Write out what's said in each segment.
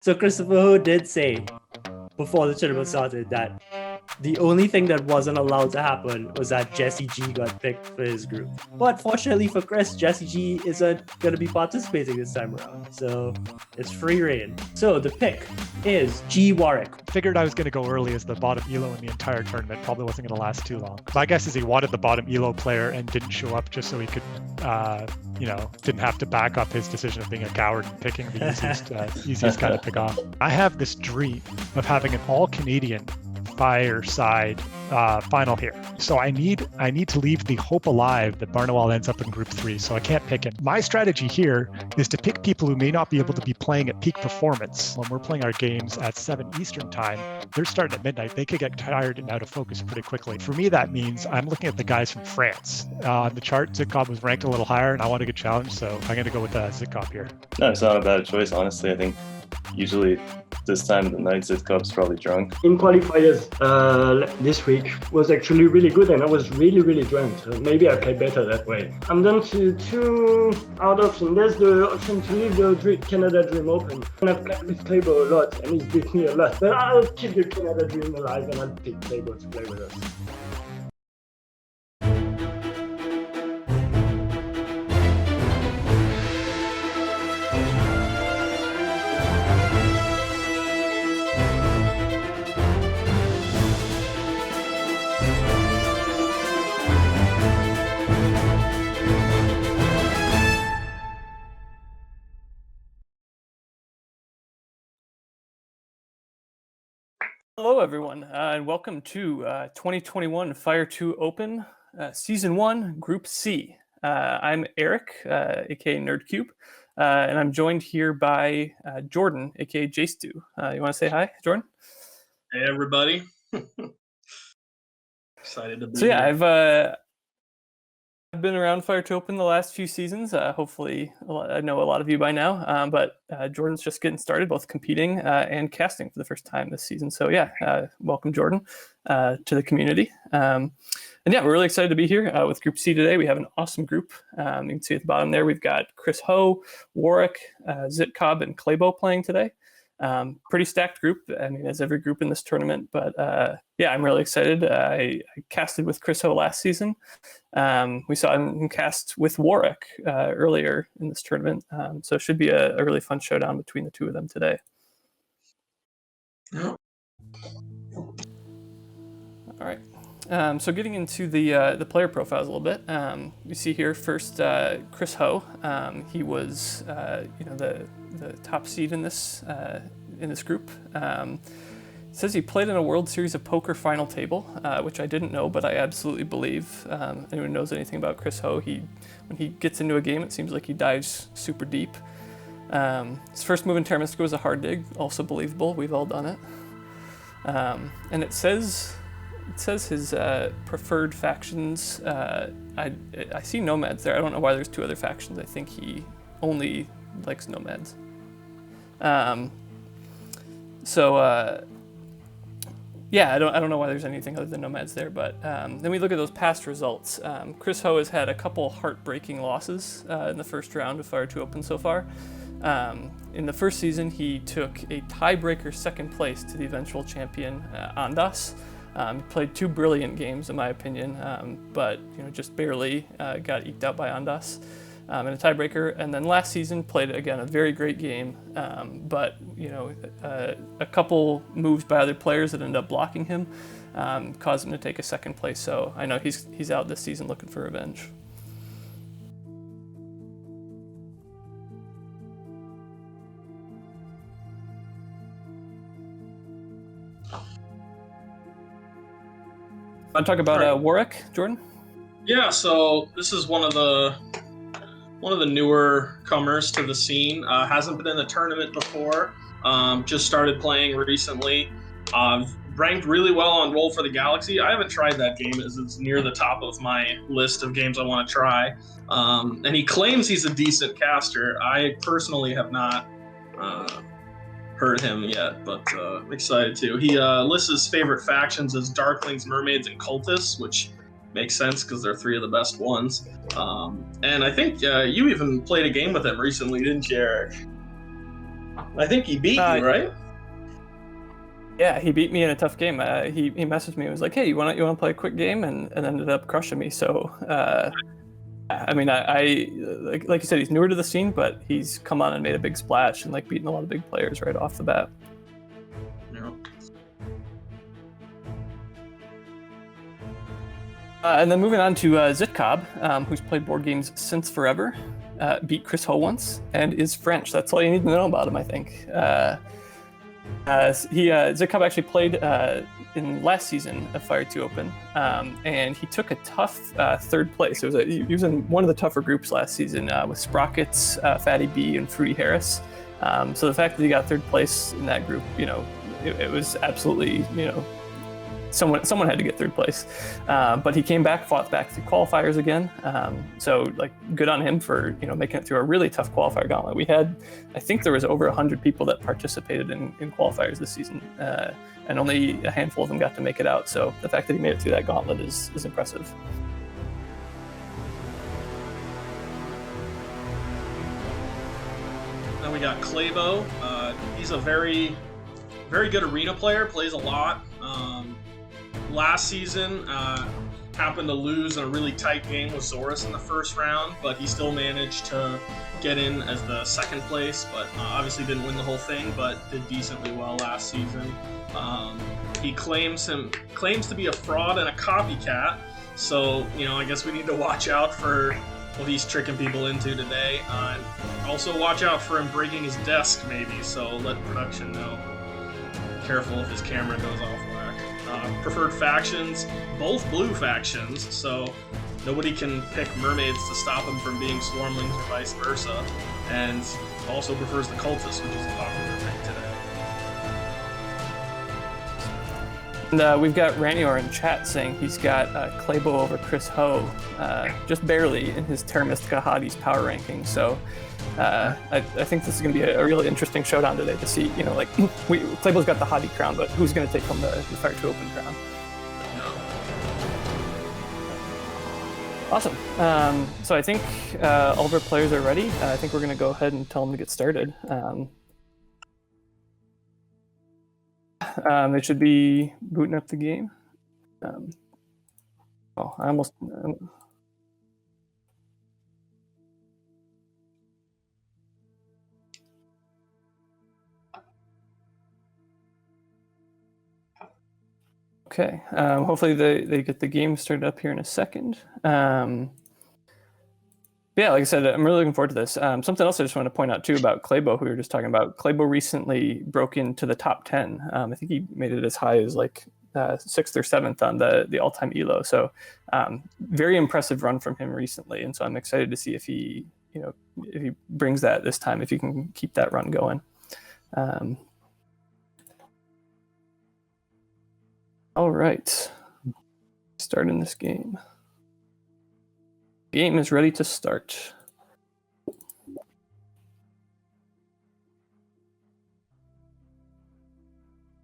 So Christopher Ho did say before the tournament started that the only thing that wasn't allowed to happen was that Jesse G got picked for his group. But fortunately for Chris, Jesse G isn't going to be participating this time around. So it's free reign. So the pick is G Warwick. Figured I was going to go early as the bottom elo in the entire tournament. Probably wasn't going to last too long. My guess is he wanted the bottom elo player and didn't show up just so he could, didn't have to back up his decision of being a coward and picking the easiest guy to pick off. I have this dream of having an all-Canadian fireside final here. So I need to leave the hope alive that Barnawal ends up in group 3, so I can't pick him. My strategy here is to pick people who may not be able to be playing at peak performance. When we're playing our games at 7 Eastern time, they're starting at midnight. They could get tired and out of focus pretty quickly. For me, that means I'm looking at the guys from France. On the chart, Zitkov was ranked a little higher, and I want to get challenged, so I'm going to go with Zitkov here. No, it's not a bad choice, honestly. I think usually this time of the night, Zitkov's probably drunk. In qualifiers this week was actually really good, and I was really, really drunk. So maybe I play better that way. I'm down to 2 out options. There's the option to leave the Canada Dream open. And I've played with Clabeau a lot, and he's beat me a lot. But I'll keep the Canada Dream alive, and I'll pick Clabeau to play with us. Hello, everyone, and welcome to 2021 Fire 2 Open, Season 1, Group C. I'm Eric, aka Nerdcube, and I'm joined here by Jordan, aka Jacedu. You want to say hi, Jordan? Hey, everybody. Excited to be here. I've been around Fire 2 Open the last few seasons. Hopefully, I know a lot of you by now, but Jordan's just getting started, both competing and casting for the first time this season. So welcome, Jordan, to the community. And we're really excited to be here with Group C today. We have an awesome group. You can see at the bottom there, we've got Chris Ho, Warwick, Zitkob, and Clabeau playing today. Pretty stacked group, I mean, as every group in this tournament, but I'm really excited. I casted with Chris Ho last season. We saw him cast with Warwick earlier in this tournament, so it should be a really fun showdown between the two of them today. All right. So getting into the player profiles a little bit, you see here first Chris Ho. He was the top seed in this group. It says he played in a World Series of Poker final table, which I didn't know, but I absolutely believe. Anyone who knows anything about Chris Ho, when he gets into a game, it seems like he dives super deep. His first move in Terra Mystica was a hard dig, also believable. We've all done it. And it says his preferred factions. I see nomads there. I don't know why there's 2 other factions. I think he only likes nomads. I don't know why there's anything other than nomads there, but then we look at those past results. Chris Ho has had a couple heartbreaking losses in the first round of Fire 2 Open so far. In the first season, he took a tiebreaker second place to the eventual champion, Andas. He played 2 brilliant games, in my opinion, but just barely got eked out by Andas in a tiebreaker. And then last season, played again a very great game, but a couple moves by other players that ended up blocking him caused him to take a second place. So I know he's out this season looking for revenge. Want to talk about Warwick, Jordan? Yeah, so this is one of the newer comers to the scene. Hasn't been in the tournament before. Just started playing recently. Ranked really well on Roll for the Galaxy. I haven't tried that game, as it's near the top of my list of games I want to try. And he claims he's a decent caster. I personally have not heard him yet, but excited to. He lists his favorite factions as Darklings, Mermaids, and Cultists, which makes sense because they're 3 of the best ones. And I think you even played a game with him recently, didn't you, Eric? I think he beat you, right? Yeah, he beat me in a tough game. He messaged me and was like, "Hey, you want to play a quick game?" and ended up crushing me. So, I mean, I like you said, he's newer to the scene, but he's come on and made a big splash and like beaten a lot of big players right off the bat. Yeah. And then moving on to Zitcob, who's played board games since forever, beat Chris Ho once, and is French. That's all you need to know about him, I think. Zitcob actually played in last season of Fire 2 Open, and he took a tough third place. He was in one of the tougher groups last season with Sprockets, Fatty B, and Fruity Harris. So the fact that he got third place in that group, it was absolutely, someone had to get third place. But he came back, fought back through qualifiers again. So like good on him for making it through a really tough qualifier gauntlet. We had, I think there was over 100 people that participated in qualifiers this season, and only a handful of them got to make it out. So the fact that he made it through that gauntlet is impressive. Then we got Clabeau. He's a very, very good arena player, plays a lot. Last season, happened to lose in a really tight game with Zorus in the first round, but he still managed to get in as the second place, but obviously didn't win the whole thing, but did decently well last season. He claims to be a fraud and a copycat, so I guess we need to watch out for what he's tricking people into today. Also watch out for him breaking his desk maybe, so let production know. Careful if his camera goes off whack. Preferred factions, both blue factions, so nobody can pick mermaids to stop him from being swarmlings or vice versa, and also prefers the cultists, which is a popular pick today. And we've got Ranior in chat saying he's got Clabeau over Chris Ho, just barely in his Terra Mystica Hotties power ranking. So I think this is going to be a really interesting showdown today to see, Clabeau's got the Hottie crown, but who's going to take home the Fire 2 Open crown? Awesome. So I think all of our players are ready. I think we're going to go ahead and tell them to get started. They should be booting up the game. I almost... Okay, hopefully they get the game started up here in a second. Yeah, like I said, I'm really looking forward to this. Something else I just want to point out too about Clabeau, who we were just talking about. Clabeau recently broke into the top 10. I think he made it as high as like 6th or 7th on the all-time ELO. So very impressive run from him recently, and so I'm excited to see if he brings that this time, if he can keep that run going. All right, starting this game. Game is ready to start.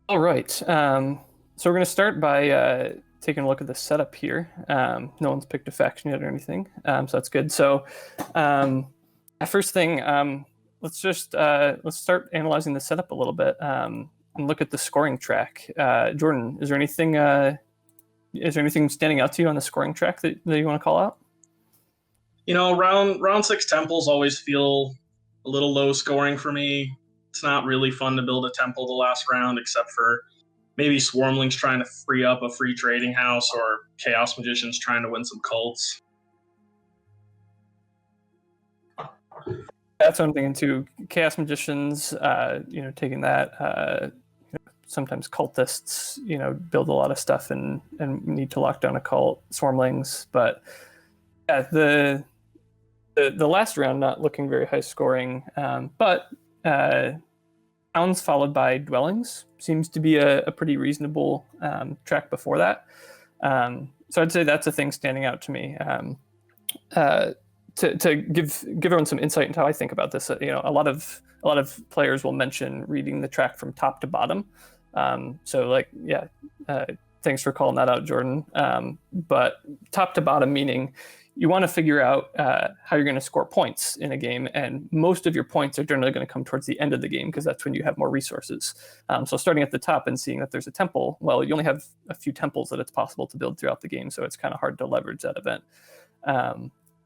All right, so we're going to start by taking a look at the setup here. No one's picked a faction yet or anything, so that's good. So first thing, let's start analyzing the setup a little bit and look at the scoring track. Jordan, is there anything standing out to you on the scoring track that you want to call out? Round 6 temples always feel a little low scoring for me. It's not really fun to build a temple the last round, except for maybe Swarmlings trying to free up a free trading house, or Chaos Magicians trying to win some cults. That's what I'm thinking too. Chaos Magicians, taking that. Sometimes cultists, build a lot of stuff and need to lock down a cult. Swarmlings, but yeah, the last round not looking very high scoring, but towns followed by dwellings seems to be a pretty reasonable track before that. So I'd say that's a thing standing out to me. To give everyone some insight into how I think about this, a lot of players will mention reading the track from top to bottom. Thanks for calling that out, Jordan. But top to bottom meaning, you want to figure out how you're going to score points in a game, and most of your points are generally going to come towards the end of the game because that's when you have more resources. So starting at the top and seeing that there's a temple, well, you only have a few temples that it's possible to build throughout the game, so it's kind of hard to leverage that event.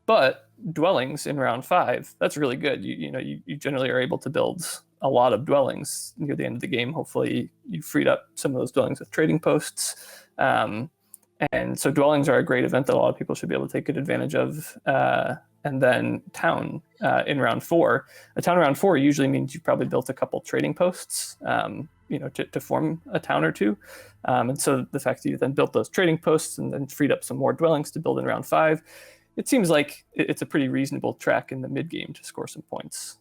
But dwellings in round 5, that's really good. You generally are able to build a lot of dwellings near the end of the game. Hopefully you freed up some of those dwellings with trading posts. And so dwellings are a great event that a lot of people should be able to take good advantage of. And then town in round 4. A town in round 4 usually means you've probably built a couple trading posts, to form a town or two. And so the fact that you then built those trading posts and then freed up some more dwellings to build in round 5, it seems like it's a pretty reasonable track in the mid game to score some points.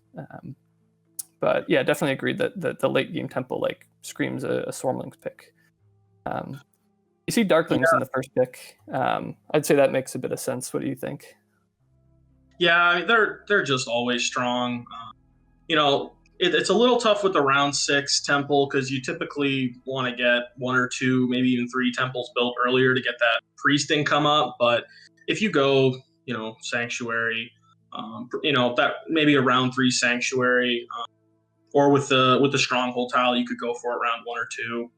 But yeah, definitely agreed that the late game temple like screams a Stormlings pick. You see Darklings in the first pick. I'd say that makes a bit of sense. What do you think? Yeah, they're just always strong. It's a little tough with the round 6 temple because you typically want to get 1 or 2, maybe even 3 temples built earlier to get that priest income up. But if you go, sanctuary, that maybe a round 3 sanctuary, or with the stronghold tile, you could go for it round 1 or 2.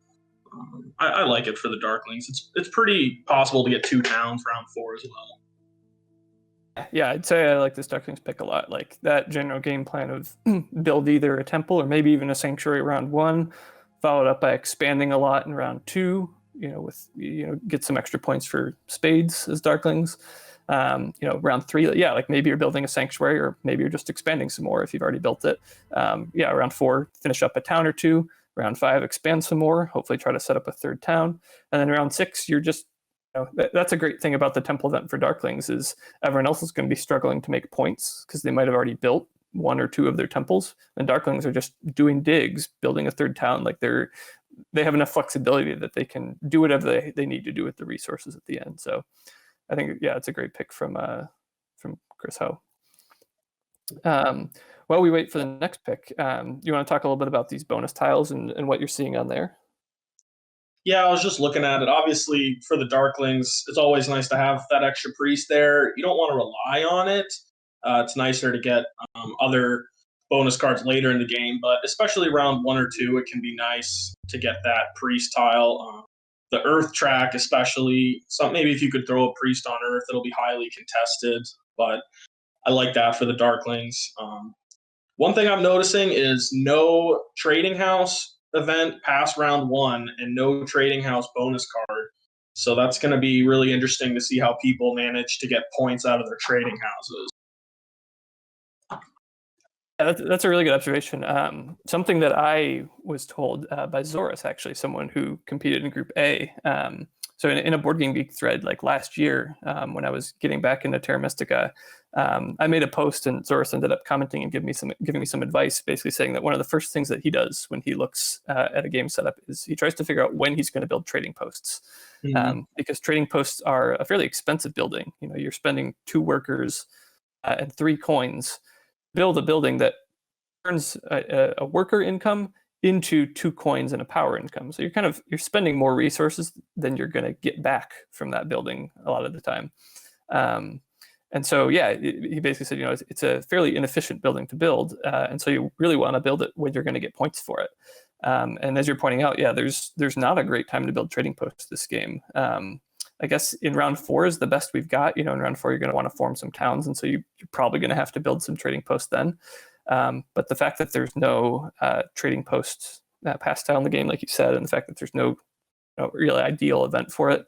I like it for the Darklings. It's pretty possible to get 2 towns round 4 as well. Yeah, I'd say I like this Darklings pick a lot. Like that general game plan of build either a temple or maybe even a sanctuary round 1, followed up by expanding a lot in round 2. Get some extra points for spades as Darklings. Round 3, yeah, like maybe you're building a sanctuary or maybe you're just expanding some more if you've already built it. Round 4, finish up a town or 2. Round 5, expand some more, hopefully try to set up a 3rd town. And then round 6, you're just, that's a great thing about the temple event for Darklings is everyone else is going to be struggling to make points because they might have already built 1 or 2 of their temples. And Darklings are just doing digs, building a 3rd town. Like they have enough flexibility that they can do whatever they need to do with the resources at the end. So I think, yeah, it's a great pick from Chris Ho. While we wait for the next pick, you want to talk a little bit about these bonus tiles and what you're seeing on there? Yeah, I was just looking at it. Obviously, for the Darklings, it's always nice to have that extra priest there. You don't want to rely on it. It's nicer to get other bonus cards later in the game, but especially round 1 or 2, it can be nice to get that priest tile. The Earth track, especially, maybe if you could throw a priest on Earth, it'll be highly contested, but I like that for the Darklings. One thing I'm noticing is no trading house event past round 1 and no trading house bonus card. So that's going to be really interesting to see how people manage to get points out of their trading houses. Yeah, that's a really good observation. Something that I was told by Zoris, actually, someone who competed in Group A. So in a Board Game Geek thread, like last year, when I was getting back into Terra Mystica, I made a post and Zoris ended up commenting and giving me some advice, basically saying that one of the first things that he does when he looks at a game setup is he tries to figure out when he's going to build trading posts. Because trading posts are a fairly expensive building. You're spending 2 workers and 3 coins build a building that turns a worker income into 2 coins and a power income. So you're spending more resources than you're going to get back from that building a lot of the time. And so, yeah, he basically said, it's a fairly inefficient building to build. And so you really want to build it when you're going to get points for it. And as you're pointing out, yeah, there's not a great time to build trading posts this game. I guess in round 4 is the best we've got. In round 4, you're going to want to form some towns. And so you're probably going to have to build some trading posts then. But the fact that there's no trading post pass tile in the game, like you said, and the fact that there's no really ideal event for it,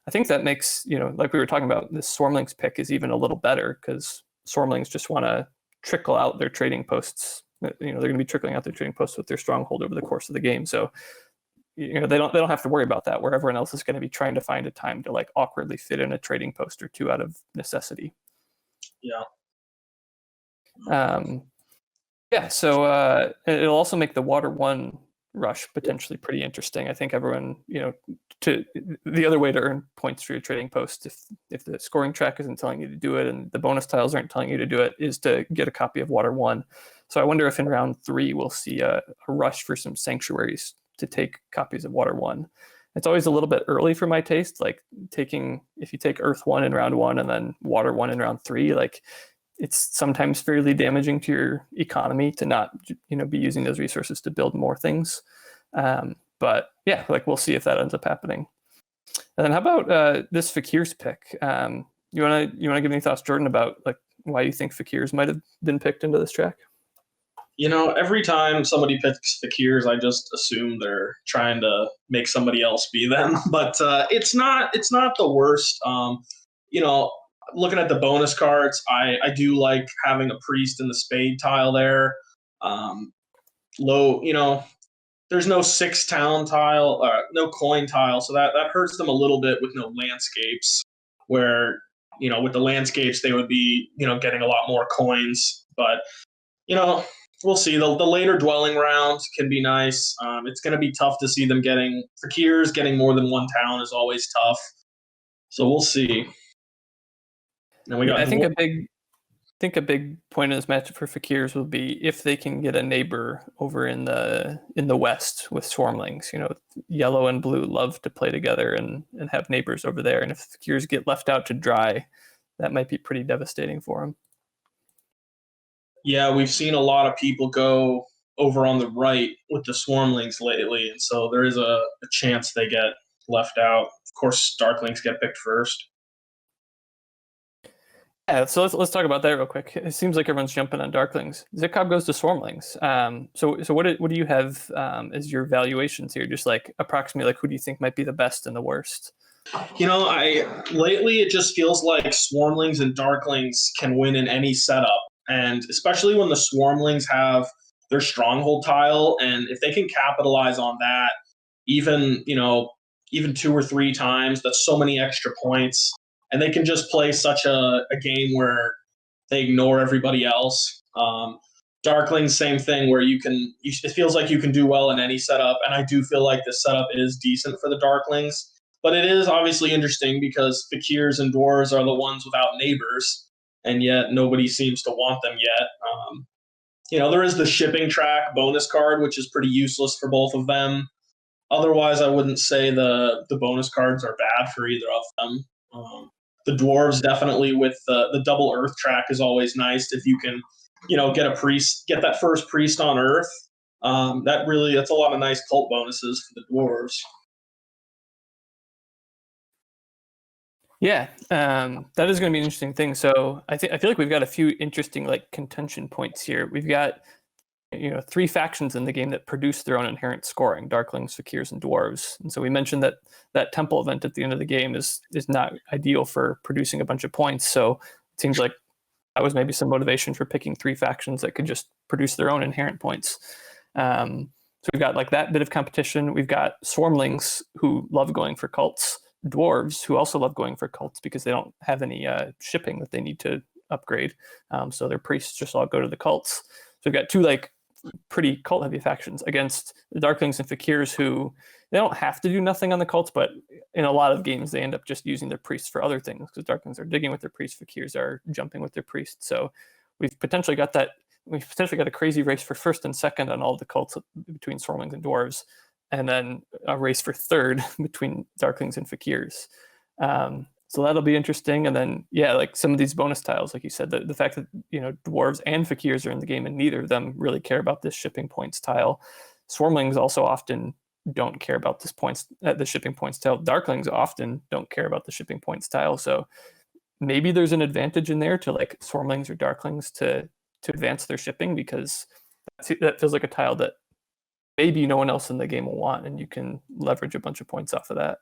I think that makes, like we were talking about, this Stormlings pick is even a little better because Stormlings just want to trickle out their trading posts. They're going to be trickling out their trading posts with their stronghold over the course of the game. So they don't have to worry about that, where everyone else is going to be trying to find a time to like awkwardly fit in a trading post or 2 out of necessity. Yeah. Yeah, so it'll also make the Water 1 rush potentially pretty interesting. I think everyone, to the other way to earn points for your trading post, if the scoring track isn't telling you to do it and the bonus tiles aren't telling you to do it, is to get a copy of Water 1. So I wonder if in round 3 we'll see a rush for some sanctuaries to take copies of Water 1. It's always a little bit early for my taste. Like if you take Earth 1 in round 1 and then Water 1 in round 3, like it's sometimes fairly damaging to your economy to not, be using those resources to build more things. But yeah, like we'll see if that ends up happening. And then how about this Fakirs pick? You wanna give any thoughts, Jordan, about like why you think Fakirs might have been picked into this track? Every time somebody picks Fakirs, I just assume they're trying to make somebody else be them. But it's not the worst. Looking at the bonus cards, I do like having a priest in the spade tile there. There's no 6 town tile, no coin tile, so that hurts them a little bit with no landscapes. Where with the landscapes they would be getting a lot more coins, but we'll see. The later dwelling round can be nice. It's going to be tough to see them getting Fakirs getting more than 1 town is always tough. So we'll see. Now we got. I think a big point of this matchup for Fakirs will be if they can get a neighbor over in the west with Swarmlings. Yellow and blue love to play together and have neighbors over there. And if Fakirs get left out to dry, that might be pretty devastating for them. Yeah, we've seen a lot of people go over on the right with the Swarmlings lately, and so there is a chance they get left out. Of course, Darklings get picked first. Yeah, so let's talk about that real quick. It seems like everyone's jumping on Darklings. Zikov goes to Swarmlings. So what do you have as your valuations here? Just like approximately, like who do you think might be the best and the worst? Lately it just feels like Swarmlings and Darklings can win in any setup, and especially when the Swarmlings have their stronghold tile, and if they can capitalize on that, even 2 or 3 times, that's so many extra points. And they can just play such a game where they ignore everybody else. Darklings, same thing, where it feels like you can do well in any setup, and I do feel like this setup is decent for the Darklings. But it is obviously interesting because Fakirs and Dwarves are the ones without neighbors, and yet nobody seems to want them yet. There is the shipping track bonus card, which is pretty useless for both of them. Otherwise, I wouldn't say the bonus cards are bad for either of them. The Dwarves definitely with the double Earth track is always nice if you can, get that first priest on Earth. That's a lot of nice cult bonuses for the Dwarves. Yeah, that is going to be an interesting thing. So I feel like we've got a few interesting like contention points here. We've got 3 factions in the game that produce their own inherent scoring: Darklings, Fakirs, and Dwarves. And so we mentioned that temple event at the end of the game is not ideal for producing a bunch of points. So it seems like that was maybe some motivation for picking 3 factions that could just produce their own inherent points. So we've got like that bit of competition. We've got Swarmlings who love going for cults, Dwarves who also love going for cults because they don't have any shipping that they need to upgrade. So their priests just all go to the cults. So we've got 2 like pretty cult heavy factions against the Darklings and Fakirs, who they don't have to do nothing on the cults, but in a lot of games they end up just using their priests for other things because Darklings are digging with their priests, Fakirs are jumping with their priests. So we've potentially got a crazy race for first and second on all the cults between Swarmlings and Dwarves, and then a race for third between Darklings and Fakirs. So that'll be interesting. And then, like some of these bonus tiles, like you said, the fact that, Dwarves and Fakirs are in the game and neither of them really care about this shipping points tile. Swarmlings also often don't care about the shipping points tile. Darklings often don't care about the shipping points tile. So maybe there's an advantage in there to like Swarmlings or Darklings to advance their shipping, because that feels like a tile that maybe no one else in the game will want, and you can leverage a bunch of points off of that.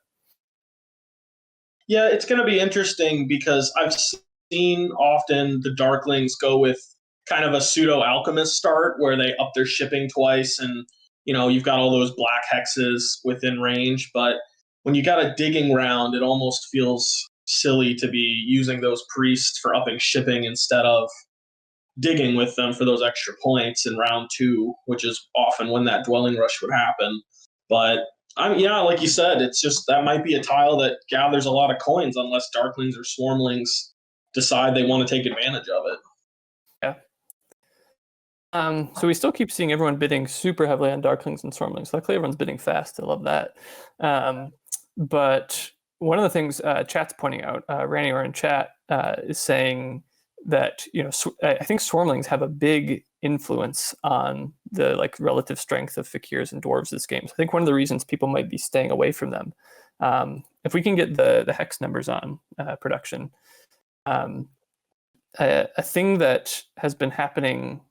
Yeah, it's going to be interesting because I've seen often the Darklings go with kind of a pseudo-alchemist start where they up their shipping twice and, you've got all those black hexes within range. But when you got a digging round, it almost feels silly to be using those priests for upping shipping instead of digging with them for those extra points in round 2, which is often when that dwelling rush would happen. But like you said, it's just that might be a tile that gathers a lot of coins unless Darklings or Swarmlings decide they want to take advantage of it. Yeah. So we still keep seeing everyone bidding super heavily on Darklings and Swarmlings. Luckily, everyone's bidding fast. I love that. But one of the things chat's pointing out, Ranior in chat is saying that I think Swarmlings have a big influence on the relative strength of Fakirs and Dwarves this game. So I think one of the reasons people might be staying away from them, if we can get the hex numbers on production, a thing that has been happening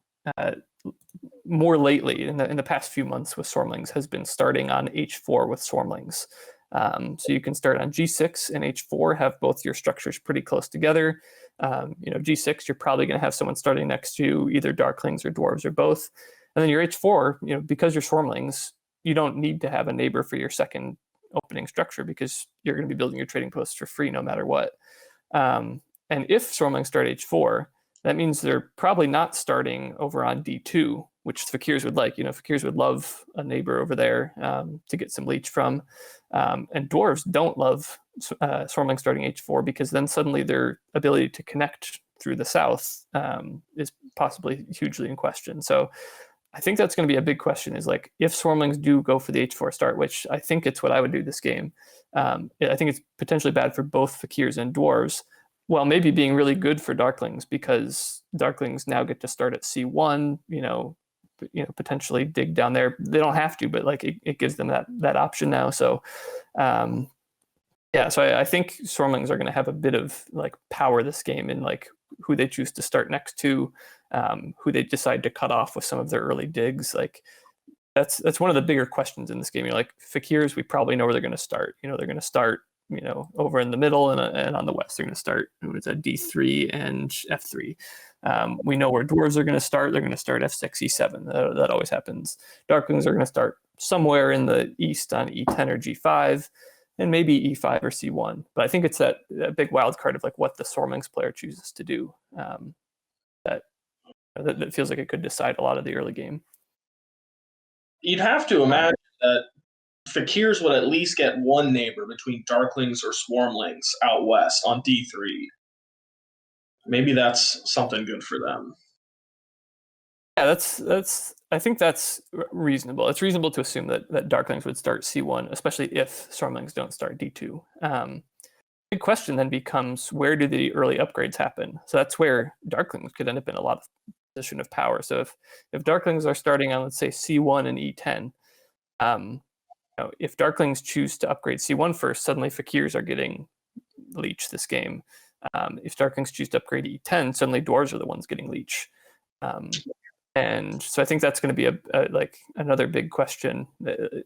more lately in the past few months with Swarmlings has been starting on H4 with Swarmlings. So you can start on G6 and H4, have both your structures pretty close together. G6, you're probably going to have someone starting next to either Darklings or Dwarves or both. And then your H4, because you're Swarmlings, you don't need to have a neighbor for your second opening structure because you're going to be building your trading posts for free no matter what. And if Swarmlings start H4, that means they're probably not starting over on D2, which Fakirs would like. Fakirs would love a neighbor over there to get some leech from. And Dwarves don't love Swarmlings starting H4 because then suddenly their ability to connect through the south is possibly hugely in question. So I think that's going to be a big question is if Swarmlings do go for the H4 start, which I think it's what I would do this game, I think it's potentially bad for both Fakirs and Dwarves, while maybe being really good for Darklings because Darklings now get to start at C1, potentially dig down there. They don't have to, but it gives them that option now. So so I think Swarmlings are going to have a bit of power this game in who they choose to start next to, who they decide to cut off with some of their early digs. That's one of the bigger questions in this game. Fakirs, we probably know where they're going to start. They're going to start over in the middle and on the west. They're going to start D3 and F3. We know where Dwarves are going to start. They're going to start F6, E7. That always happens. Darklings are going to start somewhere in the east on E10 or G5, and maybe E5 or C1. But I think it's that big wild card of what the Swarmlings player chooses to do that feels like it could decide a lot of the early game. You'd have to imagine that Fakirs would at least get one neighbor between Darklings or Swarmlings out west on D3. Maybe that's something good for them. Yeah, I think that's reasonable. It's reasonable to assume that Darklings would start C1, especially if Swarmlings don't start D2. Big question then becomes, where do the early upgrades happen? So that's where Darklings could end up in a lot of position of power. So if Darklings are starting on, let's say, C1 and E10, if Darklings choose to upgrade C1 first, suddenly Fakirs are getting leech this game. If Darklings choose to upgrade E10, suddenly Dwarves are the ones getting leech. And so I think that's going to be a another big question.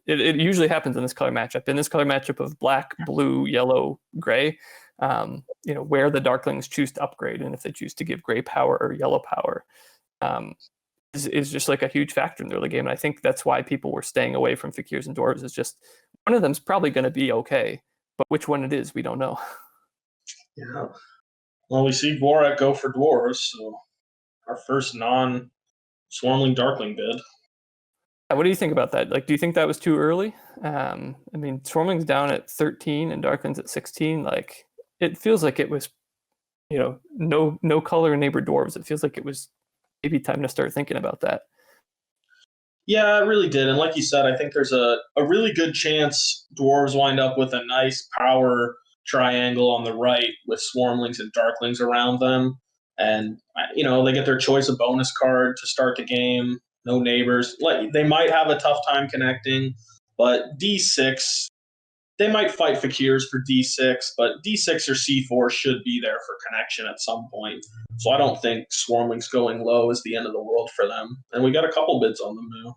It usually happens in this color matchup. In this color matchup of black, blue, yellow, gray, where the Darklings choose to upgrade and if they choose to give gray power or yellow power is just a huge factor in the early game. And I think that's why people were staying away from Fakirs and Dwarves. Is just one of them's probably going to be okay, but which one it is, we don't know. Yeah. Well, we see Vorak go for Dwarves, so our first non-Swarmling Darkling bid. What do you think about that? Do you think that was too early? Swarmling's down at 13 and Darkling's at 16. It feels like it was, no color neighbor Dwarves. It feels like it was maybe time to start thinking about that. Yeah, it really did. And like you said, I think there's a really good chance Dwarves wind up with a nice power triangle on the right with Swarmlings and Darklings around them. And, they get their choice of bonus card to start the game. No neighbors. They might have a tough time connecting, but D6, they might fight Fakirs for D6, but D6 or C4 should be there for connection at some point. So I don't think Swarmlings going low is the end of the world for them. And we got a couple bids on them now.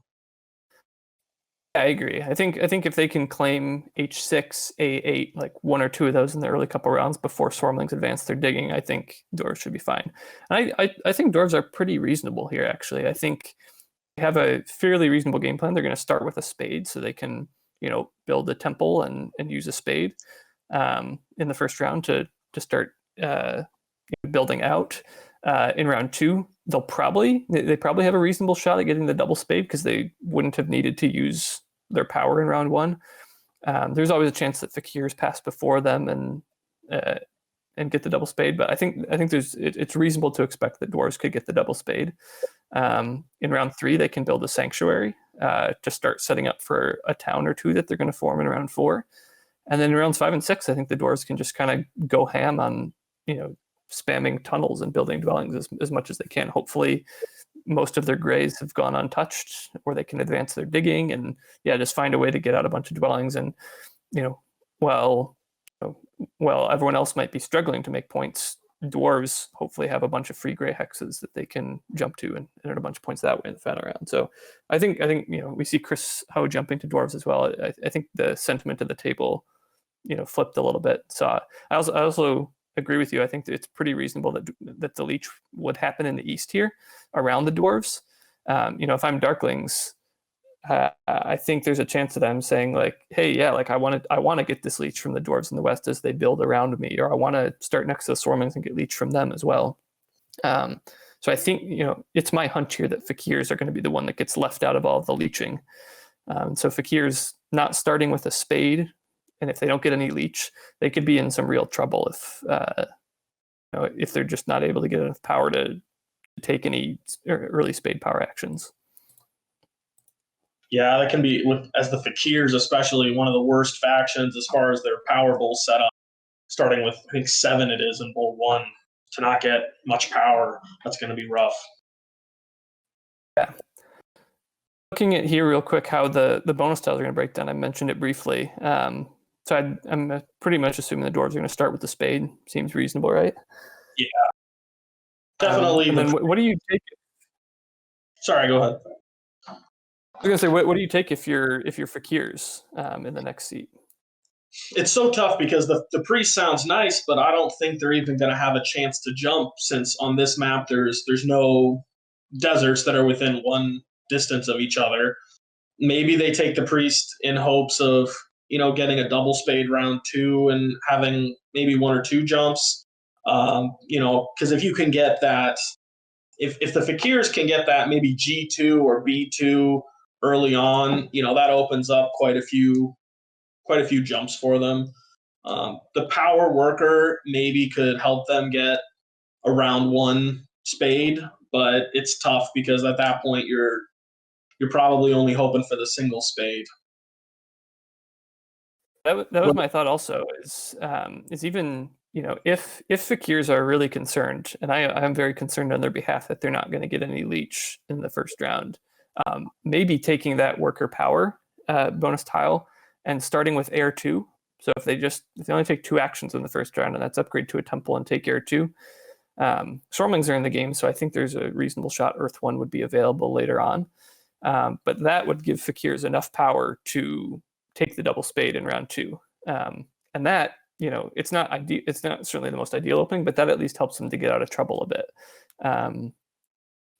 I agree. I think if they can claim H6, A8, one or two of those in the early couple rounds before Swarmlings advance their digging, I think Dwarves should be fine. And I think Dwarves are pretty reasonable here, actually. I think they have a fairly reasonable game plan. They're going to start with a spade so they can, build a temple and use a spade in the first round to start building out. In round two, they probably have a reasonable shot at getting the double spade because they wouldn't have needed to use their power in round one. There's always a chance that Fakirs pass before them and get the double spade, but I think it's reasonable to expect that Dwarves could get the double spade. In round three, they can build a sanctuary to start setting up for a town or two that they're going to form in round four. And then in rounds 5 and 6, I think the Dwarves can just kind of go ham on, spamming tunnels and building dwellings as much as they can. Hopefully, most of their grays have gone untouched, or they can advance their digging and just find a way to get out a bunch of dwellings. And while everyone else might be struggling to make points, Dwarves hopefully have a bunch of free gray hexes that they can jump to and earn a bunch of points that way in the final round. So I think we see Chris Ho jumping to Dwarves as well. I think the sentiment of the table flipped a little bit. So I also agree with you. I think that it's pretty reasonable that the leech would happen in the east here around the Dwarves. If I'm Darklings, I think there's a chance that I'm saying like, hey, yeah, like I want to get this leech from the Dwarves in the west as they build around me, or I want to start next to the Swarmlings and get leech from them as well. So I think it's my hunch here that Fakirs are going to be the one that gets left out of all of the leeching. So Fakirs not starting with a spade, and if they don't get any leech, they could be in some real trouble if they're just not able to get enough power to take any early spade power actions. Yeah, that can be, as the Fakirs especially, one of the worst factions as far as their power bowl setup. Starting with, I think, 7 it is in bowl 1. To not get much power, that's going to be rough. Yeah. Looking at here real quick how the bonus tiles are going to break down, I mentioned it briefly. So I'm pretty much assuming the Dwarves are going to start with the spade. Seems reasonable, right? Yeah. Definitely. And then what do you take? Sorry, go ahead. I was gonna say, what do you take if you're Fakirs in the next seat? It's so tough because the priest sounds nice, but I don't think they're even going to have a chance to jump, since on this map there's no deserts that are within one distance of each other. Maybe they take the priest in hopes of getting a double spade round 2 and having maybe 1 or 2 jumps. Because if you can get that, if the Fakirs can get that maybe G2 or B2 early on, that opens up quite a few jumps for them. The power worker maybe could help them get a round 1 spade, but it's tough because at that point you're probably only hoping for the single spade. That was my thought also, is even if Fakirs are really concerned, and I'm very concerned on their behalf that they're not going to get any leech in the first round, maybe taking that worker power bonus tile and starting with Air 2. So if they only take 2 actions in the first round, and that's upgrade to a temple and take Air 2. Stormlings are in the game, so I think there's a reasonable shot Earth 1 would be available later on. But that would give Fakirs enough power to take the double spade in round 2. And that, it's not ideal. It's not certainly the most ideal opening, but that at least helps them to get out of trouble a bit.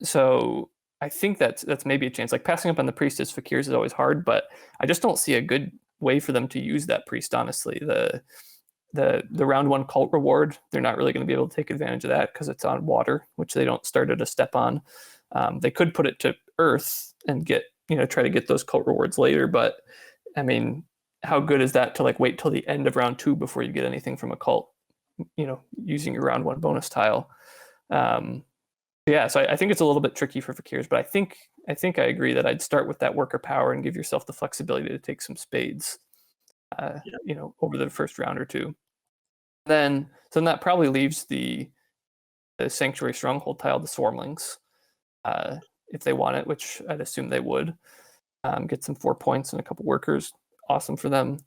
So I think that's maybe a chance. Like passing up on the priest as Fakirs is always hard, but I just don't see a good way for them to use that priest, honestly. The round 1 cult reward, they're not really going to be able to take advantage of that because it's on water, which they don't start at a step on. They could put it to earth and try to get those cult rewards later, but I mean, how good is that to wait till the end of round 2 before you get anything from a cult, using your round 1 bonus tile. So I think it's a little bit tricky for Fakirs, but I think I agree that I'd start with that worker power and give yourself the flexibility to take some spades, over the first round or 2. Then that probably leaves the Sanctuary Stronghold tile, the Swarmlings, if they want it, which I'd assume they would. Get some 4 points and a couple workers. Awesome for them.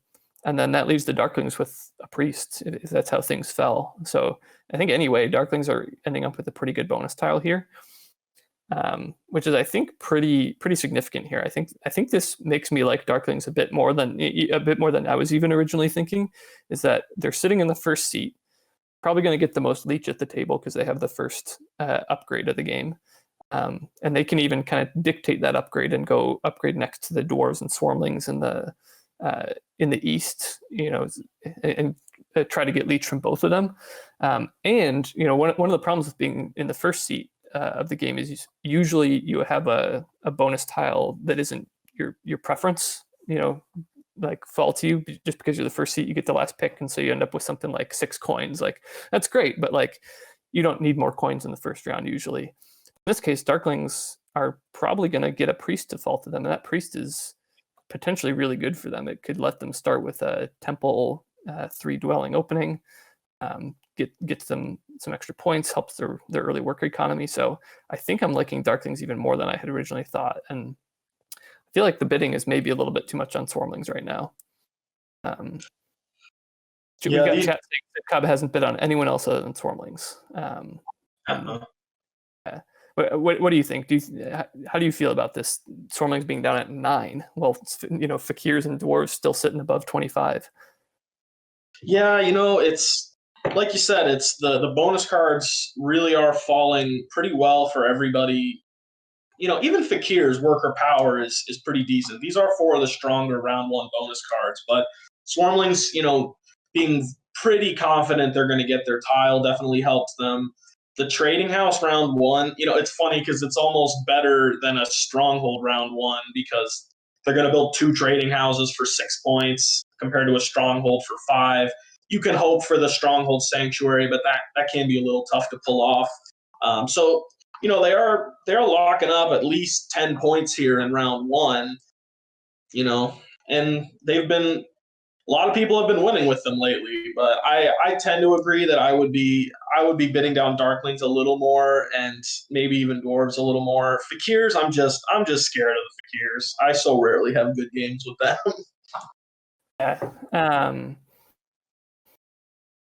And then that leaves the Darklings with a priest, if that's how things fell. So I think anyway, Darklings are ending up with a pretty good bonus tile here, which is, I think, pretty significant here. I think this makes me like Darklings a bit more than I was even originally thinking. Is that they're sitting in the first seat, probably going to get the most leech at the table because they have the first upgrade of the game. And they can even kind of dictate that upgrade and go upgrade next to the Dwarves and Swarmlings in the east, and try to get leech from both of them. And one of the problems with being in the first seat of the game is usually you have a bonus tile that isn't your preference. Fall to you just because you're the first seat. You get the last pick, and so you end up with something like 6 coins. That's great, but you don't need more coins in the first round usually. In this case, Darklings are probably going to get a priest to fall to them, and that priest is potentially really good for them. It could let them start with a temple 3 dwelling opening, gets them some extra points, helps their early work economy. So I think I'm liking Darklings even more than I had originally thought, and I feel like the bidding is maybe a little bit too much on Swarmlings right now. We've got chat saying that Cub hasn't bid on anyone else other than Swarmlings. What do you think? How do you feel about this? Swarmlings being down at 9. Well, Fakirs and Dwarves still sitting above 25. Yeah, it's like you said, it's the bonus cards really are falling pretty well for everybody. Even Fakir's worker power is pretty decent. These are 4 of the stronger round 1 bonus cards, but Swarmlings, being pretty confident they're going to get their tile definitely helps them. The trading house round 1, it's funny because it's almost better than a stronghold round 1 because they're going to build 2 trading houses for 6 points compared to a stronghold for 5. You can hope for the stronghold sanctuary, but that can be a little tough to pull off. So they're locking up at least 10 points here in round 1. And a lot of people have been winning with them lately, but I tend to agree that I would be bidding down Darklings a little more, and maybe even Dwarves a little more. Fakirs, I'm just scared of the Fakirs. I so rarely have good games with them. Yeah.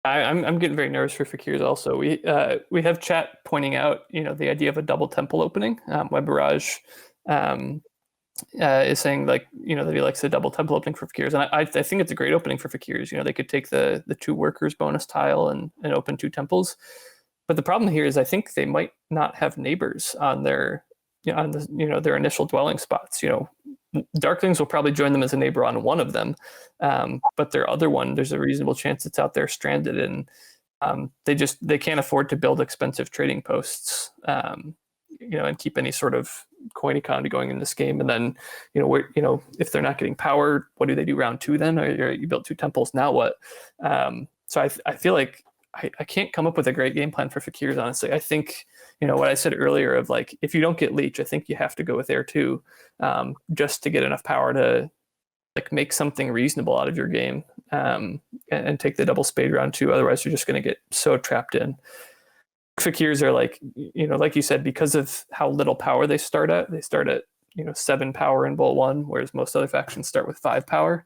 I'm getting very nervous for Fakirs also. We have chat pointing out, the idea of a double temple opening. Web Barrage is saying that he likes a double temple opening for Fakirs, and I think it's a great opening for Fakirs. They could take the 2 workers bonus tile and open 2 temples, but the problem here is I think they might not have neighbors on their their initial dwelling spots. Darklings will probably join them as a neighbor on one of them, but their other one, there's a reasonable chance it's out there stranded, and they can't afford to build expensive trading posts, and keep any sort of coin economy going in this game. And then, if they're not getting power, what do they do round 2 then? Or you built 2 temples, now what? So I feel like I can't come up with a great game plan for Fakirs, honestly. I think, what I said earlier of if you don't get Leech, I think you have to go with Air 2, just to get enough power to make something reasonable out of your game, and take the double spade round 2. Otherwise, you're just going to get so trapped in. Fakirs are like you said, because of how little power they start at 7 power in Bolt 1, whereas most other factions start with 5 power.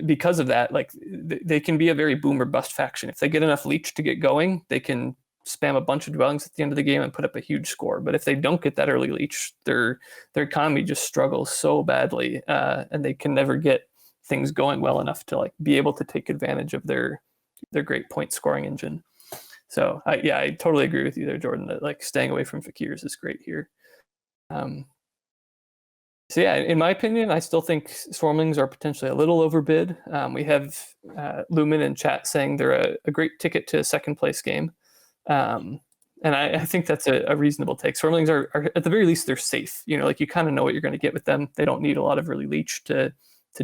Because of that, they can be a very boom or bust faction. If they get enough Leech to get going, they can spam a bunch of dwellings at the end of the game and put up a huge score. But if they don't get that early Leech, their economy just struggles so badly, and they can never get things going well enough to be able to take advantage of their great point scoring engine. So I totally agree with you there, Jordan, that staying away from Fakirs is great here. So yeah, in my opinion, I still think Swarmlings are potentially a little overbid. We have Lumen in chat saying they're a great ticket to a second place game. And I think that's a reasonable take. Swarmlings are at the very least, they're safe. You kind of know what you're going to get with them. They don't need a lot of early Leech to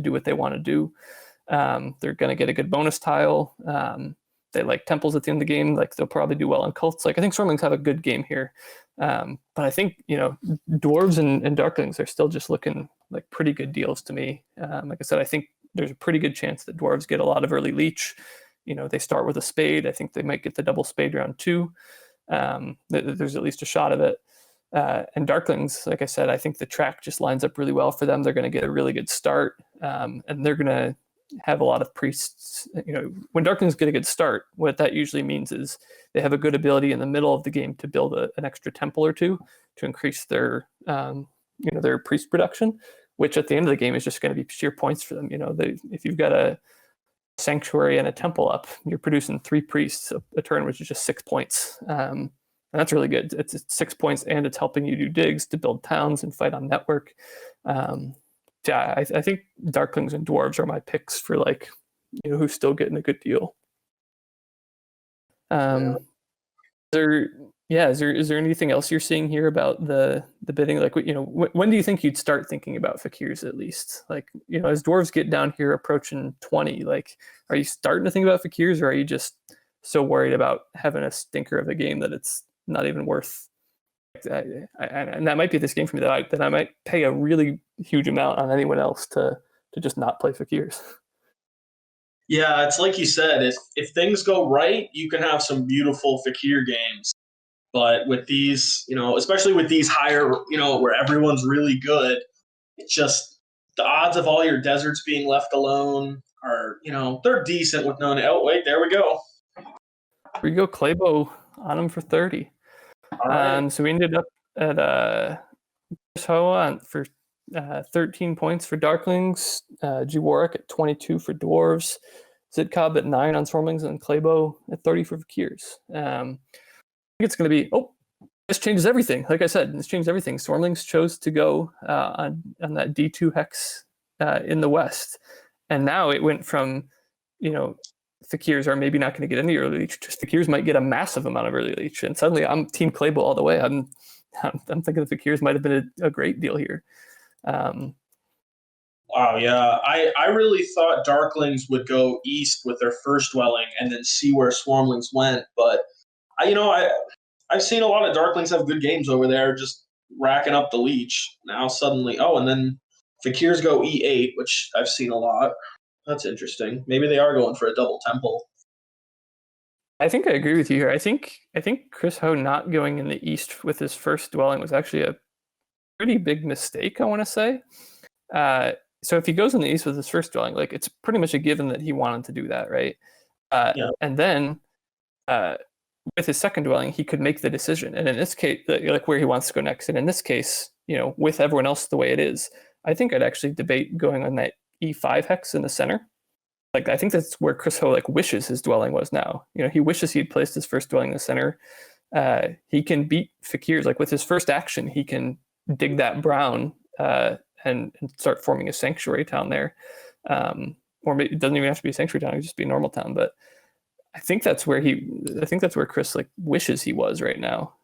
do what they want to do. They're going to get a good bonus tile. They like temples at the end of the game. They'll probably do well on cults. I think Swarmlings have a good game here. But I think, Dwarves and Darklings are still just looking like pretty good deals to me. Like I said, I think there's a pretty good chance that Dwarves get a lot of early Leech. They start with a spade. I think they might get the double spade round 2. There's at least a shot of it. And Darklings, like I said, I think the track just lines up really well for them. They're going to get a really good start, and they're going to have a lot of priests. When Darklings get a good start, what that usually means is they have a good ability in the middle of the game to build an extra temple or 2 to increase their their priest production, which at the end of the game is just going to be sheer points for them. If you've got a sanctuary and a temple up, you're producing 3 priests a turn, which is just 6 points. And that's really good. It's 6 points, and it's helping you do digs to build towns and fight on network. Yeah, I think Darklings and Dwarves are my picks for who's still getting a good deal. Is there anything else you're seeing here about the bidding? When do you think you'd start thinking about Fakirs at least? As Dwarves get down here approaching 20, are you starting to think about Fakirs, or are you just so worried about having a stinker of a game that it's not even worth And that might be this game for me that I might pay a really huge amount on anyone else to just not play Fakirs. Yeah, it's like you said, if things go right, you can have some beautiful Fakir games. But with these, especially with these higher, where everyone's really good, it's just the odds of all your deserts being left alone are, they're decent with none. Oh, wait, there we go. Here we go, Clabeau on him for 30. All right. So we ended up at Chris Ho for 13 points for Darklings, G Warwick at 22 for Dwarves, Zidcob at 9 on Swarmlings, and Clabeau at 30 for Fakirs. I think it's going to be, this changes everything. Like I said, this changed everything. Swarmlings chose to go on that D2 hex in the West. And now it went from, Fakirs are maybe not going to get any early leech, just Fakirs might get a massive amount of early leech. And suddenly I'm Team Clabeau all the way. I'm thinking the Fakirs might have been a great deal here. Wow, yeah. I really thought Darklings would go east with their first dwelling and then see where Swarmlings went. But, I've seen a lot of Darklings have good games over there, just racking up the leech. Now suddenly, and then Fakirs go E8, which I've seen a lot. That's interesting. Maybe they are going for a double temple. I think I agree with you here. I think Chris Ho not going in the east with his first dwelling was actually a pretty big mistake, I want to say. So if he goes in the east with his first dwelling, like it's pretty much a given that he wanted to do that, right? Yeah. And then with his second dwelling, he could make the decision. And in this case, like where he wants to go next. And in this case, with everyone else the way it is, I think I'd actually debate going on that E5 hex in the center. Like I think that's where Chris Ho wishes his dwelling was now. He wishes he'd placed his first dwelling in the center. He can beat Fakirs. Like with his first action, he can dig that brown and start forming a sanctuary town there. Or maybe it doesn't even have to be a sanctuary town; it could just be a normal town. But I think that's where Chris wishes he was right now.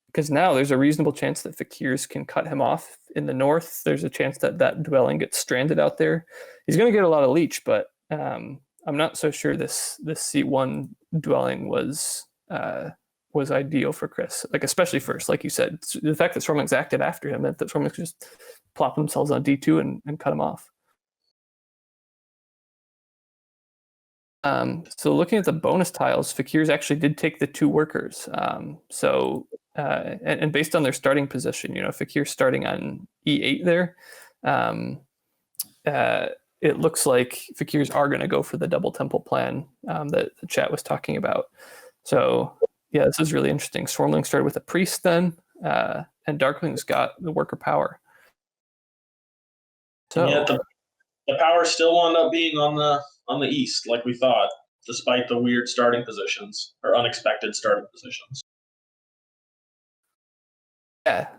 Because now there's a reasonable chance that Fakirs can cut him off in the north. There's a chance that dwelling gets stranded out there. He's going to get a lot of leech, but I'm not so sure this C1 dwelling was ideal for Chris. Like especially first, like you said, the fact that Swarmlings acted after him, that Swarmlings just plop themselves on D2 and cut him off. So looking at the bonus tiles, Fakirs actually did take the 2 workers. And based on their starting position, Fakirs starting on E8 there, it looks like Fakirs are going to go for the double temple plan that the chat was talking about. So yeah, this is really interesting. Swarmlings started with a priest then, and Darklings got the worker power. So yeah, the power still wound up being on the east, like we thought, despite the weird starting positions or unexpected starting positions. Yeah.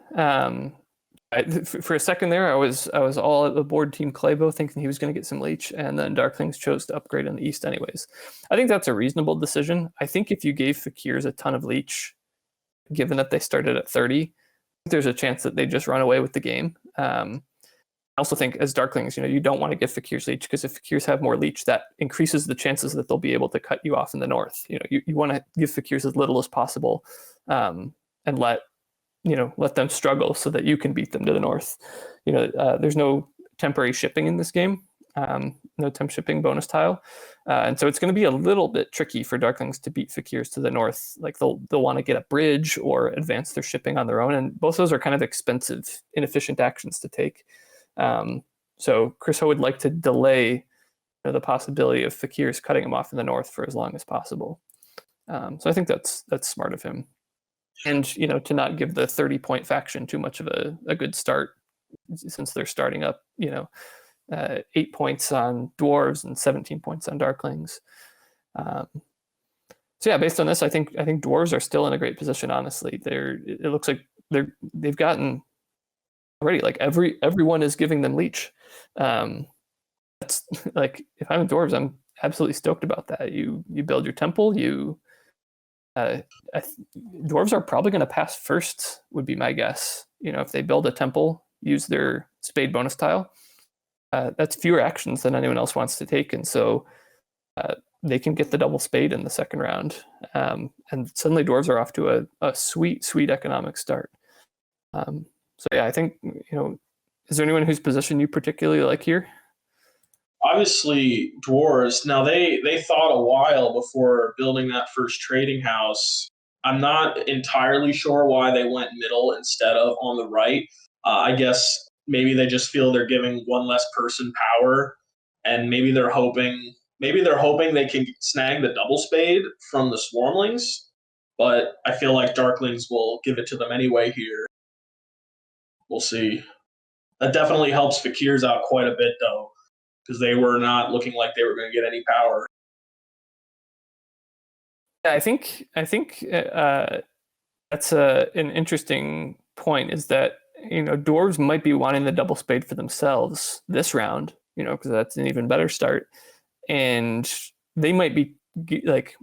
For a second there, I was all at the board Team Clabeau, thinking he was going to get some leech, and then Darklings chose to upgrade in the east anyways. I think that's a reasonable decision. I think if you gave Fakirs a ton of leech, given that they started at 30, there's a chance that they just run away with the game. I also think as Darklings, you don't want to give Fakirs leech, because if Fakirs have more leech, that increases the chances that they'll be able to cut you off in the north. You want to give Fakirs as little as possible, and let them struggle so that you can beat them to the north. There's no temporary shipping in this game, no temp shipping bonus tile. And so it's going to be a little bit tricky for Darklings to beat Fakirs to the north. Like they'll want to get a bridge or advance their shipping on their own. And both of those are kind of expensive, inefficient actions to take. So Chris Ho would like to delay the possibility of Fakirs cutting him off in the north for as long as possible. So I think that's smart of him. And, to not give the 30-point faction too much of a good start, since they're starting up, 8 points on Dwarves and 17 points on Darklings. So yeah, based on this, I think Dwarves are still in a great position, honestly. It looks like they've gotten already, like everyone is giving them leech. That's like, if I'm Dwarves, I'm absolutely stoked about that. You build your temple, Dwarves are probably going to pass first, would be my guess. If they build a temple, use their spade bonus tile, that's fewer actions than anyone else wants to take. And so they can get the double spade in the second round. And suddenly Dwarves are off to a sweet, sweet economic start. So yeah, I think, is there anyone whose position you particularly like here? Obviously, Dwarves. Now, they thought a while before building that first trading house. I'm not entirely sure why they went middle instead of on the right. I guess maybe they just feel they're giving one less person power, and maybe they're hoping they can snag the double spade from the Swarmlings. But I feel like Darklings will give it to them anyway here. We'll see. That definitely helps Fakirs out quite a bit, though, because they were not looking like they were going to get any power. I think that's an interesting point. Is that Dwarves might be wanting the double spade for themselves this round, because that's an even better start, and they might be like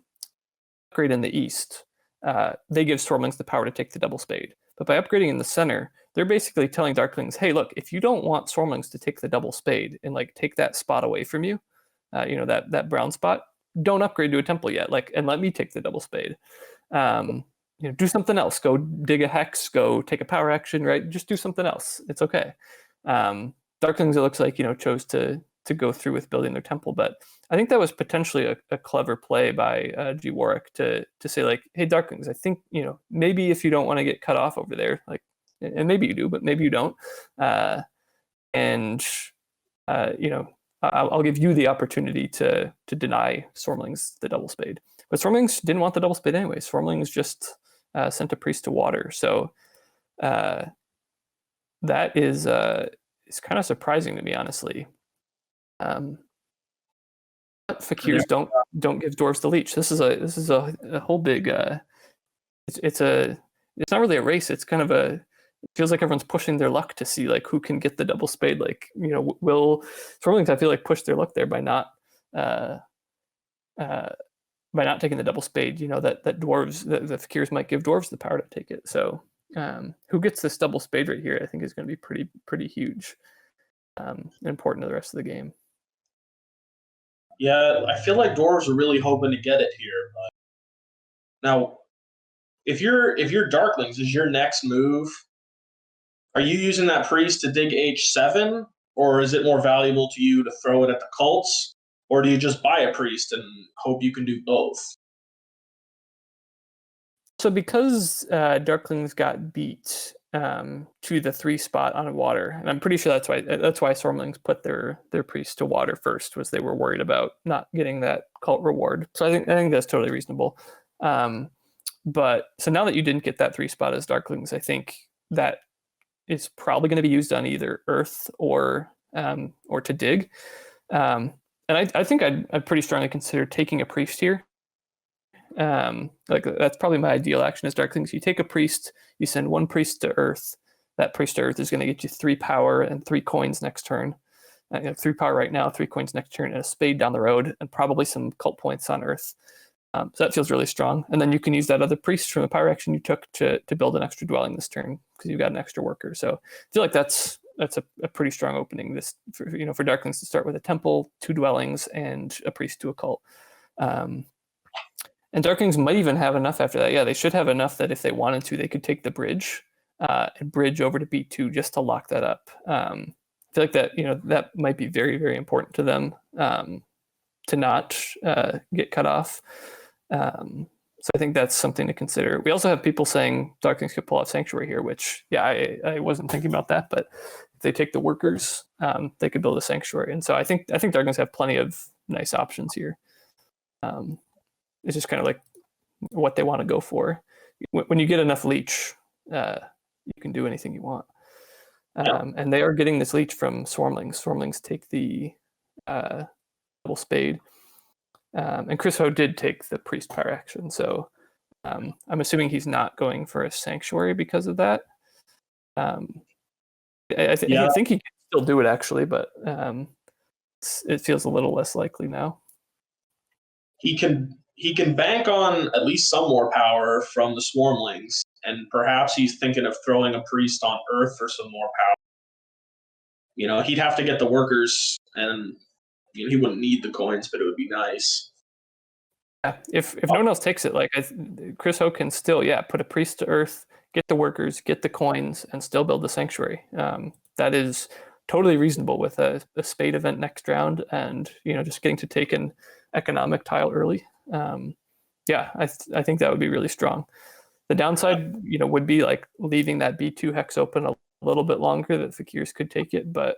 upgrade in the east. They give Swarmlings the power to take the double spade, but by upgrading in the center, they're basically telling Darklings, hey, look, if you don't want Swarmlings to take the double spade and take that spot away from you, that brown spot, don't upgrade to a temple yet, and let me take the double spade. Do something else. Go dig a hex. Go take a power action. Right? Just do something else. It's okay. Darklings, it looks like chose to go through with building their temple, but I think that was potentially a clever play by G Warwick to say hey, Darklings, I think maybe if you don't want to get cut off over there, and maybe you do, but maybe you don't, I'll give you the opportunity to deny Swarmlings the double spade. But Swarmlings didn't want the double spade anyway. Swarmlings just sent a priest to water. So that is kind of surprising to me, honestly. Fakirs don't give Dwarves the leech. This is a whole big. It's not really a race. It's kind of a. It feels like everyone's pushing their luck to see who can get the double spade. Will Swarmlings, I feel push their luck there by not taking the double spade. That Dwarves, the Fakirs might give Dwarves the power to take it. So who gets this double spade right here? I think is going to be pretty huge, and important to the rest of the game. Yeah, I feel like Dwarves are really hoping to get it here. But now, if you're Darklings, is your next move? Are you using that priest to dig H7, or is it more valuable to you to throw it at the cults, or do you just buy a priest and hope you can do both? So because Darklings got beat to the 3 spot on water, and I'm pretty sure that's why Swarmlings put their priest to water first, was they were worried about not getting that cult reward. So I think that's totally reasonable. But so now that you didn't get that 3 spot as Darklings, I think that is probably going to be used on either Earth or to dig. And I think I'd pretty strongly consider taking a priest here. That's probably my ideal action as Darklings. You take a priest, you send 1 priest to Earth. That priest to Earth is going to get you 3 power and 3 coins next turn. 3 power right now, 3 coins next turn, and a spade down the road, and probably some cult points on Earth. So that feels really strong. And then you can use that other priest from the power action you took to build an extra dwelling this turn because you've got an extra worker. So I feel like that's a pretty strong opening for Darklings to start with a temple, 2 dwellings, and a priest to a cult. And Darklings might even have enough after that. Yeah, they should have enough that if they wanted to, they could take the bridge and bridge over to B2 just to lock that up. I feel like that that might be very, very important to them to not get cut off. So I think that's something to consider. We also have people saying Darklings could pull off Sanctuary here, which, yeah, I wasn't thinking about that, but if they take the workers, they could build a Sanctuary. And so I think Darklings have plenty of nice options here. It's just kind of what they want to go for. When you get enough leech, you can do anything you want. And they are getting this leech from Swarmlings. Swarmlings take the double spade. And Chris Ho did take the priest power action, so I'm assuming he's not going for a Sanctuary because of that. I think he can still do it actually, but it feels a little less likely now. He can bank on at least some more power from the Swarmlings, and perhaps he's thinking of throwing a priest on Earth for some more power. He'd have to get the workers, and he wouldn't need the coins, but it would be nice. Yeah, if no one else takes it, like Chris Ho can still put a priest to earth, get the workers, get the coins, and still build the sanctuary. That is totally reasonable with a spade event next round, and just getting to take an economic tile early. I think that would be really strong. The downside, would be like leaving that B2 hex open a little bit longer that Fakirs could take it, but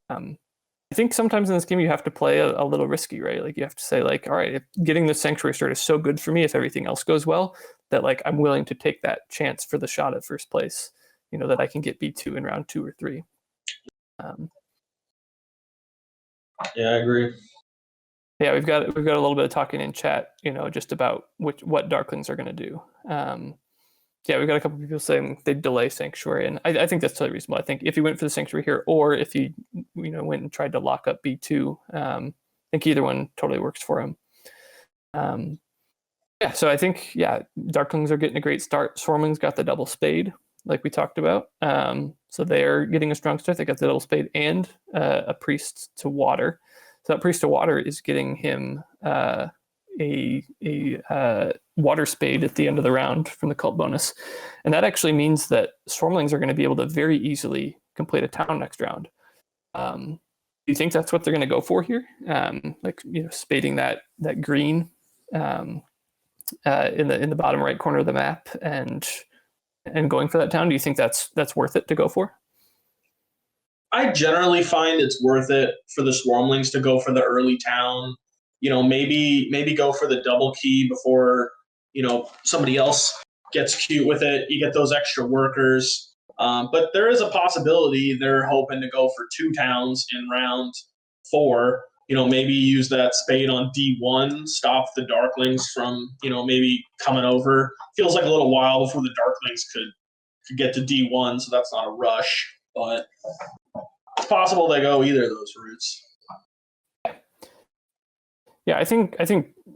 I think sometimes in this game you have to play a little risky, right? Like you have to say like, all right, if getting the sanctuary start is so good for me if everything else goes well, that like I'm willing to take that chance for the shot at first place, that I can get B2 in round 2 or 3. Yeah, I agree. Yeah, we've got a little bit of talking in chat, just about what Darklings are going to do. We've got a couple people saying they'd delay Sanctuary, and I think that's totally reasonable. I think if he went for the Sanctuary here, or if he went and tried to lock up B2, I think either one totally works for him. So I think Darklings are getting a great start. Swarmlings got the double spade, like we talked about. So they're getting a strong start. They got the double spade and a priest to water. So that priest to water is getting him a water spade at the end of the round from the cult bonus, and that actually means that Swarmlings are going to be able to very easily complete a town next round. Do you think that's what they're going to go for here? Spading that green in the bottom right corner of the map and going for that town. Do you think that's worth it to go for? I generally find it's worth it for the Swarmlings to go for the early town. Maybe go for the double key before somebody else gets cute with it. You get those extra workers, but there is a possibility they're hoping to go for 2 towns in round 4. Maybe use that spade on D1, stop the Darklings from maybe coming over. Feels like a little while before the Darklings could get to D1, so that's not a rush, but it's possible they go either of those routes. Yeah, I think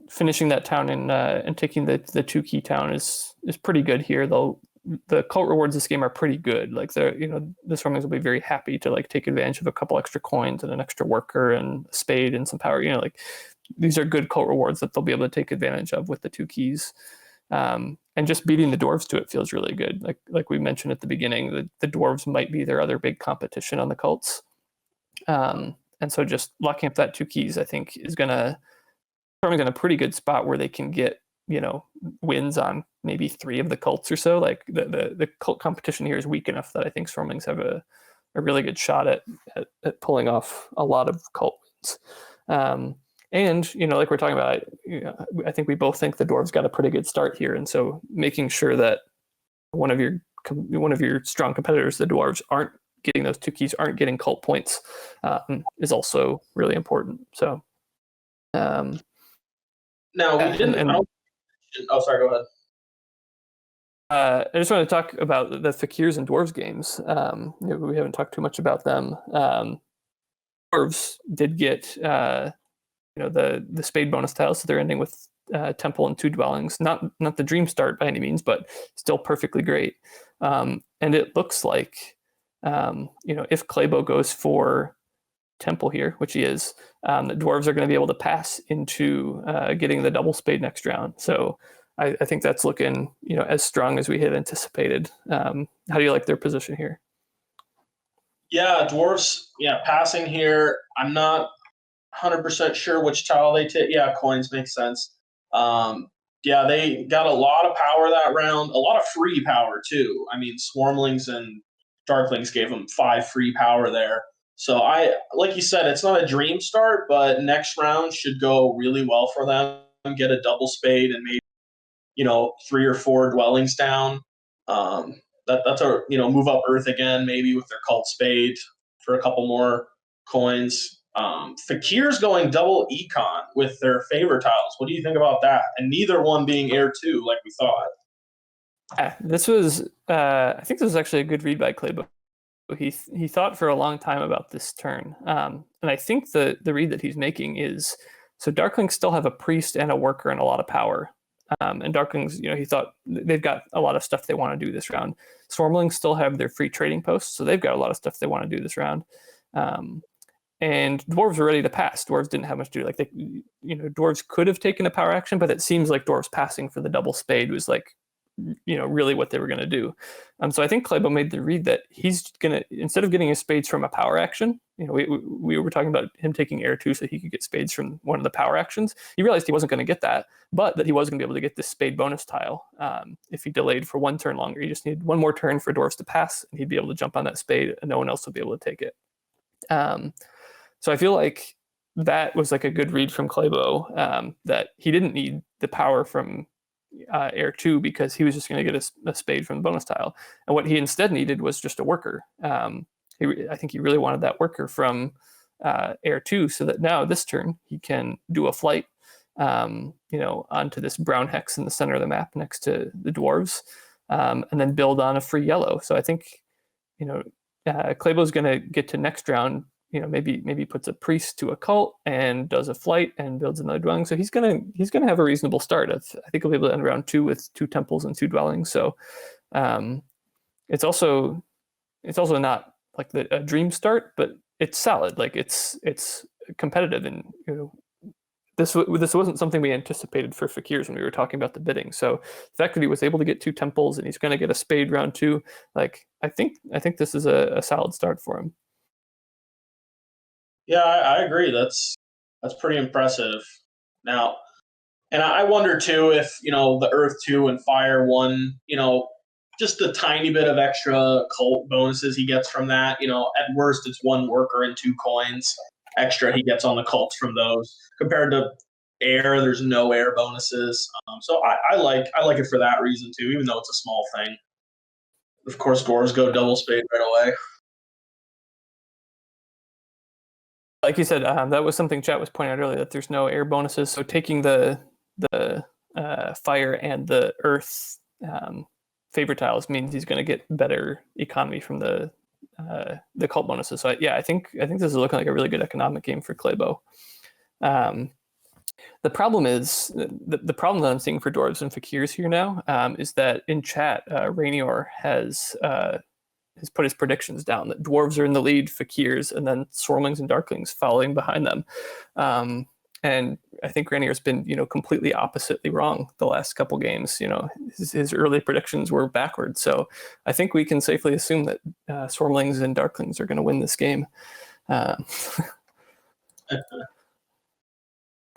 finishing that town and taking the 2 key town is pretty good here. Though the cult rewards this game are pretty good. Like the Swarmlings will be very happy to like take advantage of a couple extra coins and an extra worker and a spade and some power. Like these are good cult rewards that they'll be able to take advantage of with the 2 keys. And just beating the Dwarves to it feels really good. Like we mentioned at the beginning, the Dwarves might be their other big competition on the cults. And so just locking up that 2 keys, I think, is gonna put them in a pretty good spot where they can get wins on maybe 3 of the cults or so. Like the cult competition here is weak enough that I think Swarmlings have a really good shot at pulling off a lot of cult wins. And like we're talking about, I think we both think the Dwarves got a pretty good start here, and so making sure that one of your strong competitors, the Dwarves, aren't getting those 2 keys, aren't getting cult points, is also really important. So. Now we didn't. Oh, sorry. Go ahead. I just want to talk about the Fakirs and Dwarves games. We haven't talked too much about them. Dwarves did get the spade bonus tile, so they're ending with temple and 2 dwellings. Not the dream start by any means, but still perfectly great. And it looks like if Clabeau goes for temple here, which he is, the Dwarves are going to be able to pass into getting the double spade next round. So I think that's looking as strong as we had anticipated. How do you like their position here? Yeah, Dwarves. Yeah, passing here. I'm not 100% sure which tile they take. Yeah, coins make sense. They got a lot of power that round, a lot of free power too. I mean, Swarmlings and Darklings gave them 5 free power there. So like you said, it's not a dream start, but next round should go really well for them. Get a double spade and maybe 3 or 4 dwellings down. That's a move up Earth again, maybe with their cult spade for a couple more coins. Fakirs going double econ with their favor tiles. What do you think about that? And neither one being air 2 like we thought. This was I think this was actually a good read by Clabeau. He thought for a long time about this turn, and I think the read that he's making is, so Darklings still have a priest and a worker and a lot of power, and Darklings, he thought they've got a lot of stuff they want to do this round. Swarmlings still have their free trading posts, so they've got a lot of stuff they want to do this round. and dwarves were ready to pass. Dwarves didn't have much to do. Like dwarves could have taken a power action, but it seems like dwarves passing for the double spade was like, really what they were going to do. So I think Clabeau made the read that he's going to, instead of getting his spades from a power action, we were talking about him taking air 2 so he could get spades from one of the power actions. He realized he wasn't going to get that, but that he was going to be able to get this spade bonus tile if he delayed for 1 turn longer. He just needed 1 more turn for dwarves to pass, and he'd be able to jump on that spade, and no one else would be able to take it. So I feel like that was like a good read from Clabeau, that he didn't need the power from air 2 because he was just going to get a spade from the bonus tile, and what he instead needed was just a worker. I think he really wanted that worker from air 2 so that now this turn he can do a flight onto this brown hex in the center of the map next to the dwarves, and then build on a free yellow. So I think Clabeau's going to get to next round, maybe puts a priest to a cult and does a flight and builds another dwelling. So he's gonna have a reasonable start. I think he'll be able to end round 2 with 2 temples and 2 dwellings. So it's also not like a dream start, but it's solid. Like it's competitive, and this wasn't something we anticipated for Fakirs when we were talking about the bidding. So the fact that he was able to get 2 temples and he's going to get a spade round 2, like I think this is a solid start for him. Yeah, I agree. That's pretty impressive. Now, and I wonder too if the Earth 2 and Fire 1, just a tiny bit of extra cult bonuses he gets from that. At worst it's 1 worker and 2 coins extra he gets on the cults from those. Compared to air, there's no air bonuses. So I like it for that reason too, even though it's a small thing. Of course, dwarves go double spade right away. Like you said, that was something chat was pointing out earlier, that there's no air bonuses. So taking the fire and the earth favor tiles means he's going to get better economy from the cult bonuses. So I think this is looking like a really good economic game for Clabeau. The problem is the problem that I'm seeing for dwarves and fakirs here now is that in chat, Rainior has put his predictions down that dwarves are in the lead, fakirs, and then swarmlings and darklings following behind them. And I think Rainier's been, completely oppositely wrong the last couple games. His early predictions were backwards. So I think we can safely assume that swarmlings and darklings are going to win this game. No,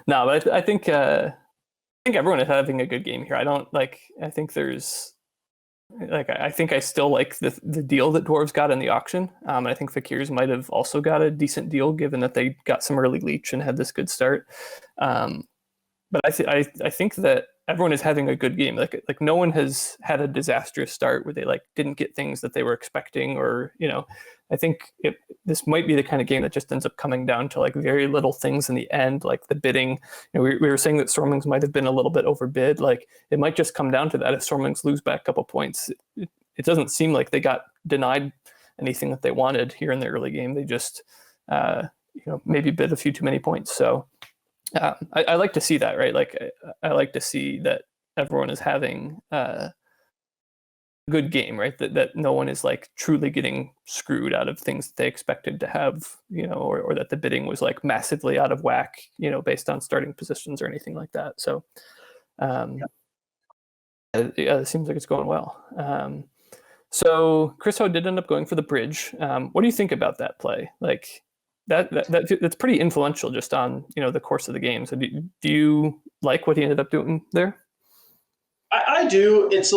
but I think everyone is having a good game here. I think there's. I think I still like the deal that dwarves got in the auction. I think fakirs might have also got a decent deal given that they got some early leech and had this good start. But I think that everyone is having a good game. Like no one has had a disastrous start where they didn't get things that they were expecting, or I think this might be the kind of game that just ends up coming down to very little things in the end, like the bidding. We were saying that Stormlings might have been a little bit overbid. It might just come down to that if Stormlings lose by a couple points. It doesn't seem like they got denied anything that they wanted here in the early game. They just maybe bid a few too many points. So I like to see that, right? I like to see that everyone is having good game, right? That no one is truly getting screwed out of things that they expected to have, or that the bidding was massively out of whack, based on starting positions or anything like that. So it seems like it's going well. So Chris Ho did end up going for the bridge. What do you think about that play? That's pretty influential just on the course of the game. So do you like what he ended up doing there? I do. It's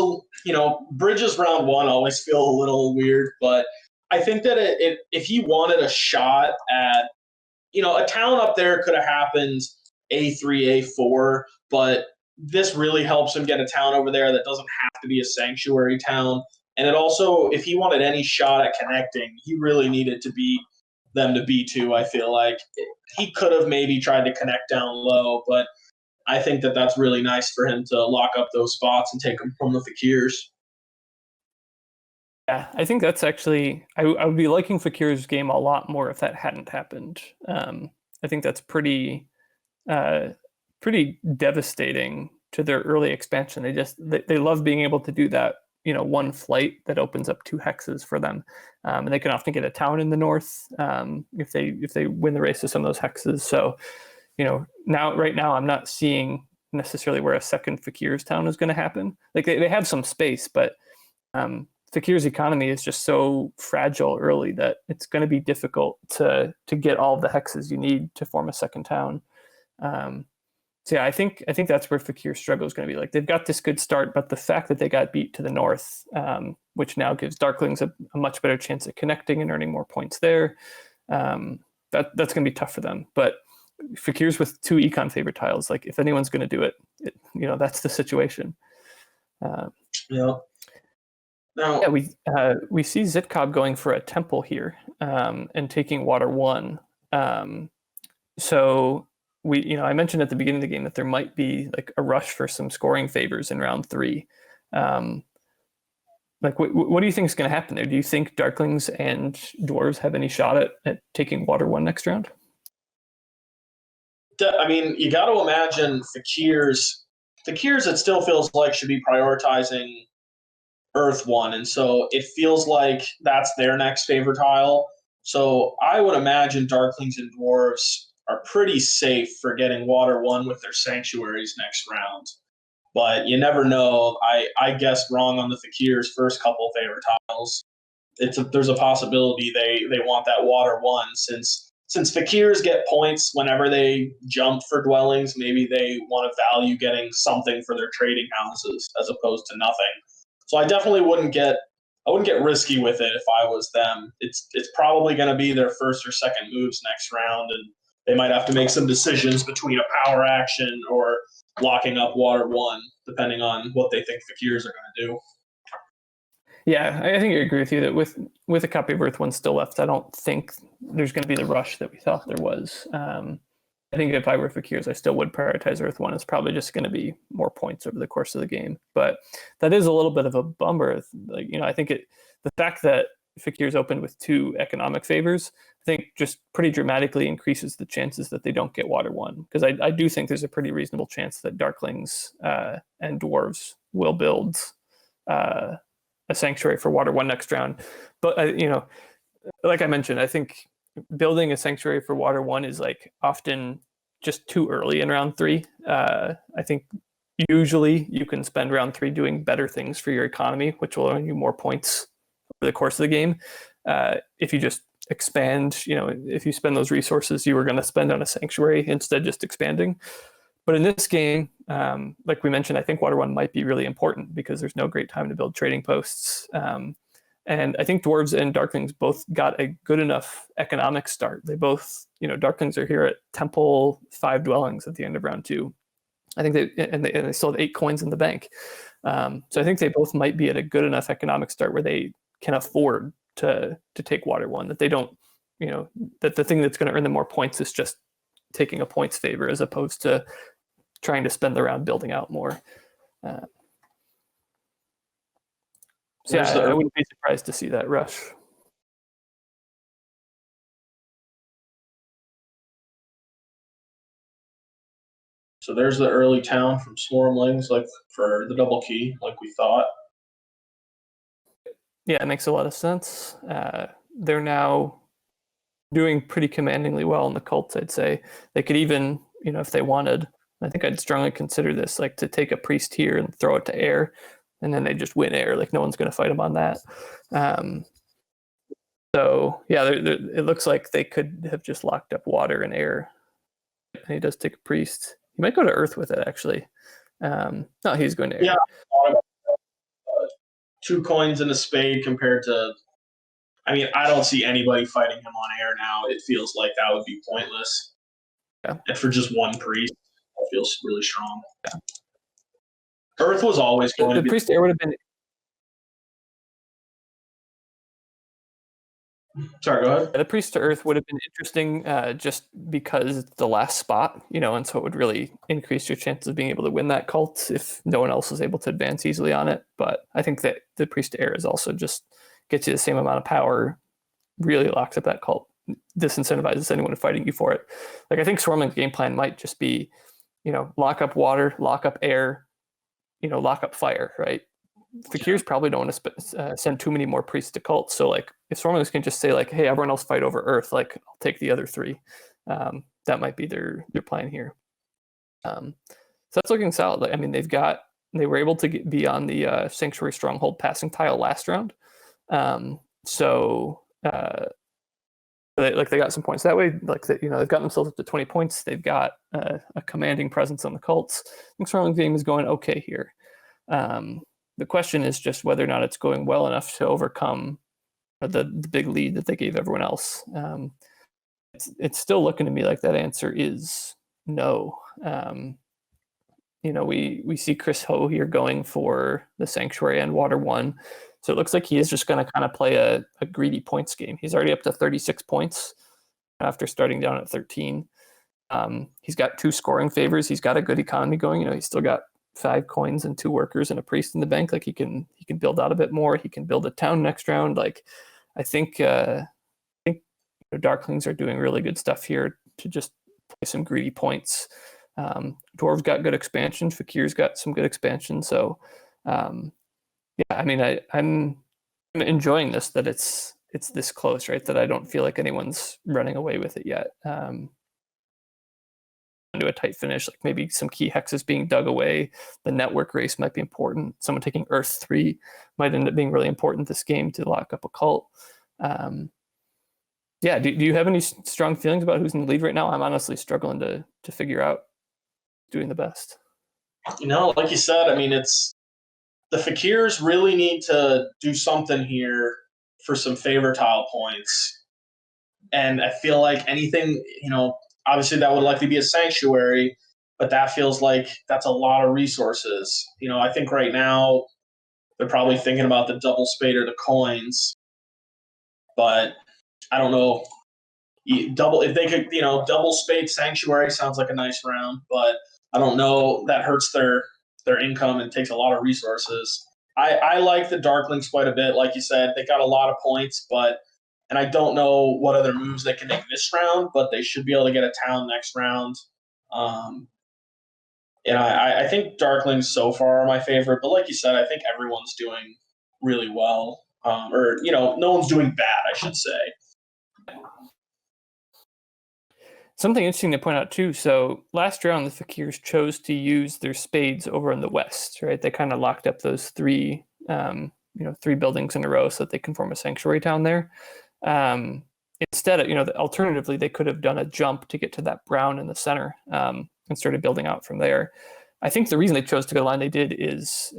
bridges round 1 always feel a little weird, but I think that if he wanted a shot at, a town up there could have happened A3, A4, but this really helps him get a town over there that doesn't have to be a sanctuary town. And it also, if he wanted any shot at connecting, he really needed to beat them to B2. I feel like he could have maybe tried to connect down low, but I think that that's really nice for him to lock up those spots and take them from the Fakirs. Yeah, I think that's actually, I would be liking Fakir's game a lot more if that hadn't happened. I think that's pretty devastating to their early expansion. They love being able to do that, one flight that opens up 2 hexes for them, and they can often get a town in the north if they win the race to some of those hexes. So right now I'm not seeing necessarily where a second Fakirs town is going to happen. Like they have some space, but Fakirs economy is just so fragile early that it's going to be difficult to get all of the hexes you need to form a second town. So yeah, I think that's where Fakir's struggle is going to be. Like they've got this good start, but the fact that they got beat to the north, which now gives Darklings a much better chance at connecting and earning more points there, that's going to be tough for them. But Fakirs with 2 econ favor tiles, like if anyone's going to do it, that's the situation. Yeah. Now, yeah, we see Zitkob going for a temple here and taking water 1. So I mentioned at the beginning of the game that there might be like a rush for some scoring favors in round 3. Like, what do you think is going to happen there? Do you think Darklings and Dwarves have any shot at taking water 1 next round? I mean, you got to imagine Fakirs, it still feels like should be prioritizing Earth 1, and so it feels like that's their next favor tile. So I would imagine Darklings and Dwarves are pretty safe for getting water 1 with their sanctuaries next round. But you never know. I guessed wrong on the Fakirs' first couple favor tiles. There's a possibility they want that water 1 since Fakirs get points whenever they jump for dwellings. Maybe they want to value getting something for their trading houses as opposed to nothing. So I definitely wouldn't get risky with it if I was them. It's probably going to be their first or second moves next round, and they might have to make some decisions between a power action or locking up water 1, depending on what they think Fakirs are going to do. Yeah, I think I agree with you that with a copy of Earth 1 still left, I don't think there's going to be the rush that we thought there was. I think if I were Fakirs, I still would prioritize Earth 1. It's probably just going to be more points over the course of the game. But that is a little bit of a bummer. Like, I think the fact that Fakirs opened with 2 economic favors, I think just pretty dramatically increases the chances that they don't get water 1. Because I do think there's a pretty reasonable chance that Darklings and Dwarves will build a sanctuary for water 1 next round. But like I mentioned, I think building a sanctuary for water 1 is like often just too early in round 3. I think usually you can spend round 3 doing better things for your economy, which will earn you more points over the course of the game. If you just expand, if you spend those resources you were going to spend on a sanctuary instead just expanding. But in this game, like we mentioned, I think water 1 might be really important because there's no great time to build trading posts. And I think Dwarves and Darklings both got a good enough economic start. They both, Darklings are here at Temple 5 dwellings at the end of round 2. I think they still have 8 coins in the bank. So I think they both might be at a good enough economic start where they can afford to take water 1, that they don't, that the thing that's going to earn them more points is just taking a points favor as opposed to trying to spend the round building out more. So yeah, I wouldn't be surprised to see that rush. So there's the early town from Swarmlings, like for the double key, like we thought. Yeah, it makes a lot of sense. They're now doing pretty commandingly well in the cults, I'd say. They could even, if they wanted, I think I'd strongly consider this, like to take a priest here and throw it to air, and then they just win air. Like no one's going to fight them on that. So yeah, it looks like they could have just locked up water and air. And he does take a priest. He might go to earth with it, actually. No, he's going to air. Yeah, 2 coins and a spade compared to. I mean, I don't see anybody fighting him on air now. It feels like that would be pointless. Yeah. And for just 1 priest, that feels really strong. Yeah. Earth was always going to be. The priest air would have been. Sorry, go ahead. The priest to earth would have been interesting just because it's the last spot, and so it would really increase your chances of being able to win that cult if no one else is able to advance easily on it. But I think that the priest to air is also just gets you the same amount of power, really locks up that cult, disincentivizes anyone fighting you for it. Like I think Swarmling's game plan might just be, lock up water, lock up air, lock up fire, right? Fakirs probably don't want to send too many more priests to cults. So like, if Stormlings can just say like, "Hey, everyone else fight over Earth," like I'll take the other 3. That might be their plan here. So that's looking solid. I mean, they were able to be on the Sanctuary Stronghold passing tile last round. They got some points that way. Like they've gotten themselves up to 20 points. They've got a commanding presence on the cults. I think Stormling's game is going okay here. The question is just whether or not it's going well enough to overcome the big lead that they gave everyone else. It's still looking to me like that answer is no. We see Chris Ho here going for the Sanctuary and Water 1. So it looks like he is just going to kind of play a greedy points game. He's already up to 36 points after starting down at 13. He's got 2 scoring favors. He's got a good economy going. He's still got 5 coins and 2 workers and a priest in the bank. Like he can build out a bit more. He can build a town next round. Like I think Darklings are doing really good stuff here to just play some greedy points. Dwarves got good expansion. Fakir's got some good expansion. So I mean, I'm enjoying this, that it's this close, right? That I don't feel like anyone's running away with it yet. Into a tight finish, like maybe some key hexes being dug away. The network race might be important. Someone taking Earth 3 might end up being really important this game to lock up a cult. Do you have any strong feelings about who's in the lead right now? I'm honestly struggling to figure out doing the best. Like you said, I mean, it's the Fakirs really need to do something here for some favor tile points. And I feel like anything, obviously that would likely be a Sanctuary, but that feels like that's a lot of resources. I think right now they're probably thinking about the double spade or the coins, but I don't know. If they could, double spade Sanctuary sounds like a nice round, but I don't know. That hurts their income and takes a lot of resources. I like the Darklings quite a bit. Like you said, they got a lot of points, and I don't know what other moves they can make this round, but they should be able to get a town next round. I think Darklings so far are my favorite, but like you said, I think everyone's doing really well. No one's doing bad, I should say. Something interesting to point out too. So last round, the Fakirs chose to use their spades over in the west, right? They kind of locked up those 3 buildings in a row so that they can form a Sanctuary town there. Instead, alternatively, they could have done a jump to get to that brown in the center and started building out from there. I think the reason they chose to go the line they did is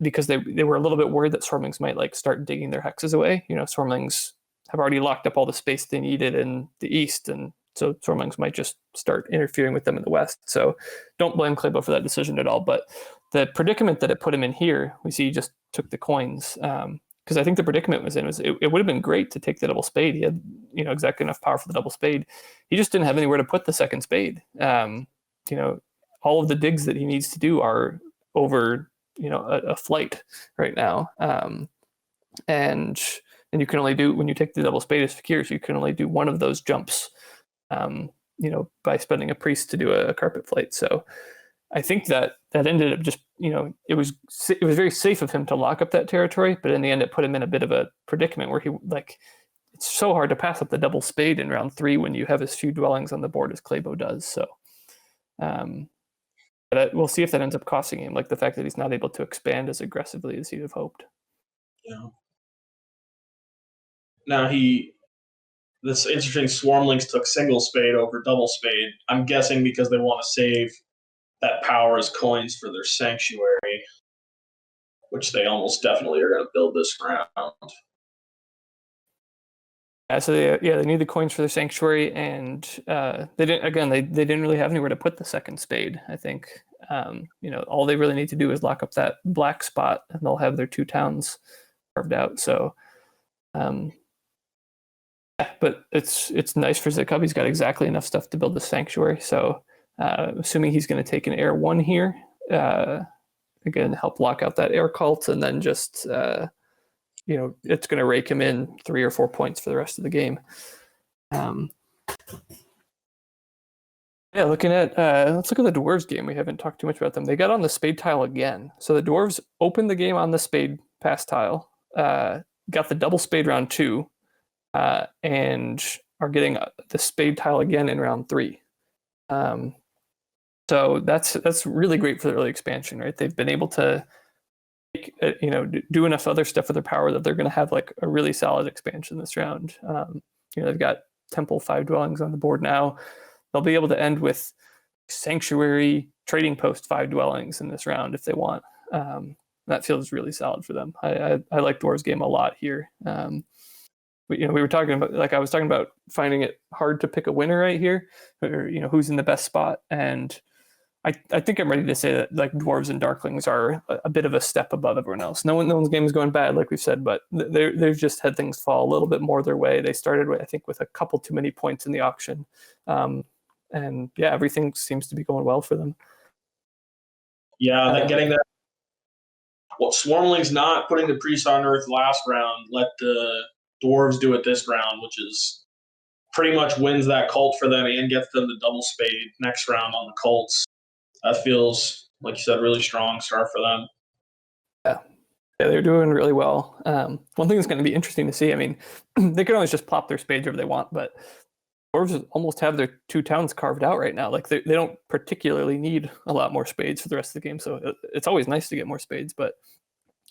because they were a little bit worried that Stormlings might start digging their hexes away. Stormlings have already locked up all the space they needed in the east, and so Stormlings might just start interfering with them in the west. So don't blame Clabeau for that decision at all. But the predicament that it put him in here, we see he just took the coins. Because I think the predicament was it would have been great to take the double spade. He had exactly enough power for the double spade. He just didn't have anywhere to put the second spade. All of the digs that he needs to do are over a flight right now. And you can only do, when you take the double spade as Fakirs, you can only do one of those jumps. By spending a priest to do a carpet flight. So I think that ended up just, it was very safe of him to lock up that territory, but in the end it put him in a bit of a predicament where it's so hard to pass up the double spade in round 3 when you have as few dwellings on the board as Clabeau does. So but we'll see if that ends up costing him, like the fact that he's not able to expand as aggressively as he'd have hoped. Yeah. Now this interesting Swarmlings took single spade over double spade. I'm guessing because they want to save that power as coins for their Sanctuary, which they almost definitely are going to build this round. So they need the coins for their Sanctuary, and they didn't really have anywhere to put the second spade. I think all they really need to do is lock up that black spot, and they'll have their 2 towns carved out. So. But it's nice for Jacedu. He's got exactly enough stuff to build the Sanctuary. So assuming he's going to take an Air 1 here, again, help lock out that Air cult, and then just, it's going to rake him in 3 or 4 points for the rest of the game. Yeah, looking at let's look at the Dwarves game. We haven't talked too much about them. They got on the spade tile again. So the Dwarves opened the game on the spade pass tile, got the double spade round 2, and are getting the spade tile again in round 3. So that's really great for the early expansion, right? They've been able to do enough other stuff with their power that they're going to have like a really solid expansion this round. They've got Temple 5 dwellings on the board now. They'll be able to end with Sanctuary, Trading Post 5 dwellings in this round if they want. That feels really solid for them. I like Dwarves game a lot here. We were talking about, like I was talking about, finding it hard to pick a winner right here, or who's in the best spot. And I think I'm ready to say that like Dwarves and Darklings are a bit of a step above everyone else. No one's game is going bad, like we've said, but they've just had things fall a little bit more their way. They started, I think, with a couple too many points in the auction. And yeah, everything seems to be going well for them. Yeah, they're getting that. Well, Swarmling's not putting the priest on Earth last round. Let the Dwarves do it this round, which is pretty much wins that cult for them and gets them the double spade next round on the cults. That feels, like you said, really strong start for them. Yeah, they're doing really well. One thing that's going to be interesting to see, I mean, they can always just plop their spades wherever they want, but Dwarves almost have their 2 towns carved out right now. Like they don't particularly need a lot more spades for the rest of the game, so it's always nice to get more spades. But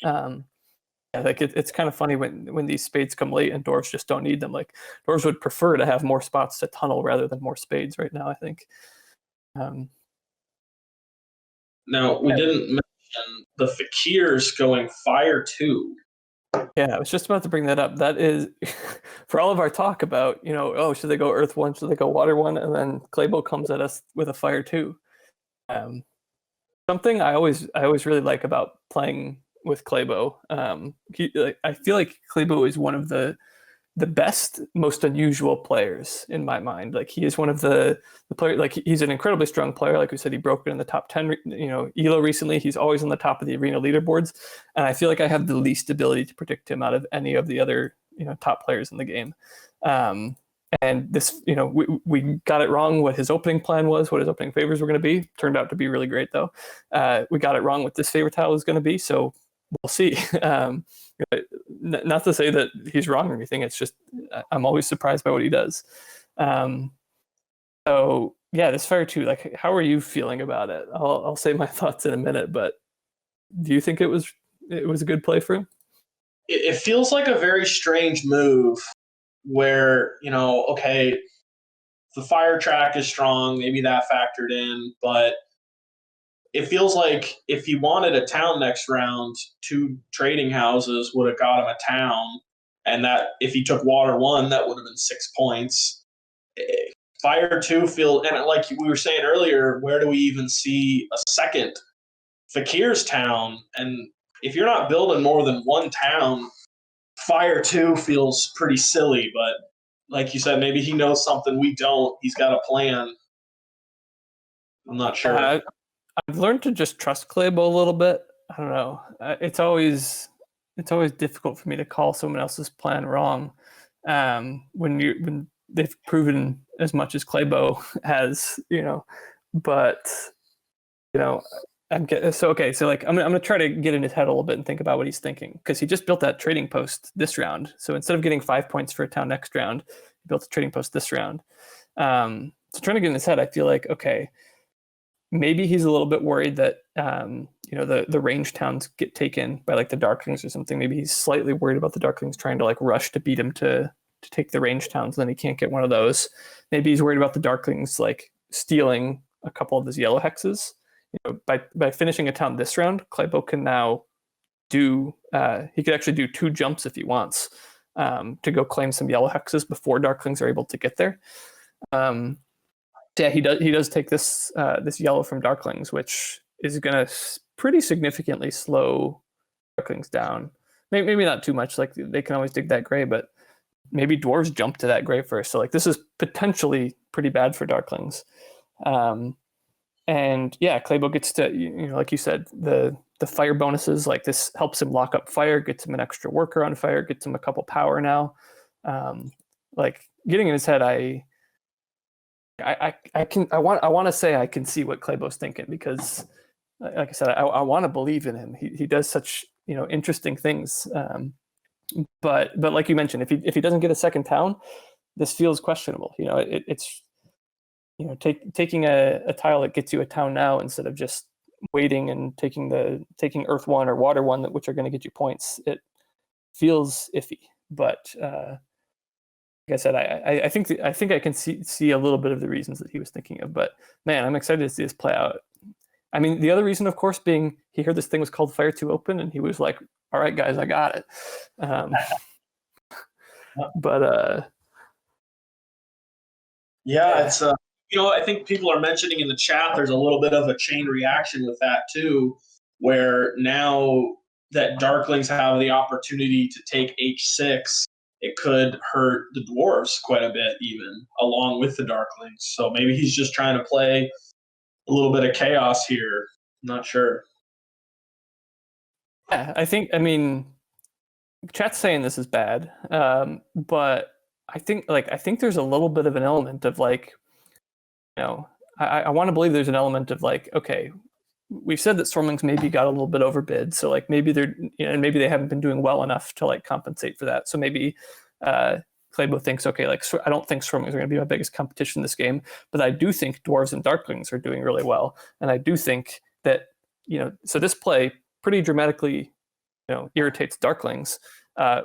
like it's kind of funny when these spades come late and Dwarves just don't need them. Like Dwarves would prefer to have more spots to tunnel rather than more spades right now, I think. Now, we didn't mention the Fakirs going Fire 2. Yeah, I was just about to bring that up. That is, for all of our talk about, should they go Earth 1, should they go Water 1, and then Clabeau comes at us with a Fire 2. Something I always really like about playing with Clabeau. I feel like Clabeau is one of the best, most unusual players in my mind. Like he is one of the players. Like he's an incredibly strong player. Like we said, he broke it in the top 10. Elo recently. He's always on the top of the arena leaderboards, and I feel like I have the least ability to predict him out of any of the other top players in the game. And this, we got it wrong what his opening plan was, what his opening favors were going to be. Turned out to be really great though. We got it wrong what this favorite tile was going to be. So we'll see. Not to say that he's wrong or anything. It's just I'm always surprised by what he does. So yeah, this Fire 2. Like, how are you feeling about it? I'll say my thoughts in a minute, but do you think it was a good play for him? It feels like a very strange move where okay, the fire track is strong. Maybe that factored in, but it feels like if he wanted a town next round, 2 trading houses would have got him a town. And that if he took Water 1, that would have been 6 points. Fire 2 and like we were saying earlier, where do we even see a second Fakirs town? And if you're not building more than 1 town, Fire 2 feels pretty silly. But like you said, maybe he knows something we don't. He's got a plan. I'm not sure. I've learned to just trust Clabeau a little bit. I don't know. It's always difficult for me to call someone else's plan wrong when they've proven as much as Clabeau has, But I'm gonna try to get in his head a little bit and think about what he's thinking, because he just built that trading post this round. So instead of getting 5 points for a town next round, he built a trading post this round. So trying to get in his head, I feel like okay. Maybe he's a little bit worried that the range towns get taken by like the Darklings or something. Maybe he's slightly worried about the Darklings trying to like rush to beat him to take the range towns, and then he can't get one of those. Maybe he's worried about the Darklings like stealing a couple of his yellow hexes. By finishing a town this round, Clabeau can now he could actually do 2 jumps if he wants to go claim some yellow hexes before Darklings are able to get there. Yeah, he does take this yellow from Darklings, which is going to pretty significantly slow Darklings down. Maybe not too much. Like they can always dig that gray, but maybe Dwarves jump to that gray first. So like this is potentially pretty bad for Darklings. And yeah, Clabeau gets to like you said, the fire bonuses. Like this helps him lock up fire, gets him an extra worker on fire, gets him a couple power now. Like getting in his head, I want to say I can see what Clabeau's thinking, because like I said, I want to believe in him. He does such interesting things. But like you mentioned, if he doesn't get a second town, this feels questionable. It's taking a tile that gets you a town now instead of just waiting and taking Earth 1 or Water 1, which are going to get you points. It feels iffy. But like I said, I think I can see a little bit of the reasons that he was thinking of. But man, I'm excited to see this play out. I mean, the other reason, of course, being he heard this thing was called Fire 2 Open, and he was like, all right, guys, I got it. But yeah, it's I think people are mentioning in the chat there's a little bit of a chain reaction with that too, where now that Darklings have the opportunity to take H6, it could hurt the Dwarves quite a bit, even along with the Darklings. So maybe he's just trying to play a little bit of chaos here. I'm not sure. Yeah, I mean, chat's saying this is bad, but I think there's a little bit of an element of like, I want to believe there's an element of like, okay, we've said that Stormlings maybe got a little bit overbid, so like maybe they're maybe they haven't been doing well enough to like compensate for that. So maybe Clabeau thinks, okay, like I don't think Stormlings are going to be my biggest competition in this game, but I do think Dwarves and Darklings are doing really well, and I do think that so this play pretty dramatically irritates Darklings,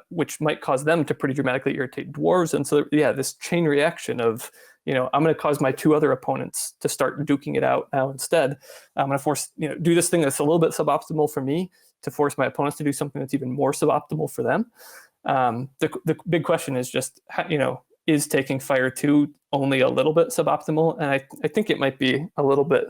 which might cause them to pretty dramatically irritate Dwarves, and so yeah, this chain reaction of I'm going to cause my two other opponents to start duking it out now instead. I'm going to force do this thing that's a little bit suboptimal for me to force my opponents to do something that's even more suboptimal for them. The big question is just is taking Fire 2 only a little bit suboptimal? And I think it might be a little bit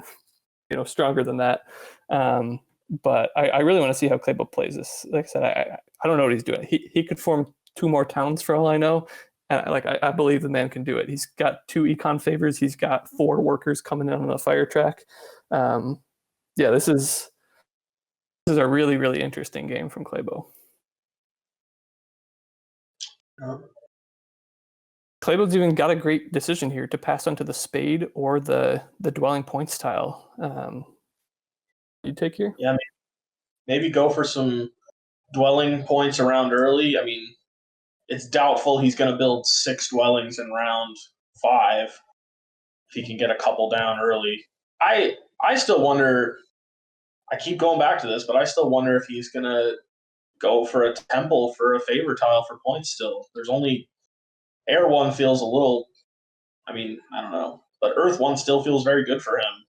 stronger than that. But I really want to see how Clabeau plays this. Like I said, I don't know what he's doing. He could form 2 more towns for all I know. And I believe the man can do it. He's got 2 econ favors. He's got 4 workers coming in on the fire track. Yeah, this is a really, really interesting game from Clabeau. Clabeau's even got a great decision here to pass onto the spade or the dwelling points tile. You take here? Yeah, maybe go for some dwelling points around early. I mean, it's doubtful he's going to build 6 dwellings in round 5 if he can get a couple down early. I still wonder, I keep going back to this, but I still wonder if he's going to go for a temple for a favor tile for points still. There's only Air 1 feels a little, I mean, I don't know, but Earth 1 still feels very good for him.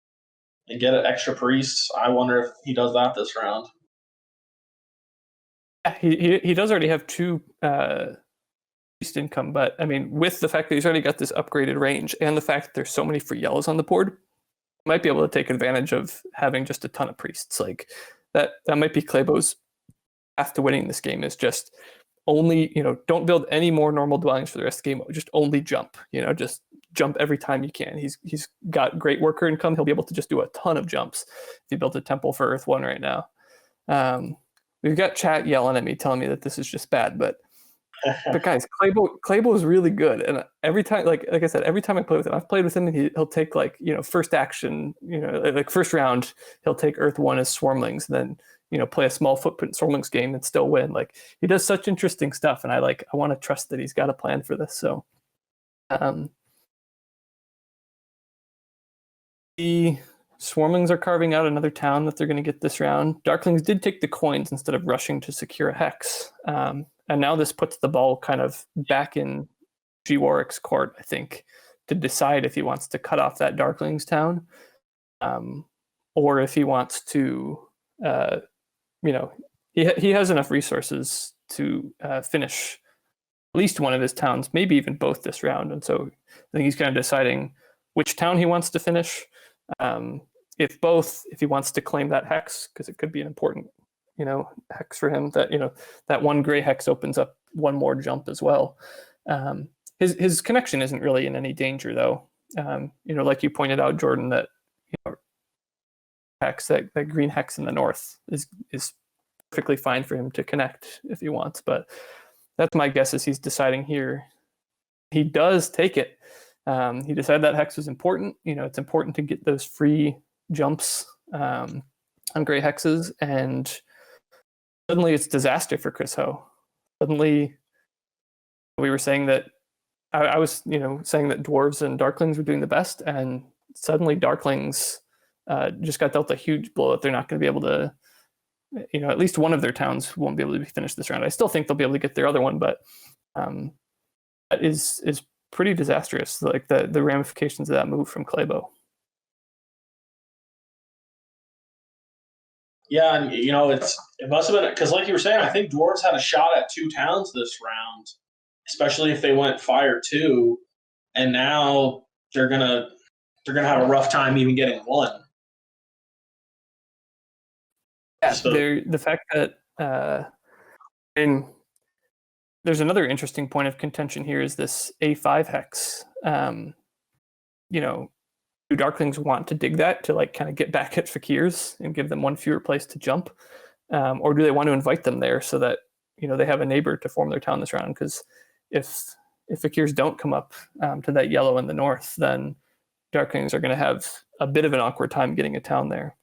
And get an extra priest. I wonder if he does that this round. He does already have 2 priest income, but I mean, with the fact that he's already got this upgraded range and the fact that there's so many free yellows on the board, he might be able to take advantage of having just a ton of priests. Like that might be Clabeau's path to winning this game, is just only, don't build any more normal dwellings for the rest of the game. Just only jump, just jump every time you can. He's got great worker income. He'll be able to just do a ton of jumps if he built a temple for Earth 1 right now. We've got chat yelling at me, telling me that this is just bad, but guys, Clabeau is really good, and every time, like I said, every time I play with him, I've played with him, and he'll take first action, like first round, he'll take Earth 1 as Swarmlings, and then play a small footprint Swarmlings game and still win. Like he does such interesting stuff, and I want to trust that he's got a plan for this. So, the Swarmlings are carving out another town that they're going to get this round. Darklings did take the coins instead of rushing to secure a hex. And now this puts the ball kind of back in G. Warwick's court, I think, to decide if he wants to cut off that Darklings town, or if he wants to, he has enough resources to finish at least one of his towns, maybe even both this round. And so I think he's kind of deciding which town he wants to finish. If he wants to claim that hex, because it could be an important hex for him, that that one gray hex opens up one more jump as well. His connection isn't really in any danger though. Like you pointed out, Jordan, that hex, that green hex in the north is perfectly fine for him to connect if he wants, but that's my guess, is he's deciding here he does take it. He decided that hex was important. It's important to get those free jumps on gray hexes, and suddenly it's disaster for Chris Ho. Suddenly, we were saying that I was, saying that Dwarves and Darklings were doing the best, and suddenly Darklings just got dealt a huge blow that they're not going to be able to, at least one of their towns won't be able to finish this round. I still think they'll be able to get their other one, but that is pretty disastrous, like the ramifications of that move from Clabeau. Yeah, and it must have been because, like you were saying, I think Dwarves had a shot at 2 towns this round, especially if they went fire 2, and now they're gonna have a rough time even getting 1. Yeah, so the fact that there's another interesting point of contention here is this A5 hex. Do Darklings want to dig that to like kind of get back at Fakirs and give them 1 fewer place to jump, or do they want to invite them there so that they have a neighbor to form their town this round? Because if Fakirs don't come up to that yellow in the north, then Darklings are going to have a bit of an awkward time getting a town there.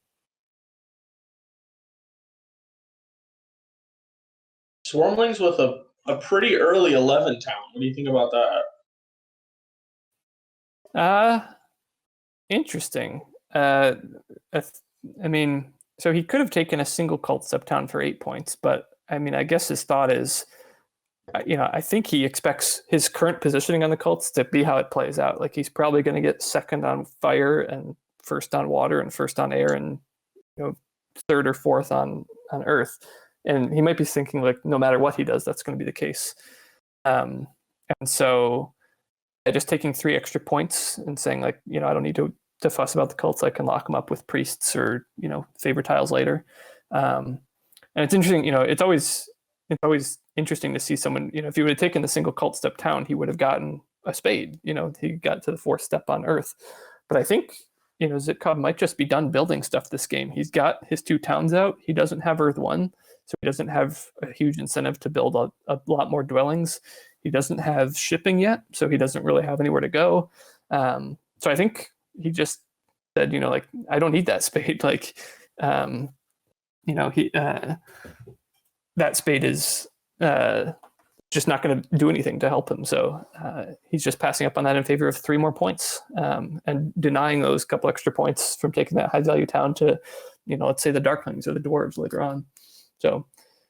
Swarmlings with a pretty early 11 town. What do you think about that? Interesting. I mean, so he could have taken a single cult step town for 8 points, but I mean, I guess his thought is, I think he expects his current positioning on the cults to be how it plays out. Like he's probably going to get second on fire and first on water and first on air and third or fourth on earth. And he might be thinking like no matter what he does, that's going to be the case. And so just taking 3 extra points and saying like, I don't need to fuss about the cults. I can lock them up with priests or, favor tiles later. And it's interesting, it's always interesting to see someone, if he would have taken the single cult step town, he would have gotten a spade, he got to the 4th step on earth. But I think, Zitkov might just be done building stuff this game. He's got his 2 towns out. He doesn't have Earth 1, so he doesn't have a huge incentive to build a lot more dwellings. He doesn't have shipping yet, so he doesn't really have anywhere to go. So I think he just said, I don't need that spade. Like, that spade is just not going to do anything to help him. So he's just passing up on that in favor of 3 more points and denying those couple extra points from taking that high value town to, let's say the Darklings or the Dwarves later on. So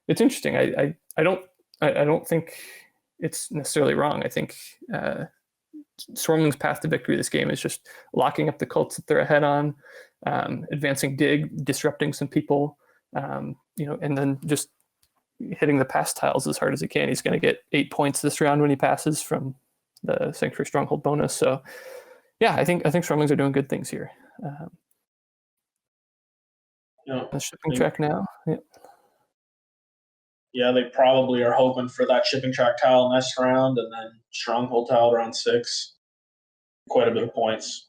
it's interesting. I don't think it's necessarily wrong. I think Stormling's path to victory this game is just locking up the cults that they're ahead on, advancing dig, disrupting some people, and then just hitting the pass tiles as hard as he can. He's going to get 8 points this round when he passes from the Sanctuary Stronghold bonus. So yeah, I think Stormlings are doing good things here. The shipping track now. Yeah. Yeah, they probably are hoping for that shipping track tile next round and then Stronghold tile round 6. Quite a bit of points.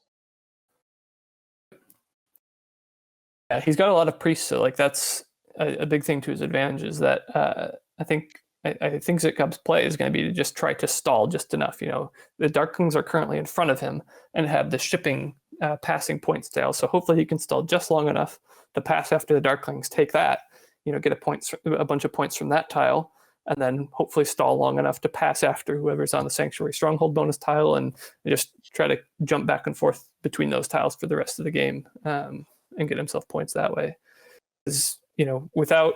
Yeah, he's got a lot of priests, so like that's a big thing to his advantage is that I think Zitkub's play is going to be to just try to stall just enough. The Darklings are currently in front of him and have the shipping passing points tile, so hopefully he can stall just long enough to pass after the Darklings, take that, get a bunch of points from that tile, and then hopefully stall long enough to pass after whoever's on the Sanctuary Stronghold bonus tile and just try to jump back and forth between those tiles for the rest of the game and get himself points that way. Because, without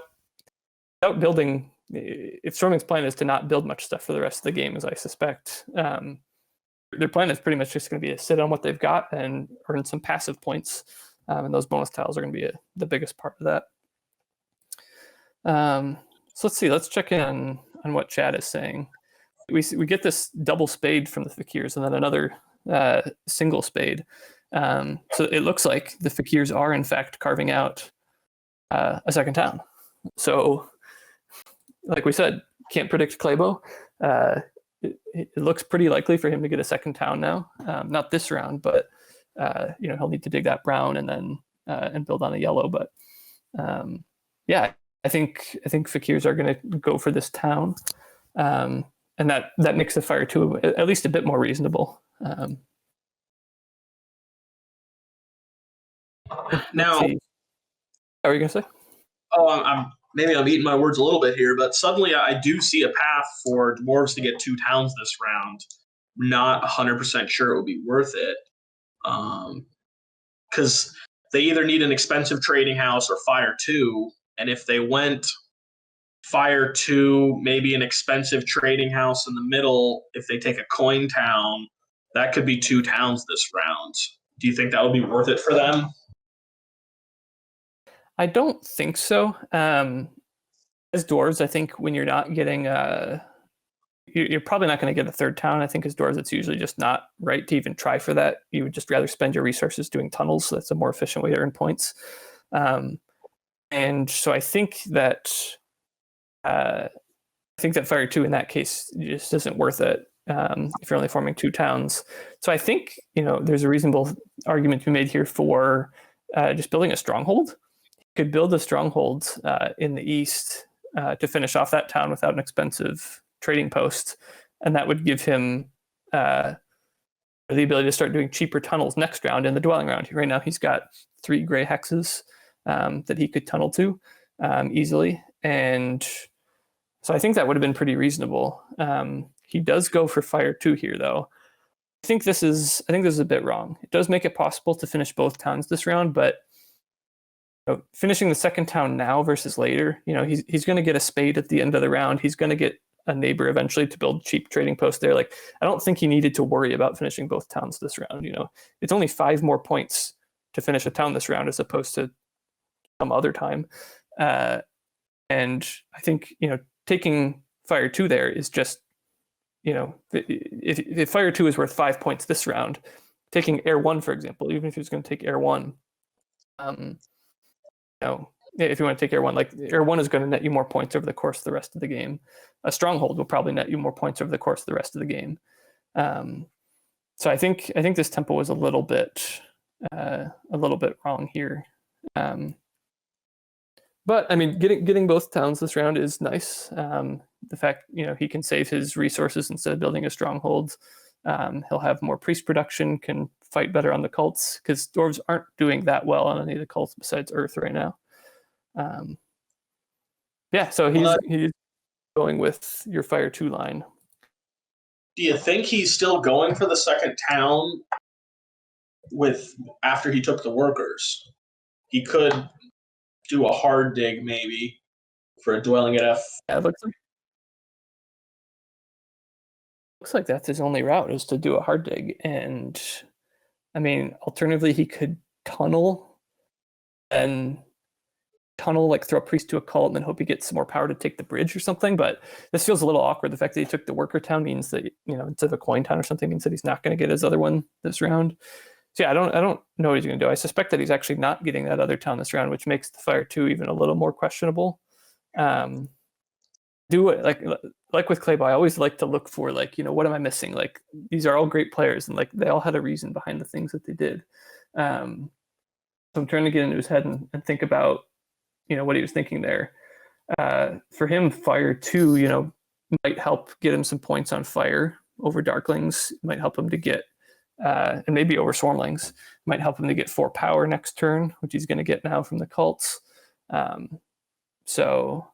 building, if Storming's plan is to not build much stuff for the rest of the game, as I suspect, their plan is pretty much just going to be to sit on what they've got and earn some passive points, and those bonus tiles are going to be the biggest part of that. So let's see. Let's check in on what chat is saying. We get this double spade from the Fakirs and then another single spade. So it looks like the Fakirs are in fact carving out a second town. So, like we said, can't predict Clabeau. It looks pretty likely for him to get a second town now. Not this round, but he'll need to dig that brown and then and build on a yellow. But yeah, I think Fakirs are going to go for this town, and that makes the fire 2 at least a bit more reasonable. Now, Let's see. What are you gonna say? oh, I'm eating my words a little bit here, but suddenly I do see a path for dwarves to get 2 towns this round. Not 100% sure it would be worth it, because they either need an expensive trading house or fire 2, and if they went fire 2, maybe an expensive trading house in the middle, if they take a coin town, that could be 2 towns this round. Do you think that would be worth it for them? I don't think so. As dwarves, I think when you're not getting, you're probably not going to get a 3rd town. I think as dwarves, it's usually just not right to even try for that. You would just rather spend your resources doing tunnels. So that's a more efficient way to earn points. And so I think that fire 2 in that case just isn't worth it. If you're only forming 2 towns. So I think, there's a reasonable argument to be made here for just building a stronghold. You could build a stronghold in the east to finish off that town without an expensive trading post. And that would give him the ability to start doing cheaper tunnels next round in the dwelling round. Right now he's got 3 gray hexes that he could tunnel to easily. And so I think that would have been pretty reasonable. He does go for fire 2 here, though. I think this is a bit wrong. It does make it possible to finish both towns this round, but finishing the 2nd town now versus later, he's going to get a spade at the end of the round. He's going to get a neighbor eventually to build cheap trading posts there. Like, I don't think he needed to worry about finishing both towns this round. It's only 5 more points to finish a town this round as opposed to some other time. And I think, taking fire 2 there is just, if fire 2 is worth 5 points this round, taking air 1, for example, even if he was going to take air 1, if you want to take air 1, like air 1 is going to net you more points over the course of the rest of the game. A stronghold will probably net you more points over the course of the rest of the game. So I think this tempo was a little bit wrong here. But I mean, getting both towns this round is nice. The fact he can save his resources instead of building a stronghold. He'll have more priest production, can fight better on the cults because dwarves aren't doing that well on any of the cults besides Earth right now. So he's going with your fire 2 line. Do you think he's still going for the 2nd town after he took the workers? He could do a hard dig maybe for a dwelling at F. Yeah, it looks like that's his only route is to do a hard dig. And I mean, alternatively, he could tunnel like throw a priest to a cult and then hope he gets some more power to take the bridge or something. But this feels a little awkward. The fact that he took the worker town means that, instead of a coin town or something, means that he's not going to get his other one this round. So yeah, I don't know what he's going to do. I suspect that he's actually not getting that other town this round, which makes the fire 2 even a little more questionable. Do it like with Clabeau, I always like to look for what am I missing? Like, these are all great players and like they all had a reason behind the things that they did. So I'm trying to get into his head and think about what he was thinking there. For him, fire 2 might help get him some points on fire over Darklings. It might help him to get and maybe over Swarmlings. Might help him to get 4 power next turn, which he's going to get now from the cults. So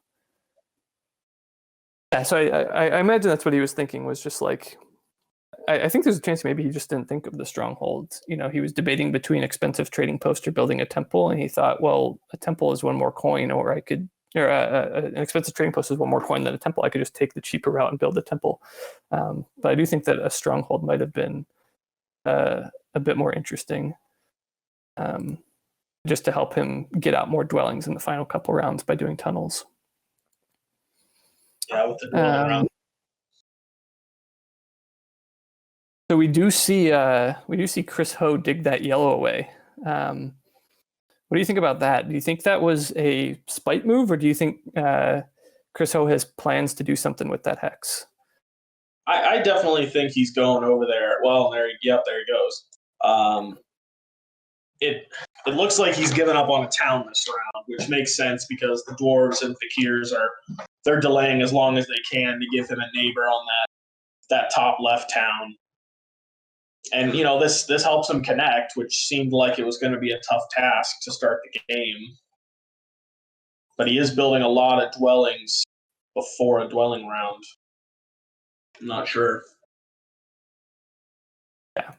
I imagine that's what he was thinking, was just like, I think there's a chance maybe he just didn't think of the stronghold. He was debating between expensive trading post or building a temple, and he thought, well, a temple is 1 more coin, or an expensive trading post is 1 more coin than a temple. I could just take the cheaper route and build a temple. But I do think that a stronghold might have been a bit more interesting, just to help him get out more dwellings in the final couple rounds by doing tunnels. Yeah, with the dwelling round. So we do see Chris Ho dig that yellow away. What do you think about that? Do you think that was a spite move, or do you think Chris Ho has plans to do something with that hex? I definitely think he's going over there. Well, there he goes. It looks like he's given up on a town this round, which makes sense because the dwarves and Fakirs they're delaying as long as they can to give him a neighbor on that top left town. And this helps him connect, which seemed like it was going to be a tough task to start the game. But he is building a lot of dwellings before a dwelling round. I'm not sure. Yeah.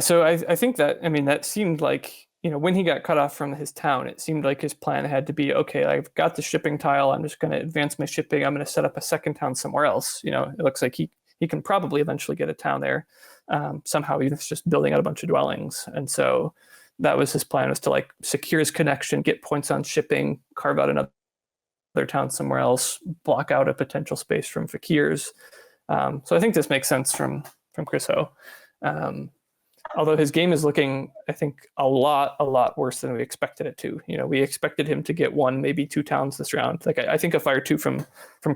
So I think that, that seemed like, when he got cut off from his town, it seemed like his plan had to be, okay, I've got the shipping tile. I'm just going to advance my shipping. I'm going to set up a second town somewhere else. It looks like he can probably eventually get a town there. Somehow he's just building out a bunch of dwellings. And so that was his plan, was to like secure his connection, get points on shipping, carve out another town somewhere else, block out a potential space from Fakirs. So I think this makes sense from Chris Ho. Although his game is looking, I think, a lot worse than we expected it to. We expected him to get 1, maybe 2 towns this round. Like I think a Fire 2 from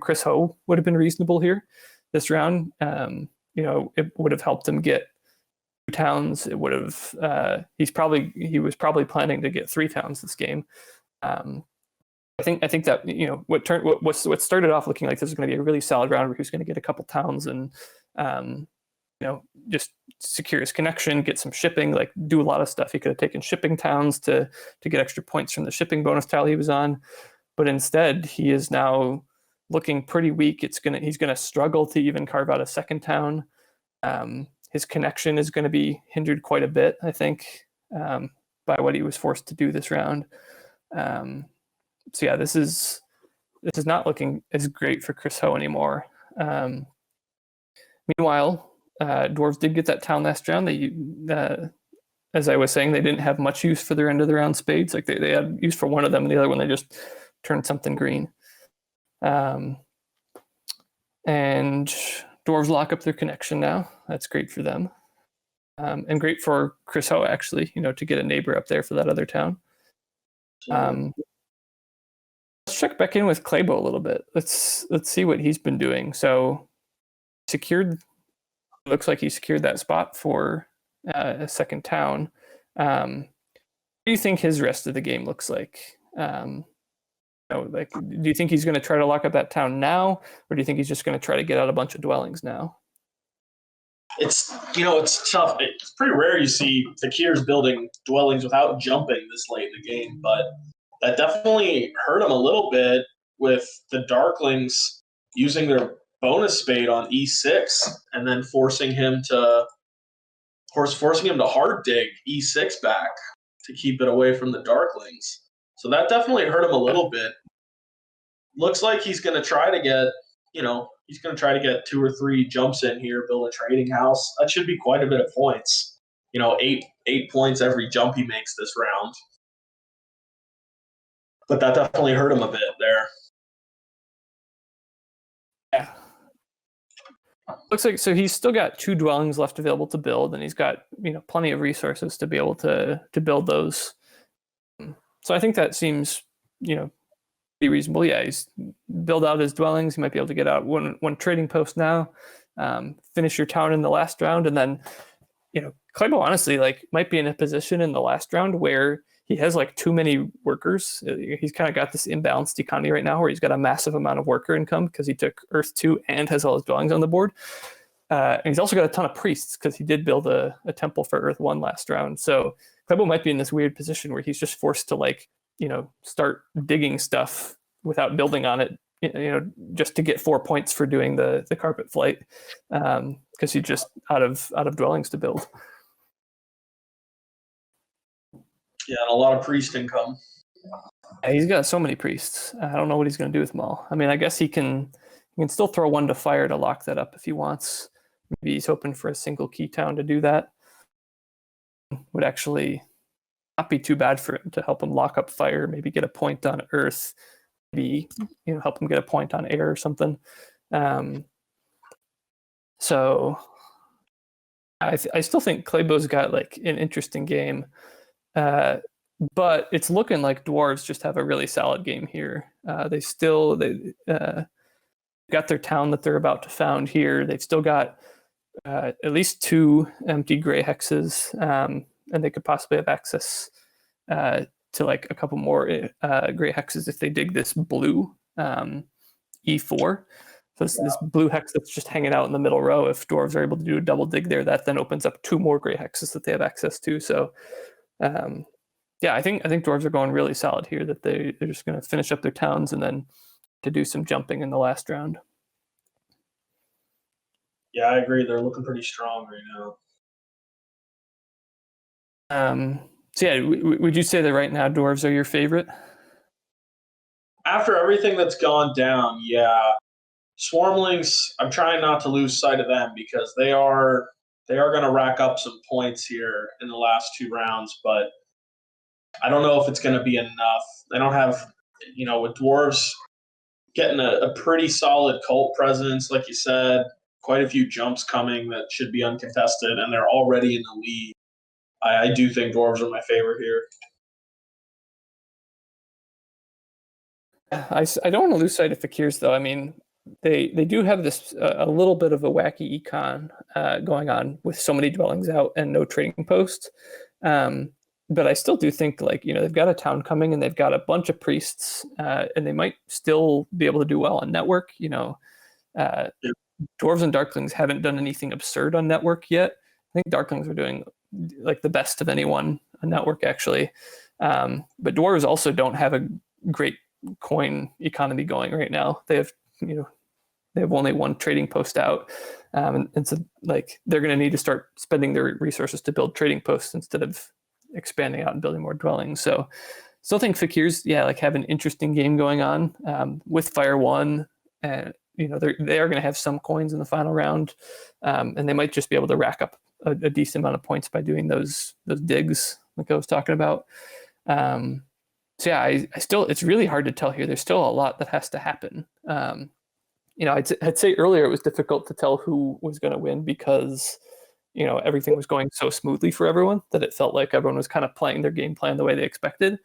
Chris Ho would have been reasonable here this round. It would have helped him get 2 towns. It would have. He was probably planning to get 3 towns this game. I think that what started off looking like this is going to be a really solid round where he's going to get a couple towns and just secure his connection, get some shipping, like do a lot of stuff. He could have taken shipping towns to get extra points from the shipping bonus tile he was on, but instead he is now looking pretty weak. He's gonna struggle to even carve out a second town. His connection is going to be hindered quite a bit, I think, by what he was forced to do this round. So yeah, this is not looking as great for Chris Ho anymore. Meanwhile, Dwarves did get that town last round. They, as I was saying, they didn't have much use for their end of the round spades. Like they had use for one of them, and the other one they just turned something green. And Dwarves lock up their connection now. That's great for them, and great for Chris Ho actually. To get a neighbor up there for that other town. Let's check back in with Clabeau a little bit. Let's see what he's been doing. So looks like he secured that spot for a second town. What do you think his rest of the game looks like? Do you think he's going to try to lock up that town now, or do you think he's just going to try to get out a bunch of dwellings now? It's tough. It's pretty rare you see Fakirs building dwellings without jumping this late in the game, but that definitely hurt him a little bit with the Darklings using their bonus spade on E6 and then forcing him to hard dig E6 back to keep it away from the Darklings. So that definitely hurt him a little bit. Looks like he's going to try to get, 2 or 3 jumps in here, build a trading house. That should be quite a bit of points. 8 points every jump he makes this round. But that definitely hurt him a bit there. Yeah. Looks like so he's still got 2 dwellings left available to build, and he's got plenty of resources to be able to build those. So I think that seems pretty reasonable. Yeah, he's build out his dwellings. He might be able to get out one trading post now, finish your town in the last round, and then Clabeau honestly might be in a position in the last round where he has too many workers. He's kind of got this imbalanced economy right now where he's got a massive amount of worker income because he took Earth 2 and has all his dwellings on the board. And he's also got a ton of priests because he did build a temple for Earth 1 last round. So Clabeau might be in this weird position where he's just forced to start digging stuff without building on it, just to get 4 points for doing the carpet flight because he's just out of dwellings to build. Yeah, and a lot of priest income. Yeah, he's got so many priests. I don't know what he's going to do with them all. I guess he can still throw 1 to fire to lock that up if he wants. Maybe he's hoping for a single key town to do that. Would actually not be too bad for him to help him lock up fire, maybe get a point on Earth, maybe help him get a point on air or something. So I still think Clabeau's got an interesting game. But it's looking like Dwarves just have a really solid game here. They got their town that they're about to found here. They've still got at least 2 empty gray hexes, and they could possibly have access to a couple more gray hexes if they dig this blue E4. So this blue hex that's just hanging out in the middle row, if Dwarves are able to do a double dig there, that then opens up 2 more gray hexes that they have access to. So yeah, I think Dwarves are going really solid here, that they're just going to finish up their towns and then to do some jumping in the last round. Yeah, I agree. They're looking pretty strong right now. So yeah, would you say that right now Dwarves are your favorite? After everything that's gone down, yeah. Swarmlings, I'm trying not to lose sight of them because they are going to rack up some points here in the last 2 rounds, but I don't know if it's going to be enough. They don't have, with Dwarves getting a pretty solid cult presence, like you said, quite a few jumps coming that should be uncontested, and they're already in the lead. I do think Dwarves are my favorite here. I don't want to lose sight of Fakirs, though. I mean, they do have this a little bit of a wacky econ going on with so many dwellings out and no trading posts. But I still do think, like, they've got a town coming and they've got a bunch of priests, and they might still be able to do well on network. Dwarves and Darklings haven't done anything absurd on network yet. I think Darklings are doing like the best of anyone on network, actually. But Dwarves also don't have a great coin economy going right now. They have only 1 trading post out, and so like they're going to need to start spending their resources to build trading posts instead of expanding out and building more dwellings. So still think Fakirs, have an interesting game going on with Fire 1, and they are going to have some coins in the final round, and they might just be able to rack up a decent amount of points by doing those digs like I was talking about. So yeah, I still, it's really hard to tell here. There's still a lot that has to happen. I'd say earlier it was difficult to tell who was going to win because, everything was going so smoothly for everyone that it felt like everyone was kind of playing their game plan the way they expected.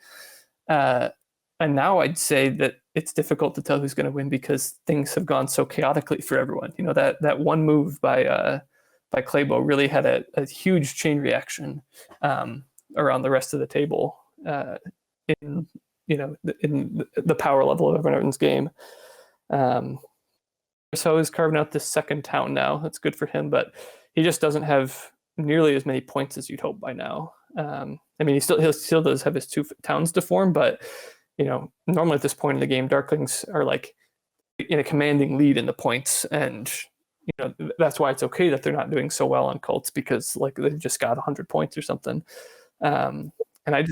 And now I'd say that it's difficult to tell who's going to win because things have gone so chaotically for everyone. That one move by Clabeau really had a huge chain reaction around the rest of the table. In the power level of everyone's game. So he's carving out this second town now. That's good for him, but he just doesn't have nearly as many points as you'd hope by now. He still does have his 2 towns to form, but normally at this point in the game, Darklings are like in a commanding lead in the points, and that's why it's okay that they're not doing so well on cults, because like they've just got 100 points or something. And I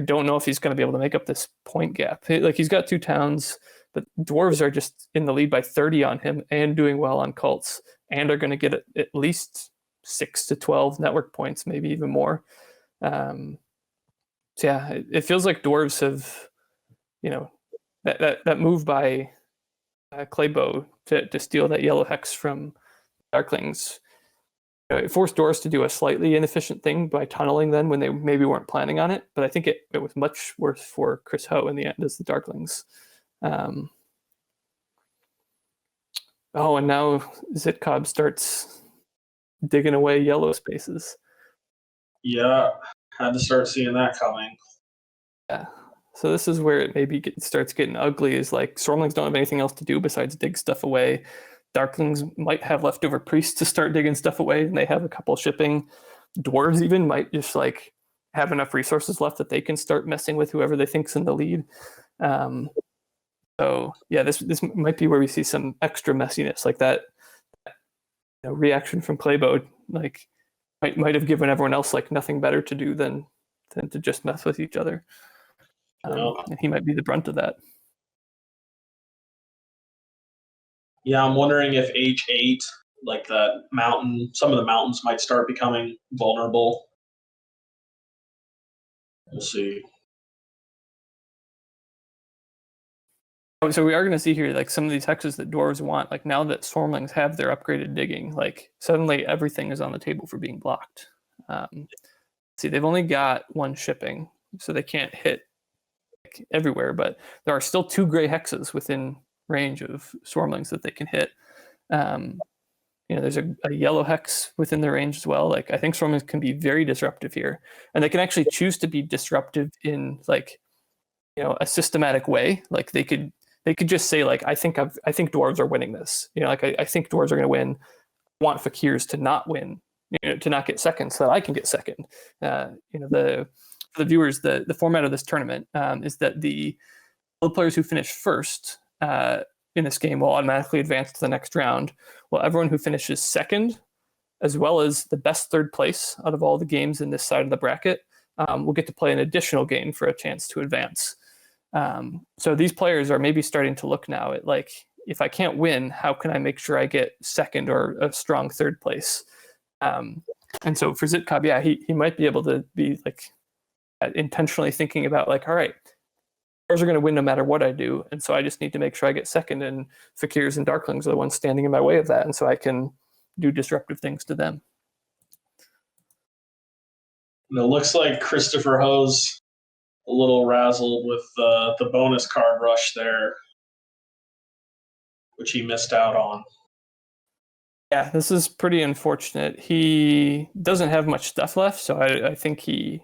don't know if he's going to be able to make up this point gap. Like, he's got 2 towns, but Dwarves are just in the lead by 30 on him and doing well on cults, and are going to get at least 6 to 12 network points, maybe even more. So yeah, it feels like Dwarves have, that move by Clabeau to steal that yellow hex from Darklings. It forced Dwarves to do a slightly inefficient thing by tunneling then when they maybe weren't planning on it, but I think it was much worse for Chris Ho in the end as the Darklings. And now Zitcob starts digging away yellow spaces. Yeah, had to start seeing that coming. Yeah. So this is where it maybe starts getting ugly, is like Stormlings don't have anything else to do besides dig stuff away. Darklings might have leftover priests to start digging stuff away, and they have a couple shipping. Dwarves even might just like have enough resources left that they can start messing with whoever they think's in the lead. So yeah, this might be where we see some extra messiness, like that reaction from Clabeau, like might have given everyone else like nothing better to do than to just mess with each other. And he might be the brunt of that. Yeah, I'm wondering if H8, like that mountain, some of the mountains might start becoming vulnerable. We'll see. So we are going to see here, like, some of these hexes that Dwarves want, like, now that Stormlings have their upgraded digging, like, suddenly everything is on the table for being blocked. See, they've only got 1 shipping, so they can't hit like, everywhere, but there are still 2 gray hexes within range of Stormlings that they can hit. There's a yellow hex within the range as well. Like, I think Stormlings can be very disruptive here, and they can actually choose to be disruptive in, like, a systematic way. Like, they could they could just say like, I think Dwarves are winning this. Like I think Dwarves are going to win. I want Fakirs to not win, to not get second, so that I can get second. For the viewers, the format of this tournament is that the players who finish first in this game will automatically advance to the next round, while everyone who finishes second, as well as the best third place out of all the games in this side of the bracket, will get to play an additional game for a chance to advance. So these players are maybe starting to look now at like, if I can't win, how can I make sure I get second or a strong third place? And so for Zitkov, yeah, he might be able to be like intentionally thinking about like, all right, Dwarves are going to win no matter what I do, and so I just need to make sure I get second, and Fakirs and Darklings are the ones standing in my way of that, and so I can do disruptive things to them. And it looks like Christopher Ho's a little razzled with the bonus card rush there, which he missed out on. Yeah, this is pretty unfortunate. He doesn't have much stuff left, so I think he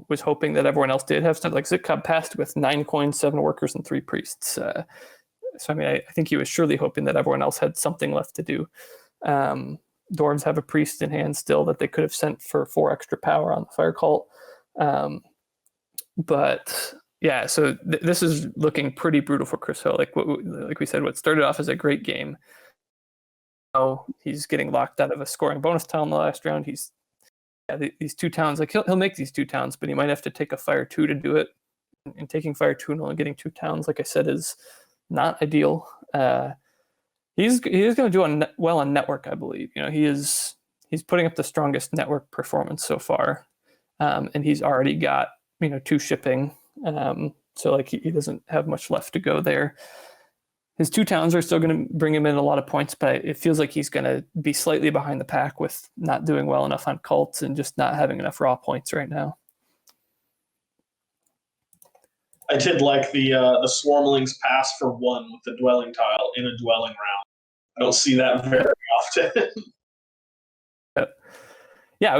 was hoping that everyone else did have stuff. Like Zitkov passed with 9 coins, 7 workers, and 3 priests. So I mean, I think he was surely hoping that everyone else had something left to do. Dwarves have a priest in hand still that they could have sent for 4 extra power on the fire cult. But yeah, so this is looking pretty brutal for Chris Ho. Like we said, what started off as a great game, now he's getting locked out of a scoring bonus tile in the last round. These 2 towns, like he'll make these 2 towns, but he might have to take a fire 2 to do it. And taking fire 2 and only getting 2 towns, like I said, is not ideal. He's going to do well on network, I believe. He's putting up the strongest network performance so far, and he's already got 2 shipping. So like he doesn't have much left to go there. His 2 towns are still going to bring him in a lot of points, but it feels like he's going to be slightly behind the pack with not doing well enough on cults and just not having enough raw points right now. I did like the Swarmlings pass for 1 with the dwelling tile in a dwelling round. I don't see that very often. Yeah,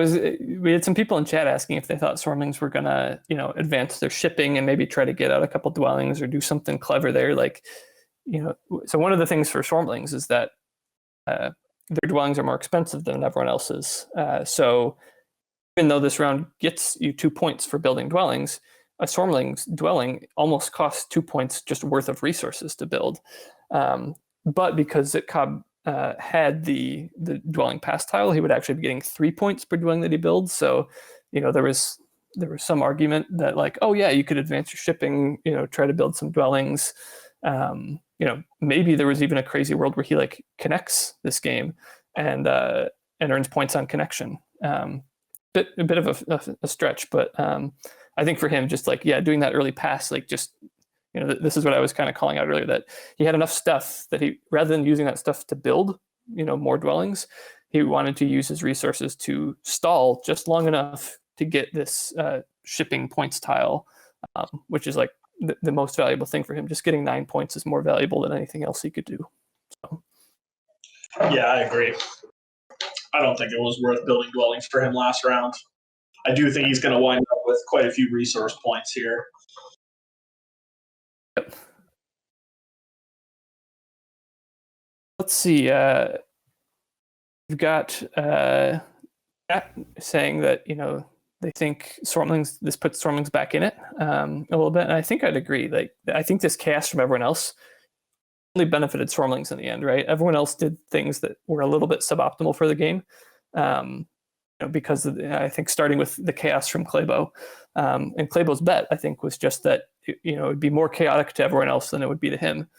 we had some people in chat asking if they thought Swarmlings were gonna, advance their shipping and maybe try to get out a couple dwellings or do something clever there. Like, so one of the things for Swarmlings is that their dwellings are more expensive than everyone else's. So even though this round gets you 2 points for building dwellings, a Swarmling's dwelling almost costs 2 points just worth of resources to build. But because Zitkov had the dwelling pass tile, he would actually be getting 3 points per dwelling that he builds. So, there was some argument that like, oh yeah, you could advance your shipping, try to build some dwellings. Maybe there was even a crazy world where he like connects this game and earns points on connection. A bit of a stretch, but I think for him, just like, yeah, doing that early pass, like just, this is what I was kind of calling out earlier, that he had enough stuff that he, rather than using that stuff to build, more dwellings, he wanted to use his resources to stall just long enough to get this shipping points tile, which is like the most valuable thing for him. Just getting 9 points is more valuable than anything else he could do. So. Yeah, I agree. I don't think it was worth building dwellings for him last round. I do think he's going to wind up with quite a few resource points here. Yep. Let's see. We've got saying that they think Swarmlings. This puts Swarmlings back in it a little bit, and I think I'd agree. Like I think this chaos from everyone else only benefited Swarmlings in the end, right? Everyone else did things that were a little bit suboptimal for the game. Because I think starting with the chaos from Clabeau, and Clabeau's bet, I think, was just that it would be more chaotic to everyone else than it would be to him.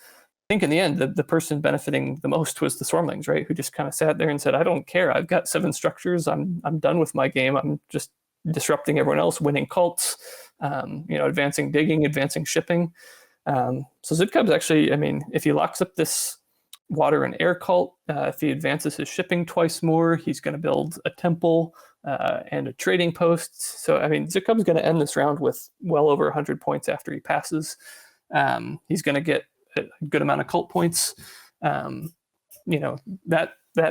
I think in the end, the person benefiting the most was the Swarmlings, right? Who just kind of sat there and said, "I don't care. I've got 7 structures. I'm done with my game. I'm just disrupting everyone else, winning cults, advancing digging, advancing shipping." So Zitkov's actually, if he locks up this water and air cult, if he advances his shipping twice more, he's going to build a temple and a trading post. So Zitkov's going to end this round with well over 100 points after he passes. He's going to get a good amount of cult points. That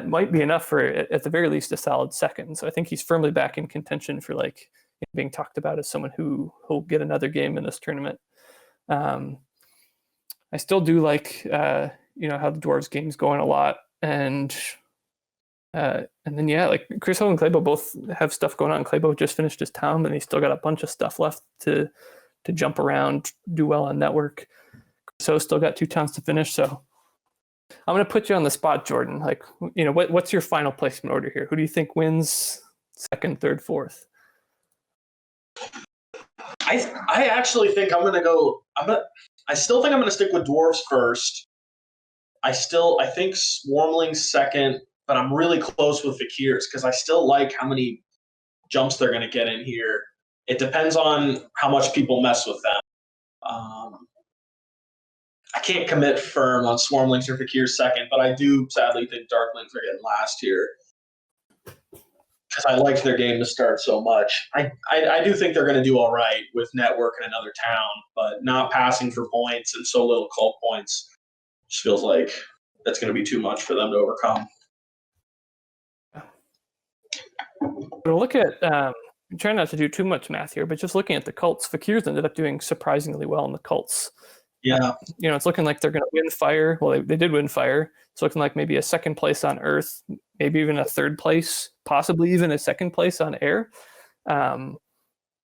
might be enough for, at the very least, a solid second. So I think he's firmly back in contention for being talked about as someone who'll get another game in this tournament. I still do like how the Dwarves game's going a lot, and then like Chris Ho and Clabeau both have stuff going on. Clabeau just finished his town, and he's still got a bunch of stuff left to jump around, do well on network. Chris Ho still got 2 towns to finish, so I'm going to put you on the spot, Jordan. Like, what's your final placement order here? Who do you think wins second, third, fourth? I actually think I'm going to go. I still think I'm going to stick with Dwarves first. I think Swarmlings second, but I'm really close with Fakirs because I still like how many jumps they're going to get in here. It depends on how much people mess with them. I can't commit firm on Swarmlings or Fakirs second, but I do sadly think Darklings are getting last here because I liked their game to start so much. I do think they're going to do all right with network and another town, but not passing for points and so little cult points just feels like that's going to be too much for them to overcome. We'll look at, I'm trying not to do too much math here, but just looking at the cults, Fakirs ended up doing surprisingly well in the cults. Yeah. It's looking like they're going to win fire. Well, they did win fire. It's looking like maybe a second place on Earth, maybe even a third place, possibly even a second place on air.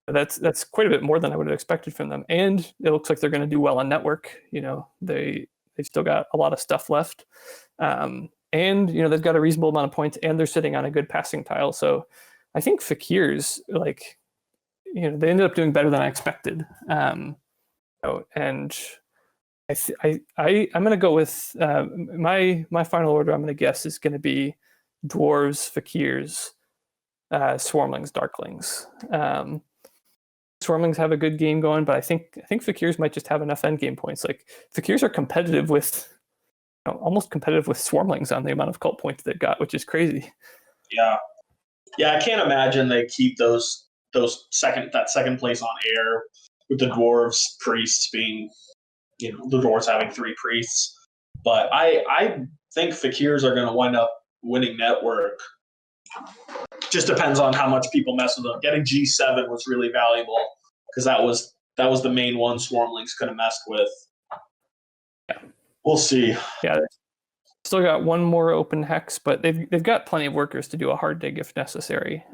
That's quite a bit more than I would have expected from them. And it looks like they're going to do well on network. They've still got a lot of stuff left. And they've got a reasonable amount of points, and they're sitting on a good passing tile. So I think Fakirs, they ended up doing better than I expected. And I'm going to go with my final order. I'm going to guess is going to be Dwarves, Fakirs, Swarmlings, Darklings. Swarmlings have a good game going, but I think Fakirs might just have enough end game points. Like Fakirs are competitive with, almost competitive with Swarmlings on the amount of cult points they've got, which is crazy. Yeah, I can't imagine they keep that second place on air with the Dwarves priests being. The Dwarves having 3 priests. But I think Fakirs are going to wind up winning network. Just depends on how much people mess with them. Getting G7 was really valuable because that was the main one Swarmlings could have messed with. Yeah. We'll see. Yeah. Still got one more open hex, but they've got plenty of workers to do a hard dig if necessary.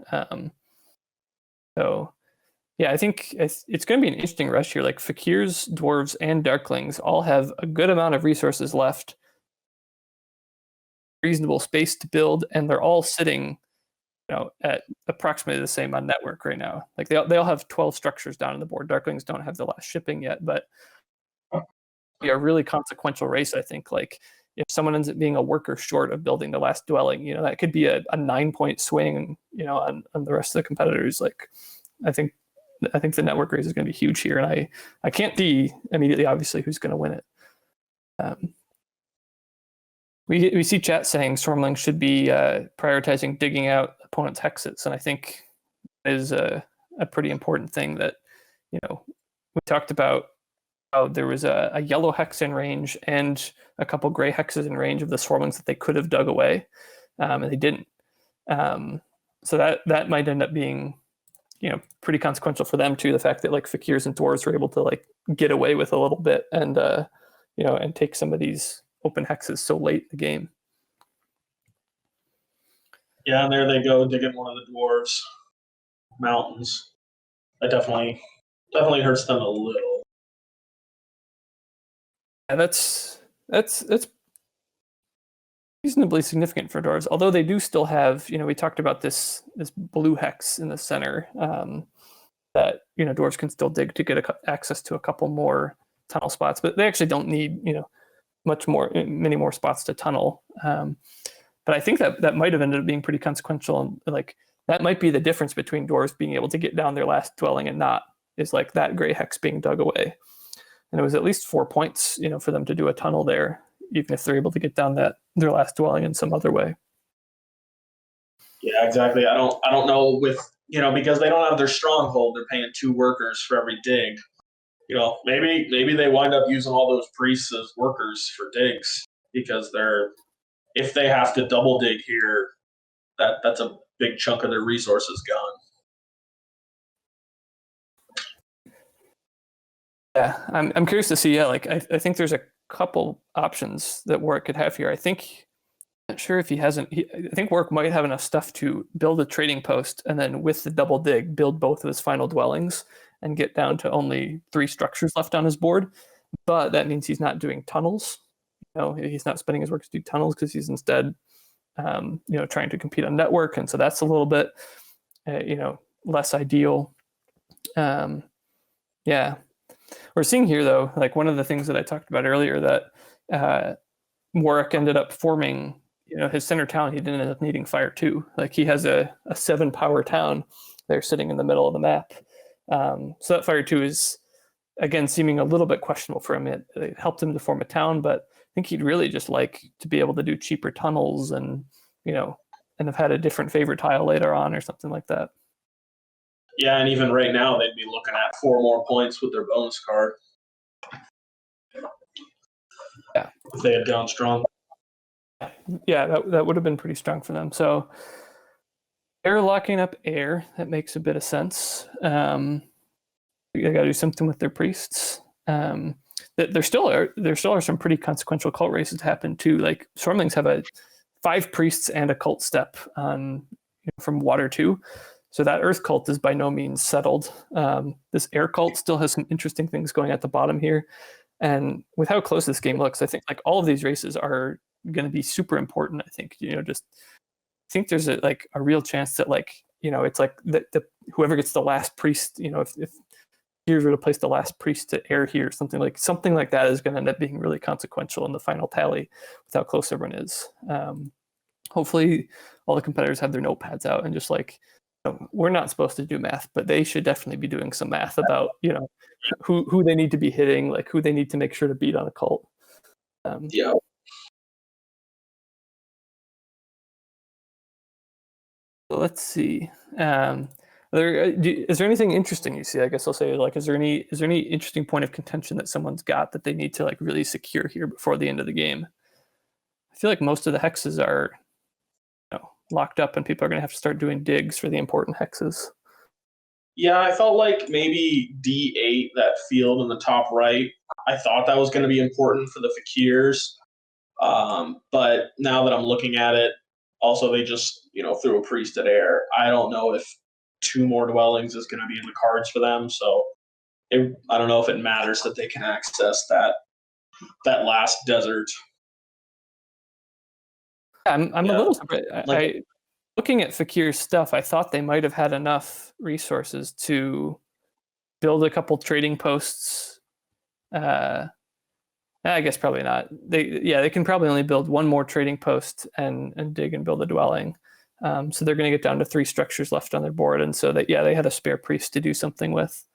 Yeah, I think it's going to be an interesting rush here. Like Fakirs, Dwarves, and Darklings all have a good amount of resources left, reasonable space to build, and they're all sitting, at approximately the same on network right now. Like they all have 12 structures down on the board. Darklings don't have the last shipping yet, but be a really consequential race. I think like if someone ends up being a worker short of building the last dwelling, that could be a 9-point swing, on the rest of the competitors. Like I think the network race is going to be huge here, and I can't see immediately, obviously, who's going to win it. We see chat saying Swarmlings should be prioritizing digging out opponents' hexes, and I think is a pretty important thing that we talked about how there was a yellow hex in range and a couple gray hexes in range of the Swarmlings that they could have dug away, and they didn't. So that might end up being pretty consequential for them too. The fact that like Fakirs and Dwarves were able to like get away with a little bit and and take some of these open hexes so late in the game. Yeah, and there they go digging one of the Dwarves mountains. That definitely hurts them a little. And that's reasonably significant for Dwarves, although they do still have, we talked about this blue hex in the center that, Dwarves can still dig to get access to a couple more tunnel spots, but they actually don't need, many more spots to tunnel. But I think that might have ended up being pretty consequential, and like that might be the difference between Dwarves being able to get down their last dwelling and not, is like that gray hex being dug away. And it was at least 4 points, for them to do a tunnel there, even if they're able to get down their last dwelling in some other way. Yeah, exactly. I don't know with because they don't have their stronghold, they're paying 2 workers for every dig. Maybe they wind up using all those priests as workers for digs because if they have to double dig here, that's a big chunk of their resources gone. Yeah, I'm curious to see. Yeah, like I think there's a couple options that Warwick could have here. Not sure if he hasn't. I think Warwick might have enough stuff to build a trading post, and then with the double dig, build both of his final dwellings and get down to only 3 structures left on his board. But that means he's not doing tunnels. He's not spending his work to do tunnels because he's instead, trying to compete on network, and so that's a little bit, less ideal. Yeah, we're seeing here though, like one of the things that I talked about earlier, that Warwick ended up forming. His center town, he didn't end up needing fire 2. Like he has a 7 power town there sitting in the middle of the map. So that fire 2 is, again, seeming a little bit questionable for him. It helped him to form a town, but I think he'd really just like to be able to do cheaper tunnels and have had a different favorite tile later on or something like that. Yeah, and even right now, they'd be looking at 4 more points with their bonus card. Yeah. If they had gone strong. Yeah, that would have been pretty strong for them. So they're locking up air. That makes a bit of sense. They got to do something with their priests. There still are some pretty consequential cult races to happen too. Like Stormlings have 5 priests and a cult step on from Water 2. So that Earth cult is by no means settled. This air cult still has some interesting things going at the bottom here. And with how close this game looks, I think like all of these races are going to be super important. I think I think there's a real chance that it's like the whoever gets the last priest, if Fakirs were to place the last priest to air here, something like that is going to end up being really consequential in the final tally with how close everyone is. Hopefully all the competitors have their notepads out and just we're not supposed to do math, but they should definitely be doing some math about who they need to be hitting, like who they need to make sure to beat on a cult. Yeah. Let's see. Is there anything interesting you see? I guess I'll say, is there any interesting point of contention that someone's got that they need to really secure here before the end of the game? I feel like most of the hexes are locked up, and people are going to have to start doing digs for the important hexes. Yeah, I felt like maybe D8, that field in the top right, I thought that was going to be important for the Fakirs. But now that I'm looking at it, also they just, threw a priest at air. I don't know if 2 more dwellings is going to be in the cards for them. So I don't know if it matters that they can access that last desert. I'm a little surprised. Looking at Fakir's stuff, I thought they might have had enough resources to build a couple trading posts. I guess probably not. They can probably only build 1 more trading post and dig and build a dwelling. So they're going to get down to 3 structures left on their board, and so they had a spare priest to do something with.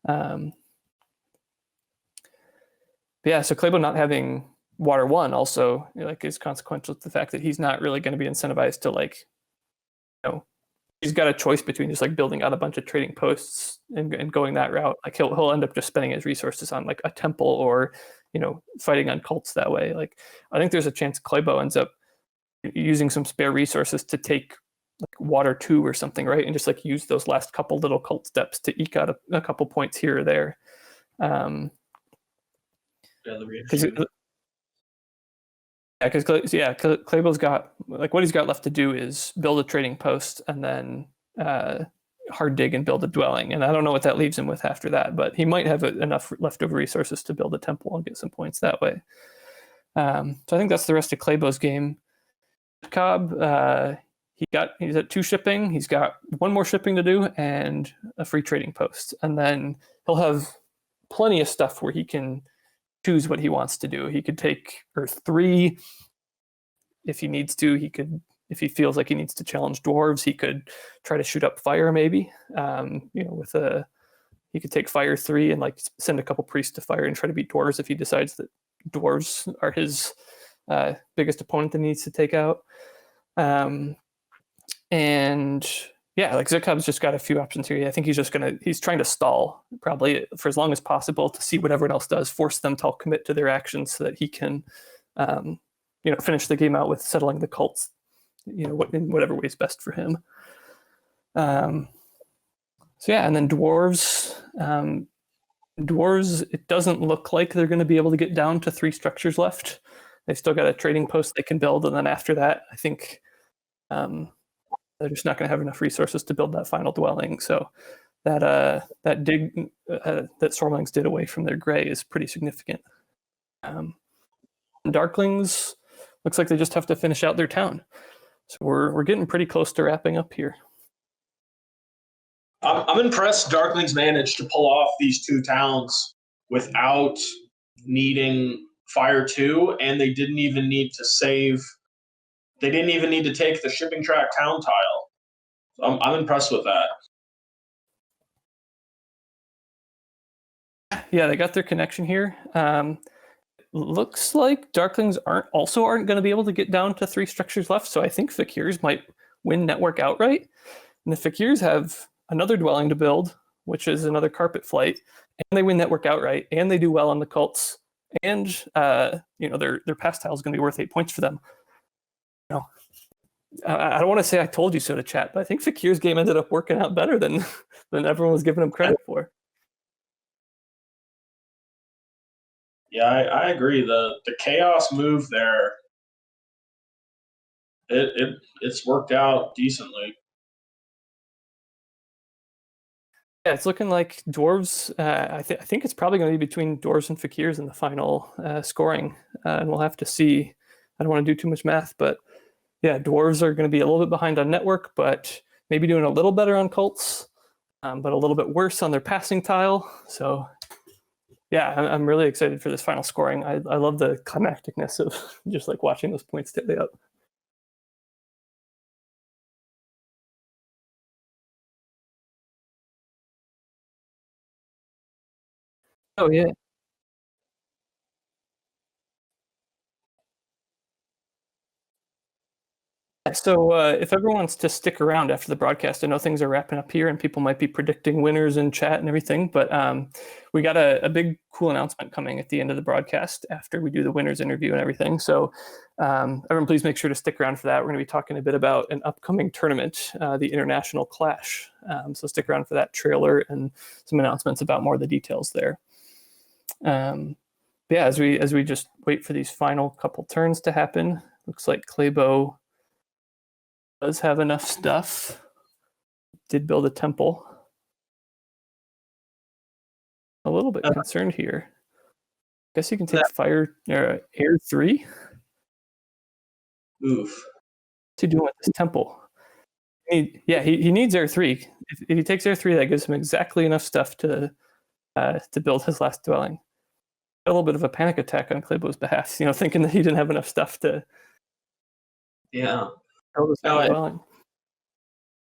So Clabeau not having Water 1 also is consequential to the fact that he's not really going to be incentivized to he's got a choice between just building out a bunch of trading posts and going that route. He'll end up just spending his resources on a temple or fighting on cults that way. I think there's a chance Clabeau ends up using some spare resources to take Water 2 or something, right, and just use those last couple little cult steps to eke out a couple points here or there. Because Clabeau's got what he's got left to do is build a trading post and then hard dig and build a dwelling, and I don't know what that leaves him with after that, but he might have enough leftover resources to build a temple and get some points that way. So I think that's the rest of Clabeau's game. Cobb, he's at 2 shipping. He's got 1 more shipping to do and a free trading post, and then he'll have plenty of stuff where he can choose what he wants to do. He could take Earth 3 if he needs to. If he feels like he needs to challenge dwarves, he could try to shoot up fire maybe. He could take fire 3 and send a couple priests to fire and try to beat dwarves if he decides that dwarves are his biggest opponent that he needs to take out. Zikob's just got a few options here. I think he's trying to stall probably for as long as possible to see what everyone else does, force them to all commit to their actions so that he can, finish the game out with settling the cults, in whatever way is best for him. And then dwarves, Dwarves, it doesn't look like they're going to be able to get down to 3 structures left. They've still got a trading post they can build, and then after that, I think they're just not going to have enough resources to build that final dwelling. So that dig that Stormlings did away from their gray is pretty significant. Darklings, looks like they just have to finish out their town. So we're getting pretty close to wrapping up here. I'm impressed Darklings managed to pull off these 2 towns without needing Fire 2, and they didn't even need to save. They didn't even need to take the shipping track town tile. So I'm impressed with that. Yeah, they got their connection here. Looks like Darklings aren't going to be able to get down to 3 structures left, so I think Fakirs might win network outright. And the Fakirs have another dwelling to build, which is another carpet flight, and they win network outright, and they do well on the cults, and their pass tile is going to be worth 8 points for them. I don't want to say I told you so to chat, but I think Fakir's game ended up working out better than everyone was giving him credit for. Yeah, I agree. The chaos move there, it's worked out decently. Yeah, it's looking like Dwarves. I think it's probably going to be between Dwarves and Fakirs in the final scoring, and we'll have to see. I don't want to do too much math, but yeah, Dwarves are going to be a little bit behind on network, but maybe doing a little better on cults, but a little bit worse on their passing tile. So yeah, I'm really excited for this final scoring. I love the climacticness of just like watching those points tally up. Oh yeah. So if everyone wants to stick around after the broadcast, I know things are wrapping up here and people might be predicting winners in chat and everything, but we got a big cool announcement coming at the end of the broadcast after we do the winners interview and everything. So everyone please make sure to stick around for that. We're going to be talking a bit about an upcoming tournament, the International Clash. So stick around for that trailer and some announcements about more of the details there. But yeah, as we just wait for these final couple turns to happen, looks like Clabeau does have enough stuff. Did build a temple. A little bit concerned here. Guess you can take fire air 3. Oof. What's he doing with this temple? He needs air 3. If he takes air 3, that gives him exactly enough stuff to build his last dwelling. A little bit of a panic attack on Clabeau's behalf, thinking that he didn't have enough stuff to build his dwelling.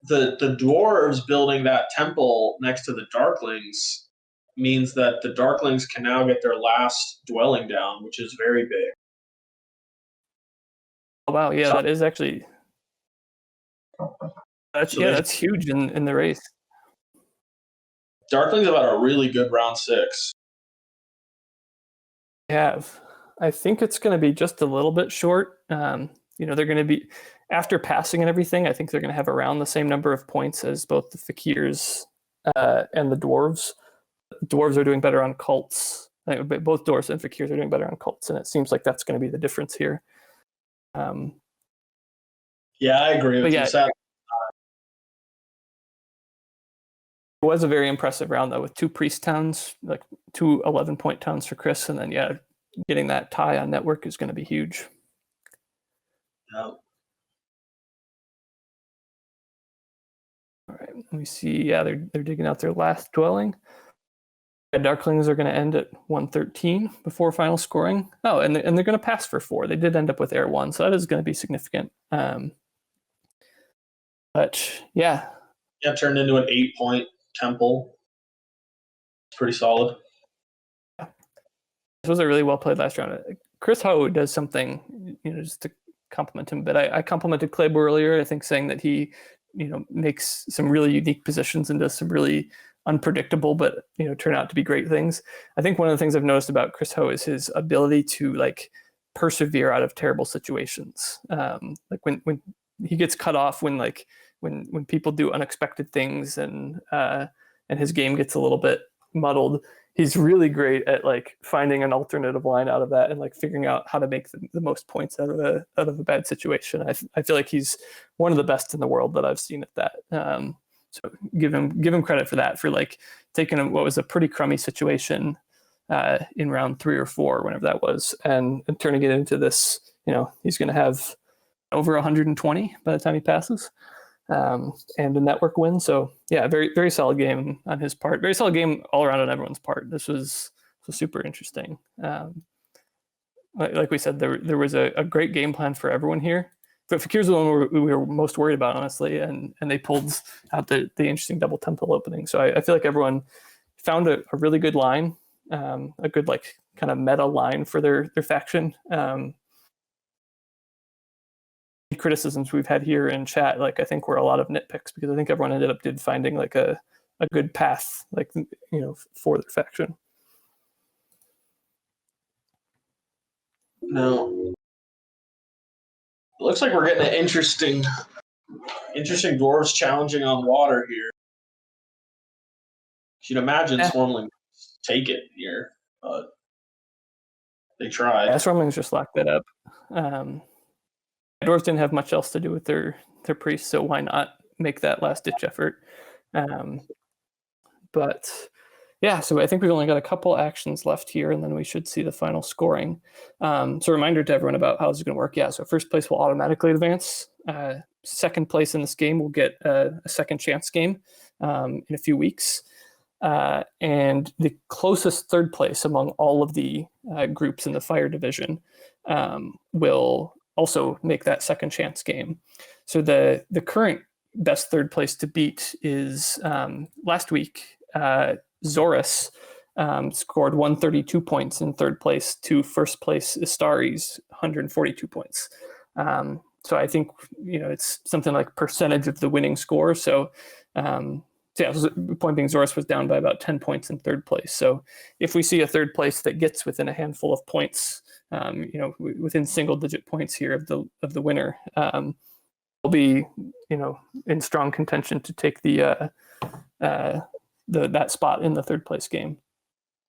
The dwarves building that temple next to the Darklings means that the Darklings can now get their last dwelling down, which is very big. Oh wow, yeah, that is actually that's huge in the race. Darklings have had a really good round 6. They have. I think it's going to be just a little bit short. They're going to be, after passing and everything, I think they're going to have around the same number of points as both the Fakirs and the Dwarves. The Dwarves are doing better on cults. Both Dwarves and Fakirs are doing better on cults, and it seems like that's going to be the difference here. Yeah, I agree with you. It was a very impressive round, though, with 2 priest towns, like 2 11-point towns for Chris, and then, getting that tie on network is going to be huge. Yeah. All right, let me see. Yeah, they're digging out their last dwelling. Darklings are going to end at 113 before final scoring. Oh, and they're going to pass for 4. They did end up with air 1, so that is going to be significant. But yeah. Yeah, turned into an 8-point temple. It's pretty solid. This was a really well played last round. Chris Ho does something, just to compliment him. But I complimented Clabeau earlier, I think, saying that he, makes some really unique positions and does some really unpredictable, but turn out to be great things. I think one of the things I've noticed about Chris Ho is his ability to persevere out of terrible situations. Like when he gets cut off, when people do unexpected things, and his game gets a little bit muddled, he's really great at like finding an alternative line out of that and like figuring out how to make the most points out of a bad situation. I feel like he's one of the best in the world that I've seen at that. So give him credit for that, for like taking what was a pretty crummy situation in round 3 or 4, whenever that was, and turning it into this. He's going to have over 120 by the time he passes. And a network win. So yeah, very, very solid game on his part. Very solid game all around on everyone's part. This was super interesting. Like we said, there was a great game plan for everyone here. But Fakirs was the one we were most worried about, honestly, and they pulled out the interesting double temple opening. So I feel like everyone found a really good line, a good like kind of meta line for their faction. Criticisms we've had here in chat, like I think were a lot of nitpicks, because I think everyone ended up finding like a good path, like for their faction. No, it looks like we're getting an interesting dwarves challenging on water here. You'd imagine Swarmlings take it here, but they tried. Yeah, Swarmlings just locked that up. Dwarves didn't have much else to do with their priests, so why not make that last-ditch effort? But yeah, so I think we've only got a couple actions left here, and then we should see the final scoring. So a reminder to everyone about how this is going to work. Yeah, so first place will automatically advance. Second place in this game will get a second chance game in a few weeks. And the closest third place among all of the groups in the fire division will also make that second chance game. So the current best third place to beat is last week, Zorus scored 132 points in third place to first place Istari's 142 points. So I think it's something like percentage of the winning score. So point being, Zorus was down by about 10 points in third place. So if we see a third place that gets within a handful of points, within single-digit points here of the winner, will be in strong contention to take that spot in the third place game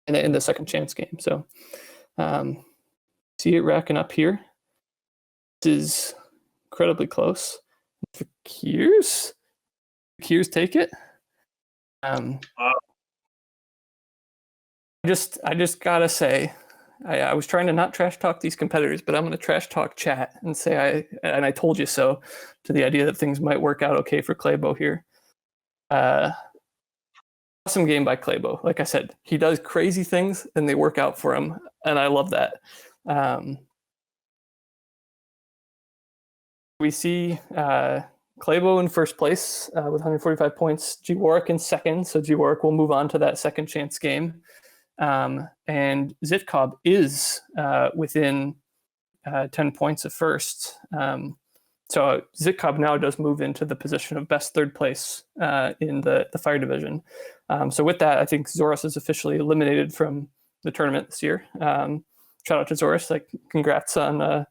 and in the second chance game. So see it racking up here. This is incredibly close. Fakirs take it. I just gotta say, I was trying to not trash talk these competitors, but I'm going to trash talk chat and say I told you so, to the idea that things might work out okay for Clabeau here. Awesome game by Clabeau. Like I said, he does crazy things and they work out for him, and I love that. We see Clabeau in first place with 145 points, G. Warwick in second, so G. Warwick will move on to that second chance game. And Zitkob is within 10 points of first. So Zitkob now does move into the position of best third place in the fire division. So with that, I think Zorus is officially eliminated from the tournament this year. Shout out to Zorus, like congrats on a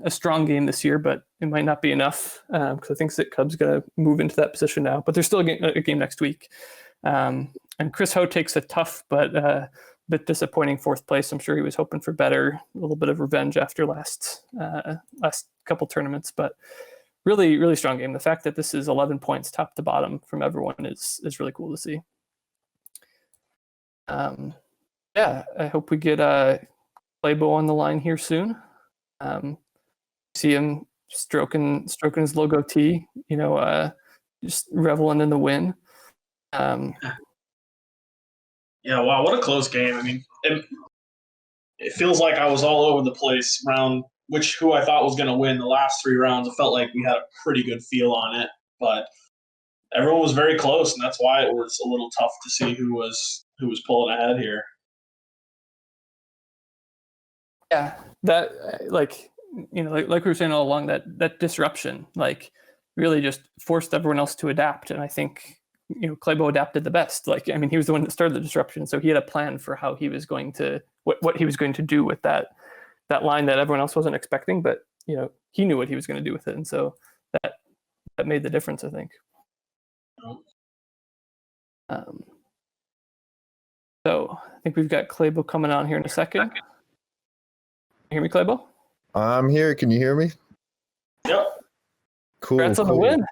strong game this year, but it might not be enough because I think Zitkob's going to move into that position now. But there's still a game next week. And Chris Ho takes a tough but a bit disappointing fourth place. I'm sure he was hoping for better, a little bit of revenge after last couple tournaments, but really, really strong game. The fact that this is 11 points top to bottom from everyone is really cool to see. Yeah, I hope we get Clabeau on the line here soon. See him stroking his logo tee, just reveling in the win. Yeah, wow, what a close game. I mean, it feels like I was all over the place around who I thought was going to win the last 3 rounds. It felt like we had a pretty good feel on it, but everyone was very close, and that's why it was a little tough to see who was pulling ahead here. Yeah, that like we were saying all along, that disruption really just forced everyone else to adapt, and I think Clabeau adapted the best. He was the one that started the disruption, so he had a plan for how he was going to what he was going to do with that line that everyone else wasn't expecting, but he knew what he was going to do with it, and so that made the difference, I think. So I think we've got Clabeau coming on here in a second. You hear me, Clabeau? I'm here. Can you hear me? Yep. Cool. Congrats on the win.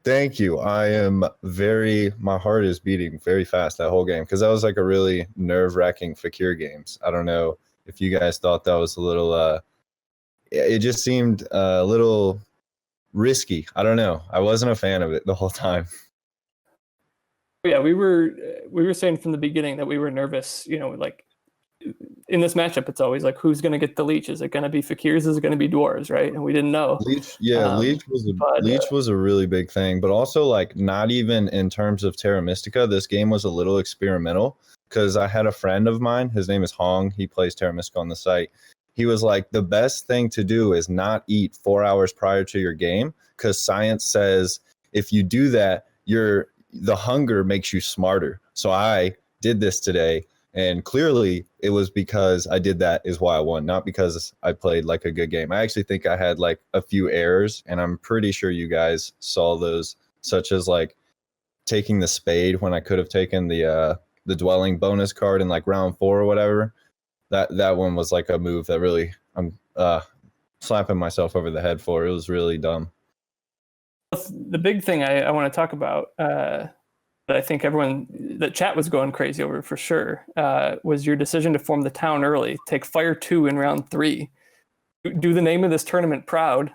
Thank you. My heart is beating very fast that whole game because that was like a really nerve-wracking Fakir games. I don't know if you guys thought that was a little, it just seemed a little risky. I don't know. I wasn't a fan of it the whole time. Yeah, we were saying from the beginning that we were nervous, like in this matchup, it's always like, who's going to get the leech? Is it going to be Fakirs? Is it going to be Dwarves? Right? And we didn't know. Leech was a really big thing, but also like not even in terms of Terra Mystica. This game was a little experimental because I had a friend of mine. His name is Hong. He plays Terra Mystica on the site. He was like, the best thing to do is not eat 4 hours prior to your game because science says if you do that, the hunger makes you smarter. So I did this today. And clearly it was because I did that is why I won, not because I played like a good game. I actually think I had like a few errors, and I'm pretty sure you guys saw those, such as like taking the spade when I could have taken the dwelling bonus card in like round 4 or whatever. That one was like a move that really I'm slapping myself over the head for. It was really dumb. The big thing I want to talk about that I think the chat was going crazy over for sure, was your decision to form the town early, take Fire 2 in round 3, do the name of this tournament proud,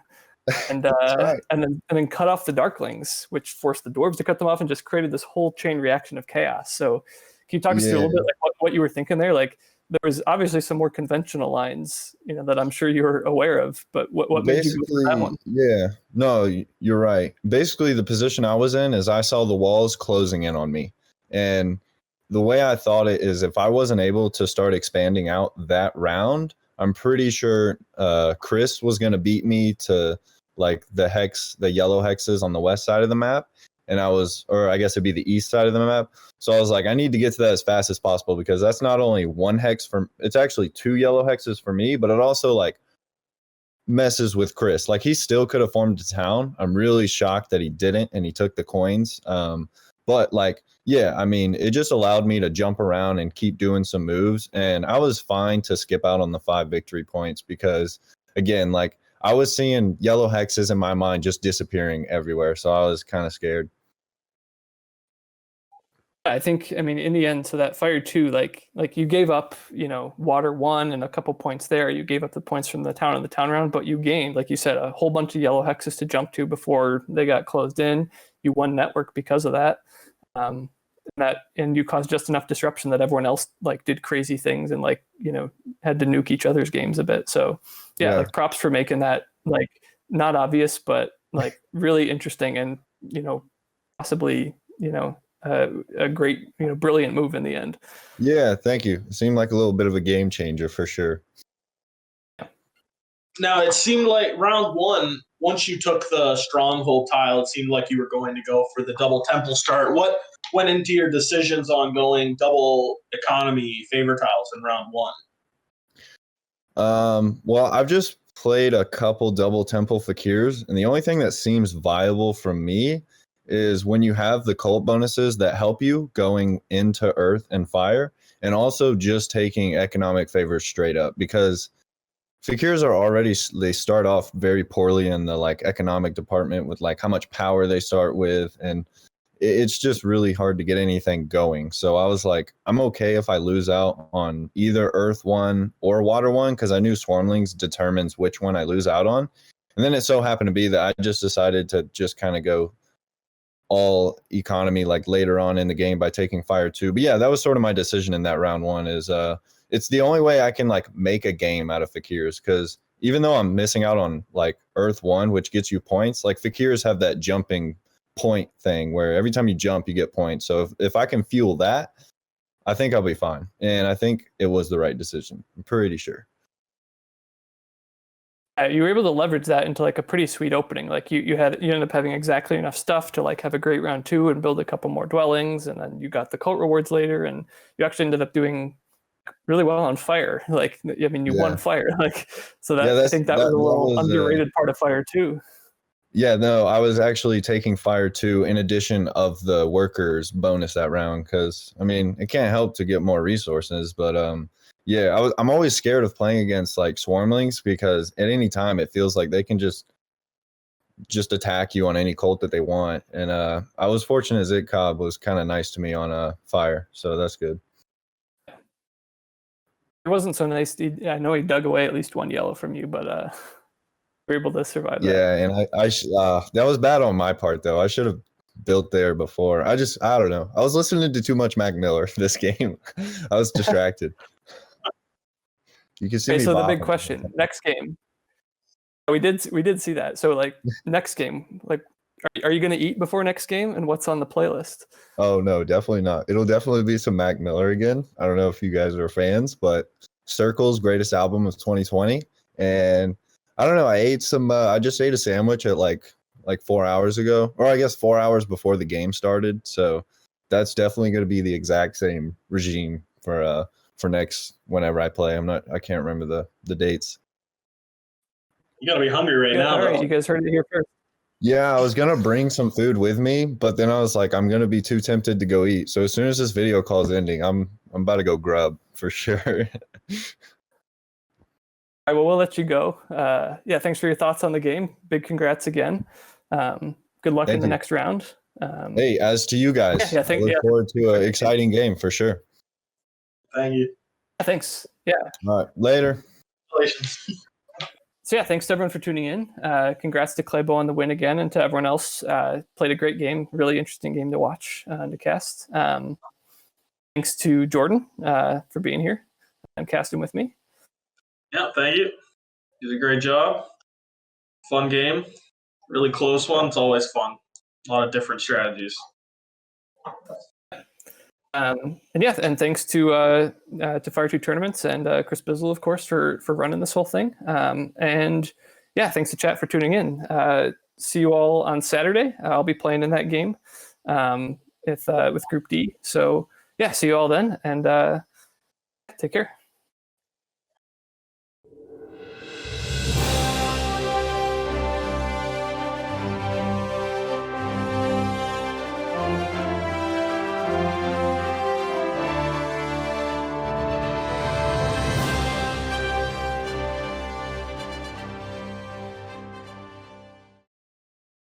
and right. and then cut off the Darklings, which forced the Dwarves to cut them off and just created this whole chain reaction of chaos. So can you talk us through a little bit like what you were thinking there? Like there was obviously some more conventional lines, that I'm sure you're aware of, but what made you go for that one? Yeah, no, you're right. Basically, the position I was in is I saw the walls closing in on me. And the way I thought it is if I wasn't able to start expanding out that round, I'm pretty sure Chris was going to beat me to like the yellow hexes on the west side of the map. And or I guess it'd be the east side of the map. So I was like, I need to get to that as fast as possible because that's not only one hex it's actually 2 yellow hexes for me, but it also like messes with Chris. Like he still could have formed a town. I'm really shocked that he didn't and he took the coins. But like, yeah, I mean, it just allowed me to jump around and keep doing some moves. And I was fine to skip out on the 5 victory points because again, like I was seeing yellow hexes in my mind just disappearing everywhere. So I was kind of scared. I think, in the end, so that Fire 2, like you gave up, water 1 and a couple points there. You gave up the points from the town and the town round, but you gained, like you said, a whole bunch of yellow hexes to jump to before they got closed in. You won network because of that. And you caused just enough disruption that everyone else like did crazy things and had to nuke each other's games a bit. So yeah. Like props for making that like not obvious, but like really interesting and, possibly, a great, brilliant move in the end. Yeah, thank you. It seemed like a little bit of a game changer for sure. Now, it seemed like round 1, once you took the stronghold tile, it seemed like you were going to go for the double temple start. What went into your decisions on going double economy favor tiles in round 1? Well, I've just played a couple double temple Fakirs, and the only thing that seems viable from me is when you have the cult bonuses that help you going into earth and fire, and also just taking economic favors straight up, because Fakirs they start off very poorly in the like economic department with like how much power they start with, and it's just really hard to get anything going. So I was like, I'm okay if I lose out on either earth 1 or water 1, because I knew Swarmlings determines which one I lose out on. And then it so happened to be that I just decided to just kind of go all economy like later on in the game by taking Fire 2. But yeah, that was sort of my decision in that round 1 is it's the only way I can like make a game out of Fakirs, because even though I'm missing out on like earth 1, which gets you points, like Fakirs have that jumping point thing where every time you jump you get points. So if I can fuel that, I think I'll be fine. And I think it was the right decision. I'm pretty sure. You were able to leverage that into like a pretty sweet opening. Like you ended up having exactly enough stuff to like have a great round 2 and build a couple more dwellings, and then you got the cult rewards later, and you actually ended up doing really well on fire. Like you won fire. Like so that I think that was a little underrated part of Fire 2. Yeah, no, I was actually taking Fire 2 in addition of the workers bonus that round because, I mean, it can't help to get more resources. But yeah, I'm always scared of playing against like Swarmlings because at any time it feels like they can just attack you on any cult that they want. And I was fortunate Zitcob was kind of nice to me on Fire, so that's good. It wasn't so nice. I know he dug away at least one yellow from you, but we're able to survive that. Yeah, and that was bad on my part though. I should have built there before. I don't know. I was listening to too much Mac Miller this game. I was distracted. You can see Okay, me. so the bopping. big question: next game. We did see that. So like next game, like are you going to eat before next game, and what's on the playlist? Oh no, definitely not. It'll definitely be some Mac Miller again. I don't know if you guys are fans, but Circle's greatest album of 2020, and I don't know. I just ate a sandwich at like 4 hours ago, or I guess 4 hours before the game started. So that's definitely going to be the exact same regime for next whenever I play. I can't remember the dates. You gotta be hungry right now. All right, though. you guys heard it here first. Yeah, I was gonna bring some food with me, but then I was like, I'm gonna be too tempted to go eat. So as soon as this video call is ending, I'm about to go grub for sure. All right, well, we'll let you go. Yeah, thanks for your thoughts on the game. Big congrats again. Good luck in the next round. Hey, as to you guys, I look forward to an exciting game for sure. Thank you. Thanks. Yeah. All right, later. Congratulations. So yeah, thanks to everyone for tuning in. Congrats to Clabeau on the win again, and to everyone else. Played a great game, really interesting game to watch and to cast. Thanks to Jordan for being here and casting with me. Yeah, thank you. You did a great job. Fun game. Really close one. It's always fun. A lot of different strategies. And thanks to Fire 2 Tournaments and Chris Bizzle, of course, for running this whole thing. And yeah, thanks to chat for tuning in. See you all on Saturday. I'll be playing in that game with Group D. So yeah, see you all then, and take care.